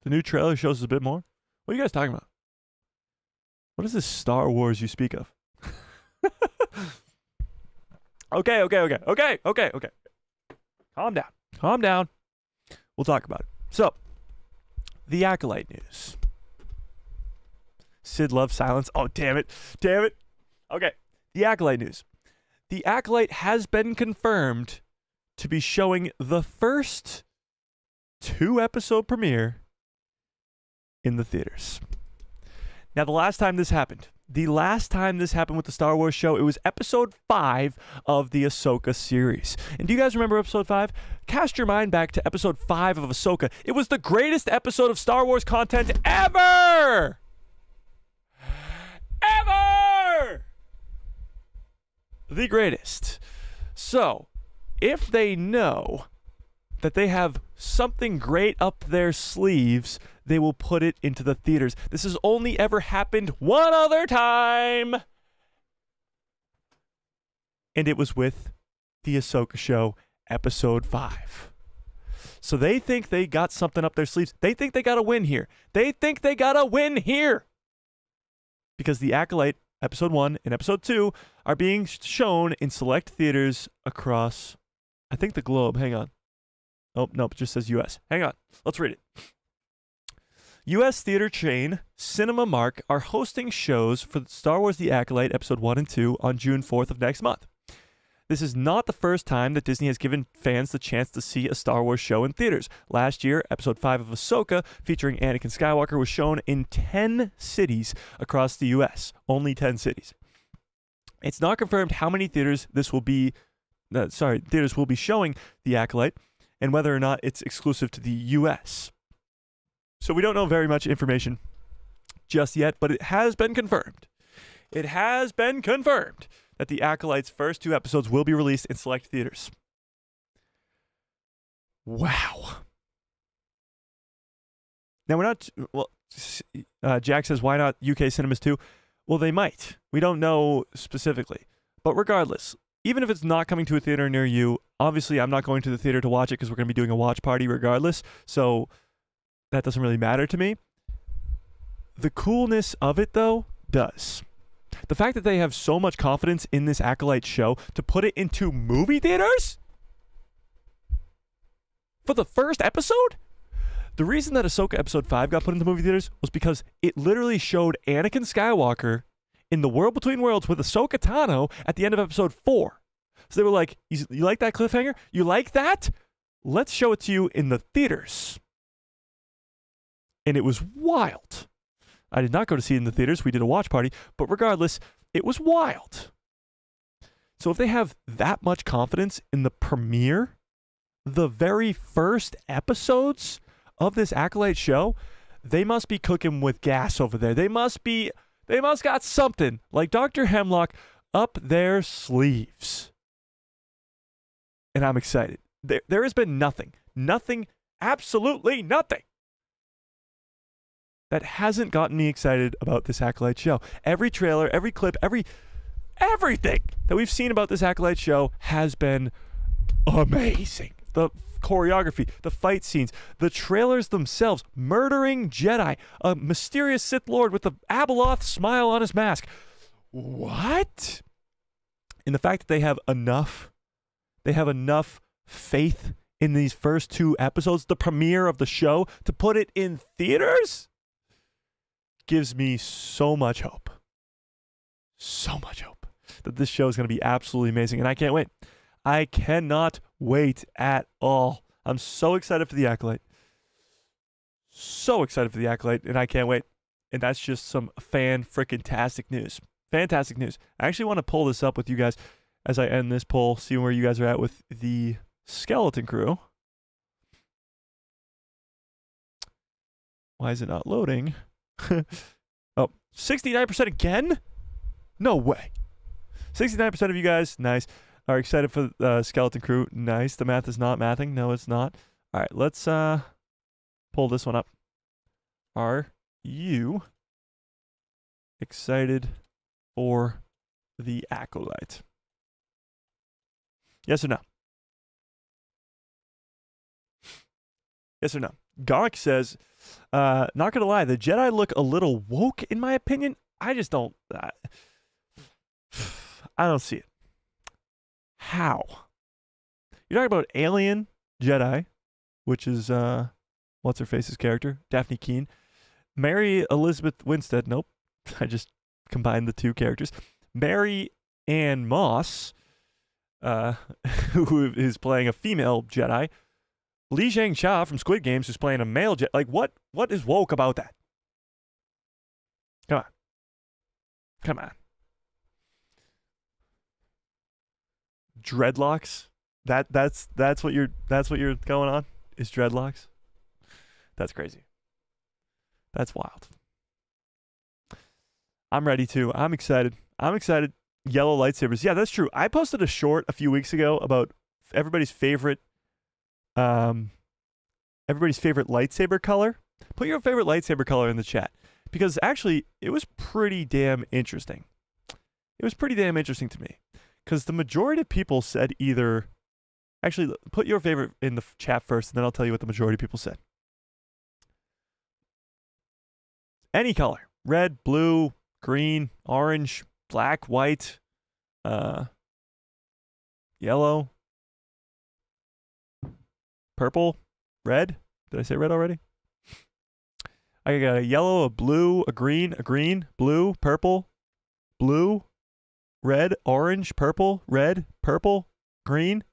The new trailer shows us a bit more. What are you guys talking about? What is this Star Wars you speak of? Okay. Calm down. We'll talk about it. So, the Acolyte news. Sid loves silence. Oh, damn it. Okay, the Acolyte news. The Acolyte has been confirmed to be showing the first 2-episode premiere in the theaters. Now, the last time this happened with the Star Wars show, it was episode 5 of the Ahsoka series. And do you guys remember episode 5? Cast your mind back to episode 5 of Ahsoka. It was the greatest episode of Star Wars content ever! The greatest. So, if they know that they have something great up their sleeves, they will put it into the theaters. This has only ever happened one other time. And it was with the Ahsoka show, episode 5. So they think they got something up their sleeves. They think they got a win here. Because the Acolyte, episode 1 and episode 2, are being shown in select theaters across, I think, the globe. Hang on. Oh, no, it just says U.S. Hang on. Let's read it. U.S. theater chain Cinema Mark are hosting shows for Star Wars The Acolyte Episode 1 and 2 on June 4th of next month. This is not the first time that Disney has given fans the chance to see a Star Wars show in theaters. Last year, Episode 5 of Ahsoka, featuring Anakin Skywalker, was shown in 10 cities across the U.S. Only 10 cities. It's not confirmed how many theaters theaters will be showing The Acolyte, and whether or not it's exclusive to the U.S. So we don't know very much information just yet, but it has been confirmed. That The Acolyte's first 2 episodes will be released in select theaters. Wow. Now, we're not... Well, Jack says, why not UK cinemas too? Well, they might. We don't know specifically. But regardless, even if it's not coming to a theater near you, obviously I'm not going to the theater to watch it because we're going to be doing a watch party regardless. So that doesn't really matter to me. The coolness of it, though, does. The fact that they have so much confidence in this Acolyte show to put it into movie theaters for the first episode? The reason that Ahsoka Episode 5 got put into movie theaters was because it literally showed Anakin Skywalker in the World Between Worlds with Ahsoka Tano at the end of Episode 4. So they were like, you like that cliffhanger? You like that? Let's show it to you in the theaters. And it was wild. I did not go to see it in the theaters. We did a watch party. But regardless, it was wild. So if they have that much confidence in the premiere, the very first episodes of this Acolyte show, they must be cooking with gas over there. They must got something like Dr. Hemlock up their sleeves. And I'm excited. There has been nothing, absolutely nothing that hasn't gotten me excited about this Acolyte show. Every trailer, every clip, everything that we've seen about this Acolyte show has been amazing. The choreography, the fight scenes, the trailers themselves, murdering Jedi, a mysterious Sith Lord with the Abeloth smile on his mask. What? And the fact that they have enough faith in these first 2 episodes, the premiere of the show, to put it in theaters, gives me so much hope. So much hope that this show is going to be absolutely amazing, and I can't wait. I cannot wait at all. I'm so excited for the Acolyte. So excited for the Acolyte, and I can't wait. And that's just some fan-frickin-tastic news. Fantastic news. I actually want to pull this up with you guys as I end this poll, see where you guys are at with the Skeleton Crew. Why is it not loading? Oh, 69% again? No way. 69% of you guys, nice, are excited for the Skeleton Crew. Nice. The math is not mathing. No, it's not. All right, let's pull this one up. Are you excited for the Acolyte? Yes or no? Yes or no? Garlic says, not going to lie, the Jedi look a little woke, in my opinion. I just don't... I don't see it. How? You're talking about Alien Jedi, which is, what's-her-face's character? Daphne Keane. Mary Elizabeth Winstead. Nope. I just combined the 2 characters. Mary Ann Moss, who is playing a female Jedi. Li Zhang-Cha from Squid Games, who's playing a male Jedi. Like, what is woke about that? Come on. Come on. Dreadlocks? That's what you're going on? Is dreadlocks? That's crazy. That's wild. I'm ready to. I'm excited. Yellow lightsabers. Yeah, that's true. I posted a short a few weeks ago about everybody's favorite lightsaber color. Put your favorite lightsaber color in the chat, because actually it was pretty damn interesting. It was pretty damn interesting to me, because the majority of people said either... Actually, put your favorite in the chat first, and then I'll tell you what the majority of people said. Any color. Red, blue, green, orange, black, white, yellow, purple, red. Did I say red already? I got a yellow, a blue, a green, blue, purple, blue, red, orange, purple, red, purple, green.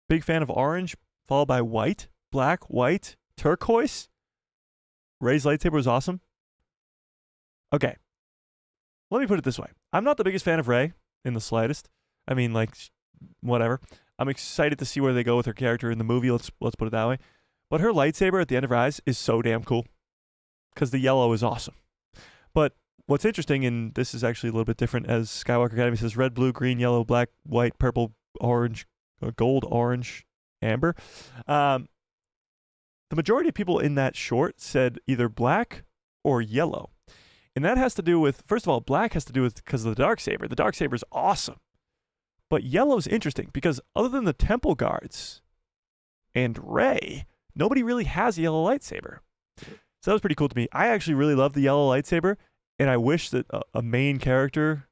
Big fan of orange, followed by white, black, white, turquoise. Rey's lightsaber was awesome. Okay. Let me put it this way. I'm not the biggest fan of Rey in the slightest. I mean, like, whatever. I'm excited to see where they go with her character in the movie. Let's put it that way. But her lightsaber at the end of her eyes is so damn cool, because the yellow is awesome. But what's interesting, and this is actually a little bit different, as Skywalker Academy says, red, blue, green, yellow, black, white, purple, orange, gold, orange, amber. The majority of people in that short said either black or yellow. And that has to do with, first of all, black has to do with because of the Darksaber. The Darksaber is awesome. But yellow's interesting because other than the Temple Guards and Rey, nobody really has a yellow lightsaber. So that was pretty cool to me. I actually really love the yellow lightsaber, and I wish that a main character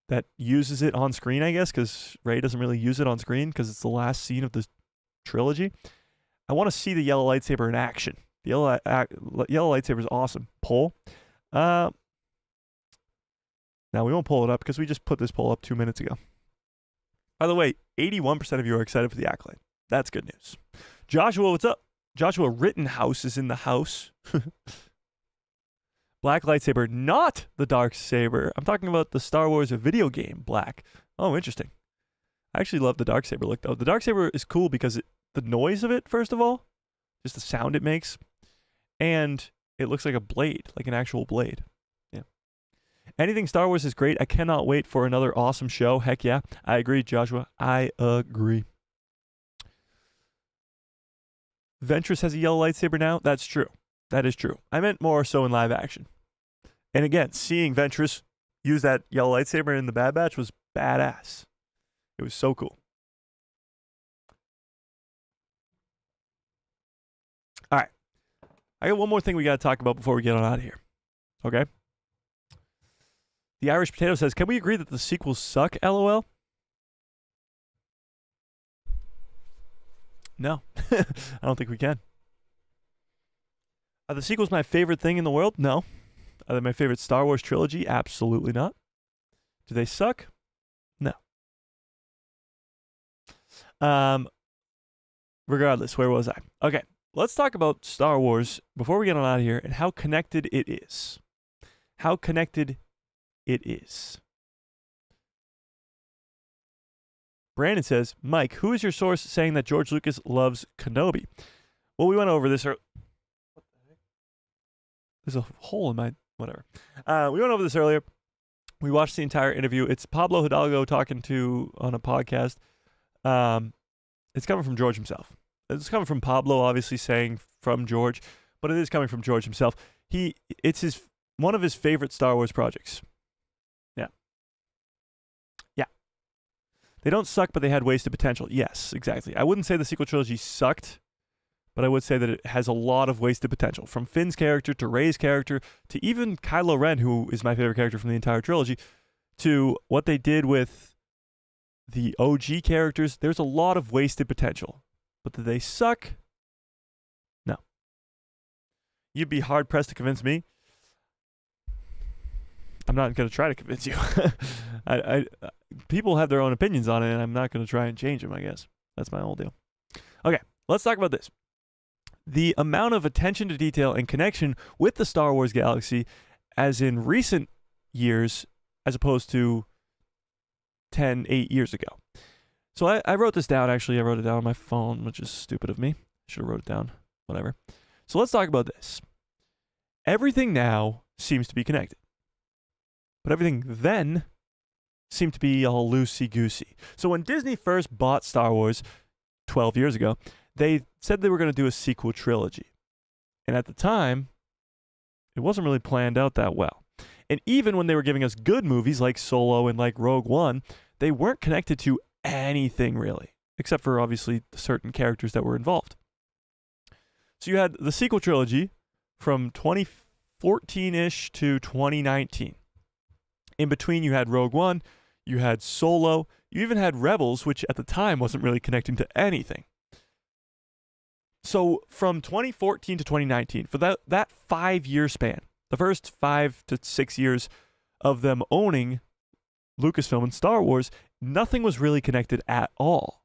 that uses it on screen, I guess, because Rey doesn't really use it on screen because it's the last scene of the trilogy. I want to see the yellow lightsaber in action. The yellow lightsaber is awesome. Poll. Now, we won't pull it up because we just put this poll up 2 minutes ago. By the way, 81% of you are excited for the Acolyte. That's good news. Joshua, what's up? Joshua Rittenhouse is in the house. Black lightsaber, not the dark saber. I'm talking about the Star Wars video game, black. Oh, interesting. I actually love the Darksaber look, though. The Darksaber is cool because the noise of it, first of all, just the sound it makes. And it looks like a blade, like an actual blade. Yeah. Anything Star Wars is great. I cannot wait for another awesome show. Heck yeah. I agree, Joshua. I agree. Ventress has a yellow lightsaber now. That's true. That is true. I meant more so in live action. And again, seeing Ventress use that yellow lightsaber in the Bad Batch was badass. It was so cool. All right. I got one more thing we got to talk about before we get on out of here. Okay? The Irish Potato says, can we agree that the sequels suck, LOL? No. I don't think we can. Are the sequels my favorite thing in the world? No. Are they my favorite Star Wars trilogy? Absolutely not. Do they suck? No. Regardless, where was I? Okay, let's talk about Star Wars before we get on out of here and how connected it is. How connected it is. Brandon says, Mike, who is your source saying that George Lucas loves Kenobi? Well, we went over this. What the heck? There's a hole in my... Whatever. We went over this earlier. We watched the entire interview. It's Pablo Hidalgo talking on a podcast. It's coming from George himself. It's coming from Pablo, obviously saying from George, but it is coming from George himself. It's one of his favorite Star Wars projects. Yeah. Yeah. They don't suck, but they had wasted potential. Yes, exactly. I wouldn't say the sequel trilogy sucked, but I would say that it has a lot of wasted potential. From Finn's character to Rey's character to even Kylo Ren, who is my favorite character from the entire trilogy, to what they did with the OG characters. There's a lot of wasted potential. But did they suck? No. You'd be hard-pressed to convince me. I'm not going to try to convince you. People have their own opinions on it, and I'm not going to try and change them, I guess. That's my whole deal. Okay, let's talk about this. The amount of attention to detail and connection with the Star Wars galaxy as in recent years as opposed to 8 years ago. So I wrote this down, actually. I wrote it down on my phone, which is stupid of me. Should have wrote it down. Whatever. So let's talk about this. Everything now seems to be connected. But everything then seemed to be all loosey-goosey. So when Disney first bought Star Wars 12 years ago, they said they were going to do a sequel trilogy. And at the time, it wasn't really planned out that well. And even when they were giving us good movies like Solo and like Rogue One, they weren't connected to anything really, except for obviously certain characters that were involved. So you had the sequel trilogy from 2014-ish to 2019. In between, you had Rogue One, you had Solo, you even had Rebels, which at the time wasn't really connecting to anything. So from 2014 to 2019, for that 5-year span, the first 5 to 6 years of them owning Lucasfilm and Star Wars, nothing was really connected at all.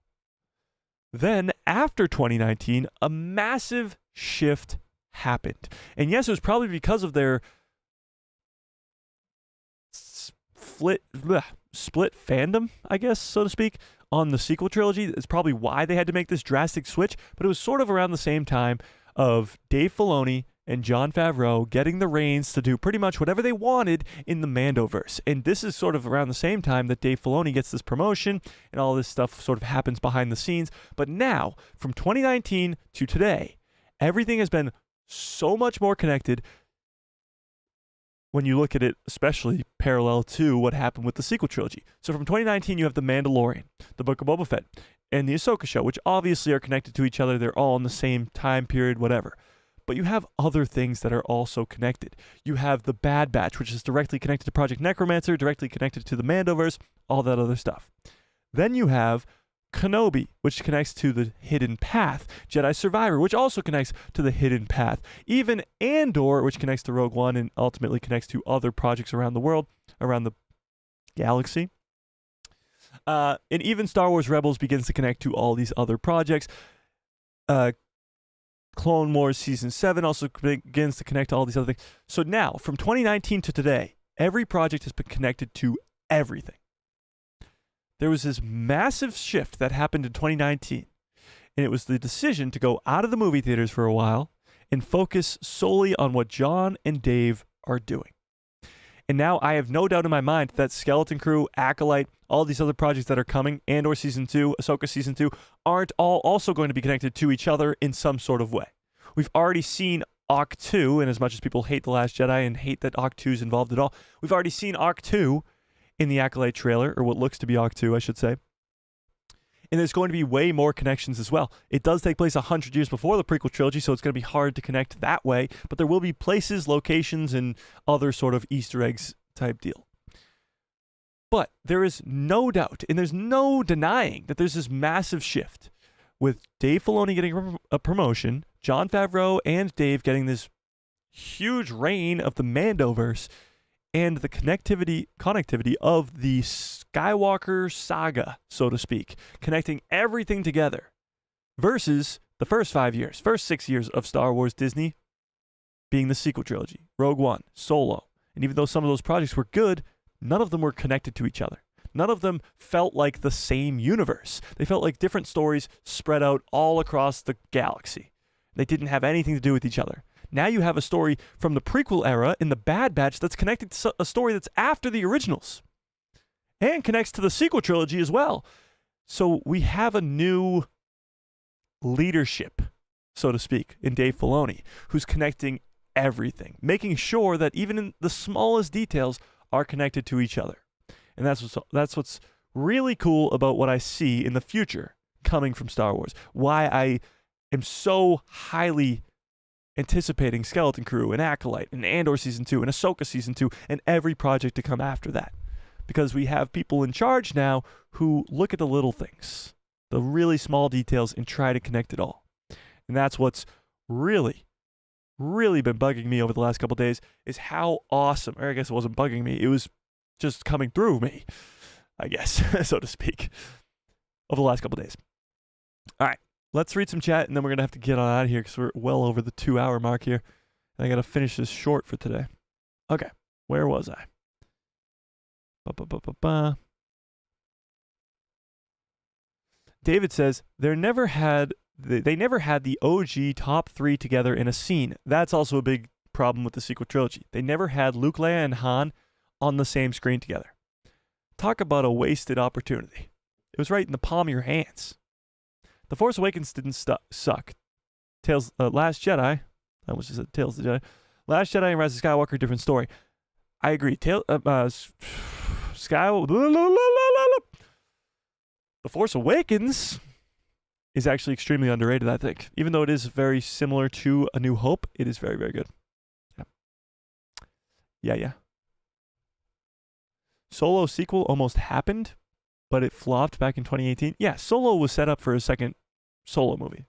Then, after 2019, a massive shift happened. And yes, it was probably because of their split fandom, I guess, so to speak, on the sequel trilogy. It's probably why they had to make this drastic switch, but it was sort of around the same time of Dave Filoni and Jon Favreau getting the reins to do pretty much whatever they wanted in the Mandoverse. And this is sort of around the same time that Dave Filoni gets this promotion and all this stuff sort of happens behind the scenes. But now, from 2019 to today, everything has been so much more connected when you look at it, especially parallel to what happened with the sequel trilogy. So from 2019, you have The Mandalorian, The Book of Boba Fett, and The Ahsoka Show, which obviously are connected to each other. They're all in the same time period, whatever. But you have other things that are also connected. You have The Bad Batch, which is directly connected to Project Necromancer, directly connected to the Mandoverse, all that other stuff. Then you have Kenobi, which connects to the Hidden Path. Jedi Survivor, which also connects to the Hidden Path. Even Andor, which connects to Rogue One and ultimately connects to other projects around the world, around the galaxy. And even Star Wars Rebels begins to connect to all these other projects. Clone Wars Season 7 also begins to connect to all these other things. So now, from 2019 to today, every project has been connected to everything. There was this massive shift that happened in 2019. And it was the decision to go out of the movie theaters for a while and focus solely on what John and Dave are doing. And now I have no doubt in my mind that Skeleton Crew, Acolyte, all these other projects that are coming, Andor Season 2, Ahsoka Season 2, aren't all also going to be connected to each other in some sort of way. We've already seen Oct 2, and as much as people hate The Last Jedi and hate that Oct 2 is involved at all, we've already seen Oct 2 in the Acolyte trailer, or what looks to be Oct 2, I should say. And there's going to be way more connections as well. It does take place 100 years before the prequel trilogy, so it's going to be hard to connect that way, but there will be places, locations, and other sort of Easter eggs type deal. But there is no doubt, and there's no denying that there's this massive shift with Dave Filoni getting a promotion, Jon Favreau and Dave getting this huge reign of the Mandoverse, and the connectivity of the Skywalker saga, so to speak, connecting everything together, versus the first 6 years of Star Wars Disney being the sequel trilogy, Rogue One, Solo. And even though some of those projects were good, none of them were connected to each other. None of them felt like the same universe. They felt like different stories spread out all across the galaxy. They didn't have anything to do with each other. Now you have a story from the prequel era in the Bad Batch that's connected to a story that's after the originals and connects to the sequel trilogy as well. So we have a new leadership, so to speak, in Dave Filoni, who's connecting everything, making sure that even in the smallest details are connected to each other. And that's what's really cool about what I see in the future coming from Star Wars. Why I am so highly anticipating Skeleton Crew and Acolyte and Andor Season 2 and Ahsoka Season 2 and every project to come after that. Because we have people in charge now who look at the little things, the really small details, and try to connect it all. And that's what's really been bugging me over the last couple of days, is how awesome, or I guess it wasn't bugging me, it was just coming through me, I guess, so to speak, over the last couple of days. All right. Let's read some chat, and then we're going to have to get on out of here because we're well over the 2-hour mark here. And I got to finish this short for today. Okay, where was I? David says, they never had the OG top 3 together in a scene. That's also a big problem with the sequel trilogy. They never had Luke, Leia, and Han on the same screen together. Talk about a wasted opportunity. It was right in the palm of your hands. The Force Awakens didn't suck. Last Jedi, I almost just said Tales of the Jedi. Last Jedi and Rise of Skywalker, different story. I agree. The Force Awakens is actually extremely underrated, I think. Even though it is very similar to A New Hope, it is very, very good. Yeah. Solo sequel almost happened, but it flopped back in 2018. Yeah, Solo was set up for a second Solo movie,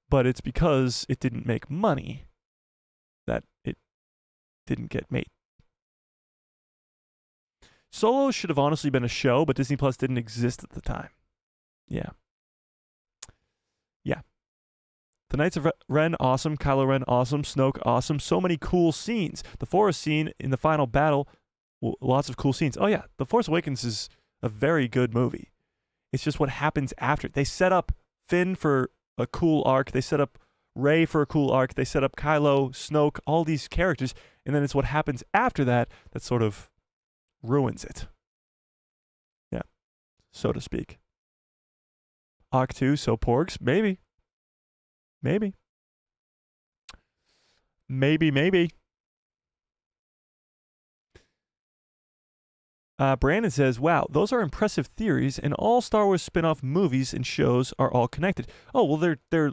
but it's because it didn't make money that it didn't get made. Solo should have honestly been a show, but Disney Plus didn't exist at the time. Yeah. The Knights of Ren, awesome. Kylo Ren, awesome. Snoke, awesome. So many cool scenes. The Forest scene in the final battle, lots of cool scenes. Oh yeah, The Force Awakens is a very good movie. It's just what happens after. They set up Finn for a cool arc. They set up Rey for a cool arc. They set up Kylo, Snoke, all these characters. And then it's what happens after that that sort of ruins it. Yeah, so to speak. Oct 2, so porgs? Maybe. Brandon says, wow, those are impressive theories, and all Star Wars spin-off movies and shows are all connected. Oh, well, they're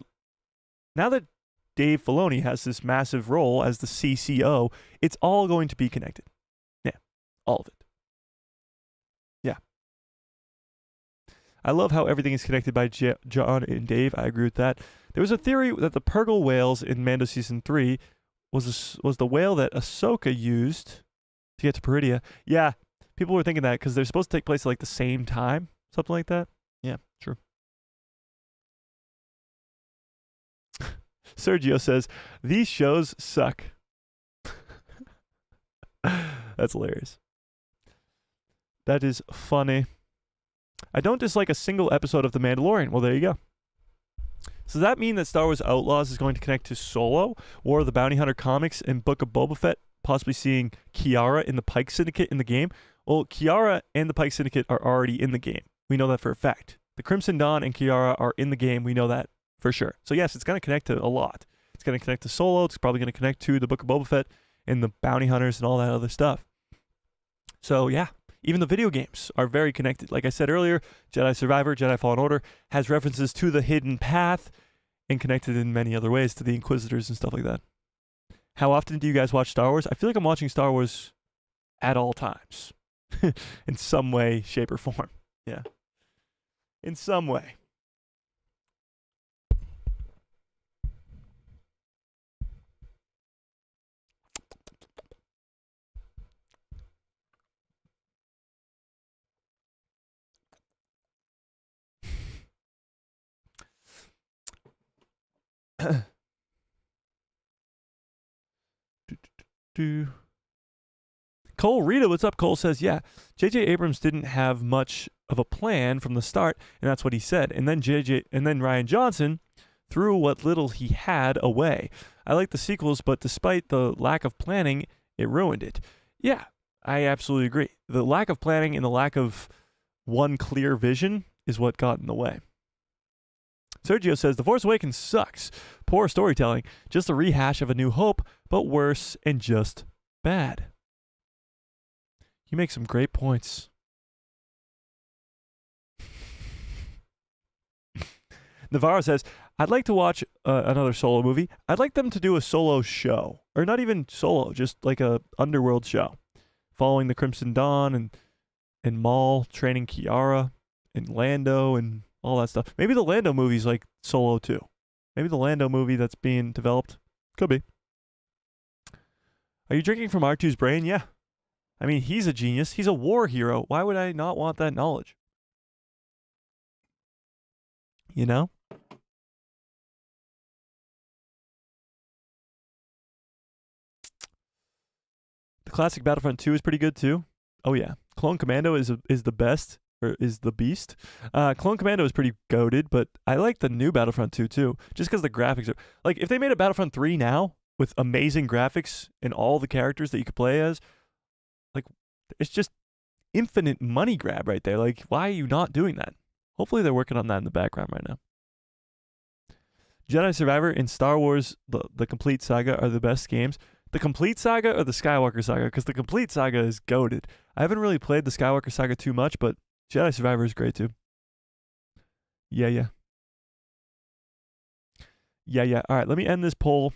now that Dave Filoni has this massive role as the CCO, it's all going to be connected. Yeah, all of it. Yeah. I love how everything is connected by John and Dave. I agree with that. There was a theory that the Purgle whales in Mando Season 3 was the whale that Ahsoka used to get to Peridia. Yeah, people were thinking that because they're supposed to take place at like the same time, something like that. Yeah, true. Sergio says, these shows suck. That's hilarious. That is funny. I don't dislike a single episode of The Mandalorian. Well, there you go. So does that mean that Star Wars Outlaws is going to connect to Solo, War of the Bounty Hunter comics, and Book of Boba Fett, possibly seeing Kiara in the Pike Syndicate in the game? Well, Kiara and the Pike Syndicate are already in the game. We know that for a fact. The Crimson Dawn and Kiara are in the game. We know that for sure. So yes, it's going to connect to a lot. It's going to connect to Solo. It's probably going to connect to the Book of Boba Fett and the Bounty Hunters and all that other stuff. So yeah, even the video games are very connected. Like I said earlier, Jedi Survivor, Jedi Fallen Order has references to the Hidden Path and connected in many other ways to the Inquisitors and stuff like that. How often do you guys watch Star Wars? I feel like I'm watching Star Wars at all times in some way, shape, or form. Yeah. In some way. Cole Rita, what's up? Cole says, yeah, J.J. Abrams didn't have much of a plan from the start, and that's what he said. And then Ryan Johnson threw what little he had away. I like the sequels, but despite the lack of planning, it ruined it. Yeah, I absolutely agree. The lack of planning and the lack of one clear vision is what got in the way. Sergio says, The Force Awakens sucks. Poor storytelling. Just a rehash of A New Hope, but worse and just bad. You make some great points. Navarro says, I'd like to watch another Solo movie. I'd like them to do a Solo show. Or not even Solo, just like a Underworld show. Following the Crimson Dawn and Maul training Kiara and Lando and all that stuff. Maybe the Lando movie's like Solo too. Maybe the Lando movie that's being developed. Could be. Are you drinking from R2's brain? Yeah. I mean, he's a genius. He's a war hero. Why would I not want that knowledge? You know? The classic Battlefront 2 is pretty good too. Oh yeah. Clone Commando is the best. Or is the beast. Clone Commando is pretty goated, but I like the new Battlefront 2 too, just because the graphics are... Like, if they made a Battlefront 3 now, with amazing graphics and all the characters that you could play as, like, it's just infinite money grab right there. Like, why are you not doing that? Hopefully they're working on that in the background right now. Jedi Survivor and Star Wars, the Complete Saga are the best games. The Complete Saga or the Skywalker Saga? Because the Complete Saga is goated. I haven't really played the Skywalker Saga too much, but Jedi Survivor is great too. Yeah. All right, let me end this poll.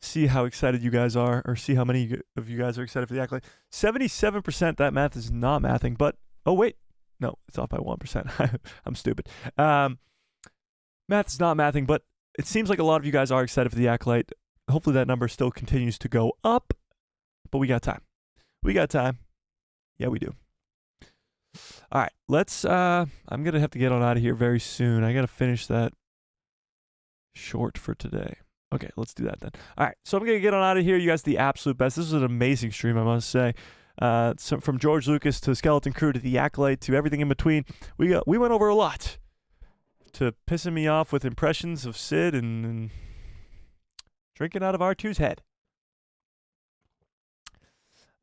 See how excited you guys are, or see how many of you guys are excited for the Acolyte. 77%, that math is not mathing, but... Oh, wait. No, it's off by 1%. I'm stupid. Math is not mathing, but it seems like a lot of you guys are excited for the Acolyte. Hopefully that number still continues to go up, but we got time. Yeah, we do. All right, let's... I'm going to have to get on out of here very soon. I got to finish that short for today. Okay, let's do that then. All right, so I'm going to get on out of here. You guys are the absolute best. This was an amazing stream, I must say. So from George Lucas to Skeleton Crew to the Acolyte to everything in between, we went over a lot. To pissing me off with impressions of Sid and drinking out of R2's head.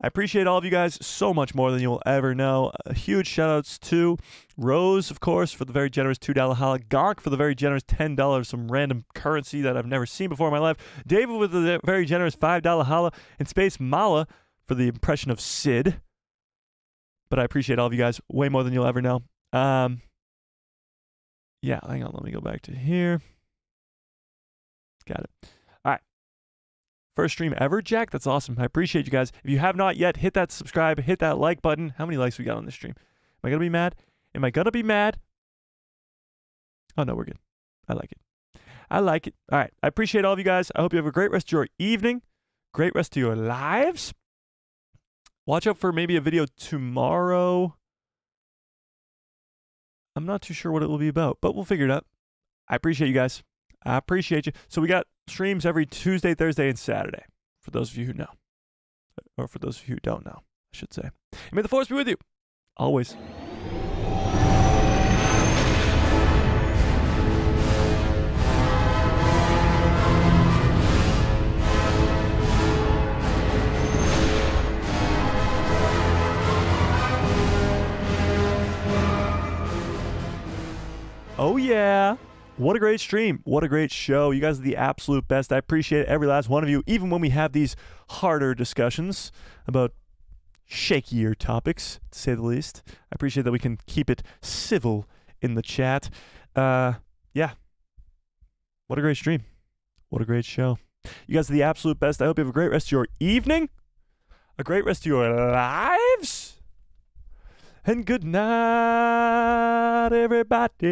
I appreciate all of you guys so much more than you will ever know. Huge shout-outs to Rose, of course, for the very generous $2 holla. Gonk for the very generous $10, some random currency that I've never seen before in my life. David with the very generous $5 holla. And Space Mala for the impression of Sid. But I appreciate all of you guys way more than you'll ever know. Yeah, hang on. Let me go back to here. Got it. All right. First stream ever, Jack? That's awesome. I appreciate you guys. If you have not yet, hit that subscribe, hit that like button. How many likes we got on this stream? Am I going to be mad? Oh, no, we're good. I like it. All right. I appreciate all of you guys. I hope you have a great rest of your evening. Great rest of your lives. Watch out for maybe a video tomorrow. I'm not too sure what it will be about, but we'll figure it out. I appreciate you guys. I appreciate you. So we got streams every Tuesday, Thursday, and Saturday, for those of you who know. Or for those of you who don't know, I should say. And may the Force be with you. Always. Oh, yeah. What a great stream. What a great show. You guys are the absolute best. I appreciate every last one of you, even when we have these harder discussions about shakier topics, to say the least. I appreciate that we can keep it civil in the chat. Yeah. What a great stream. What a great show. You guys are the absolute best. I hope you have a great rest of your evening, a great rest of your lives, and good night, everybody.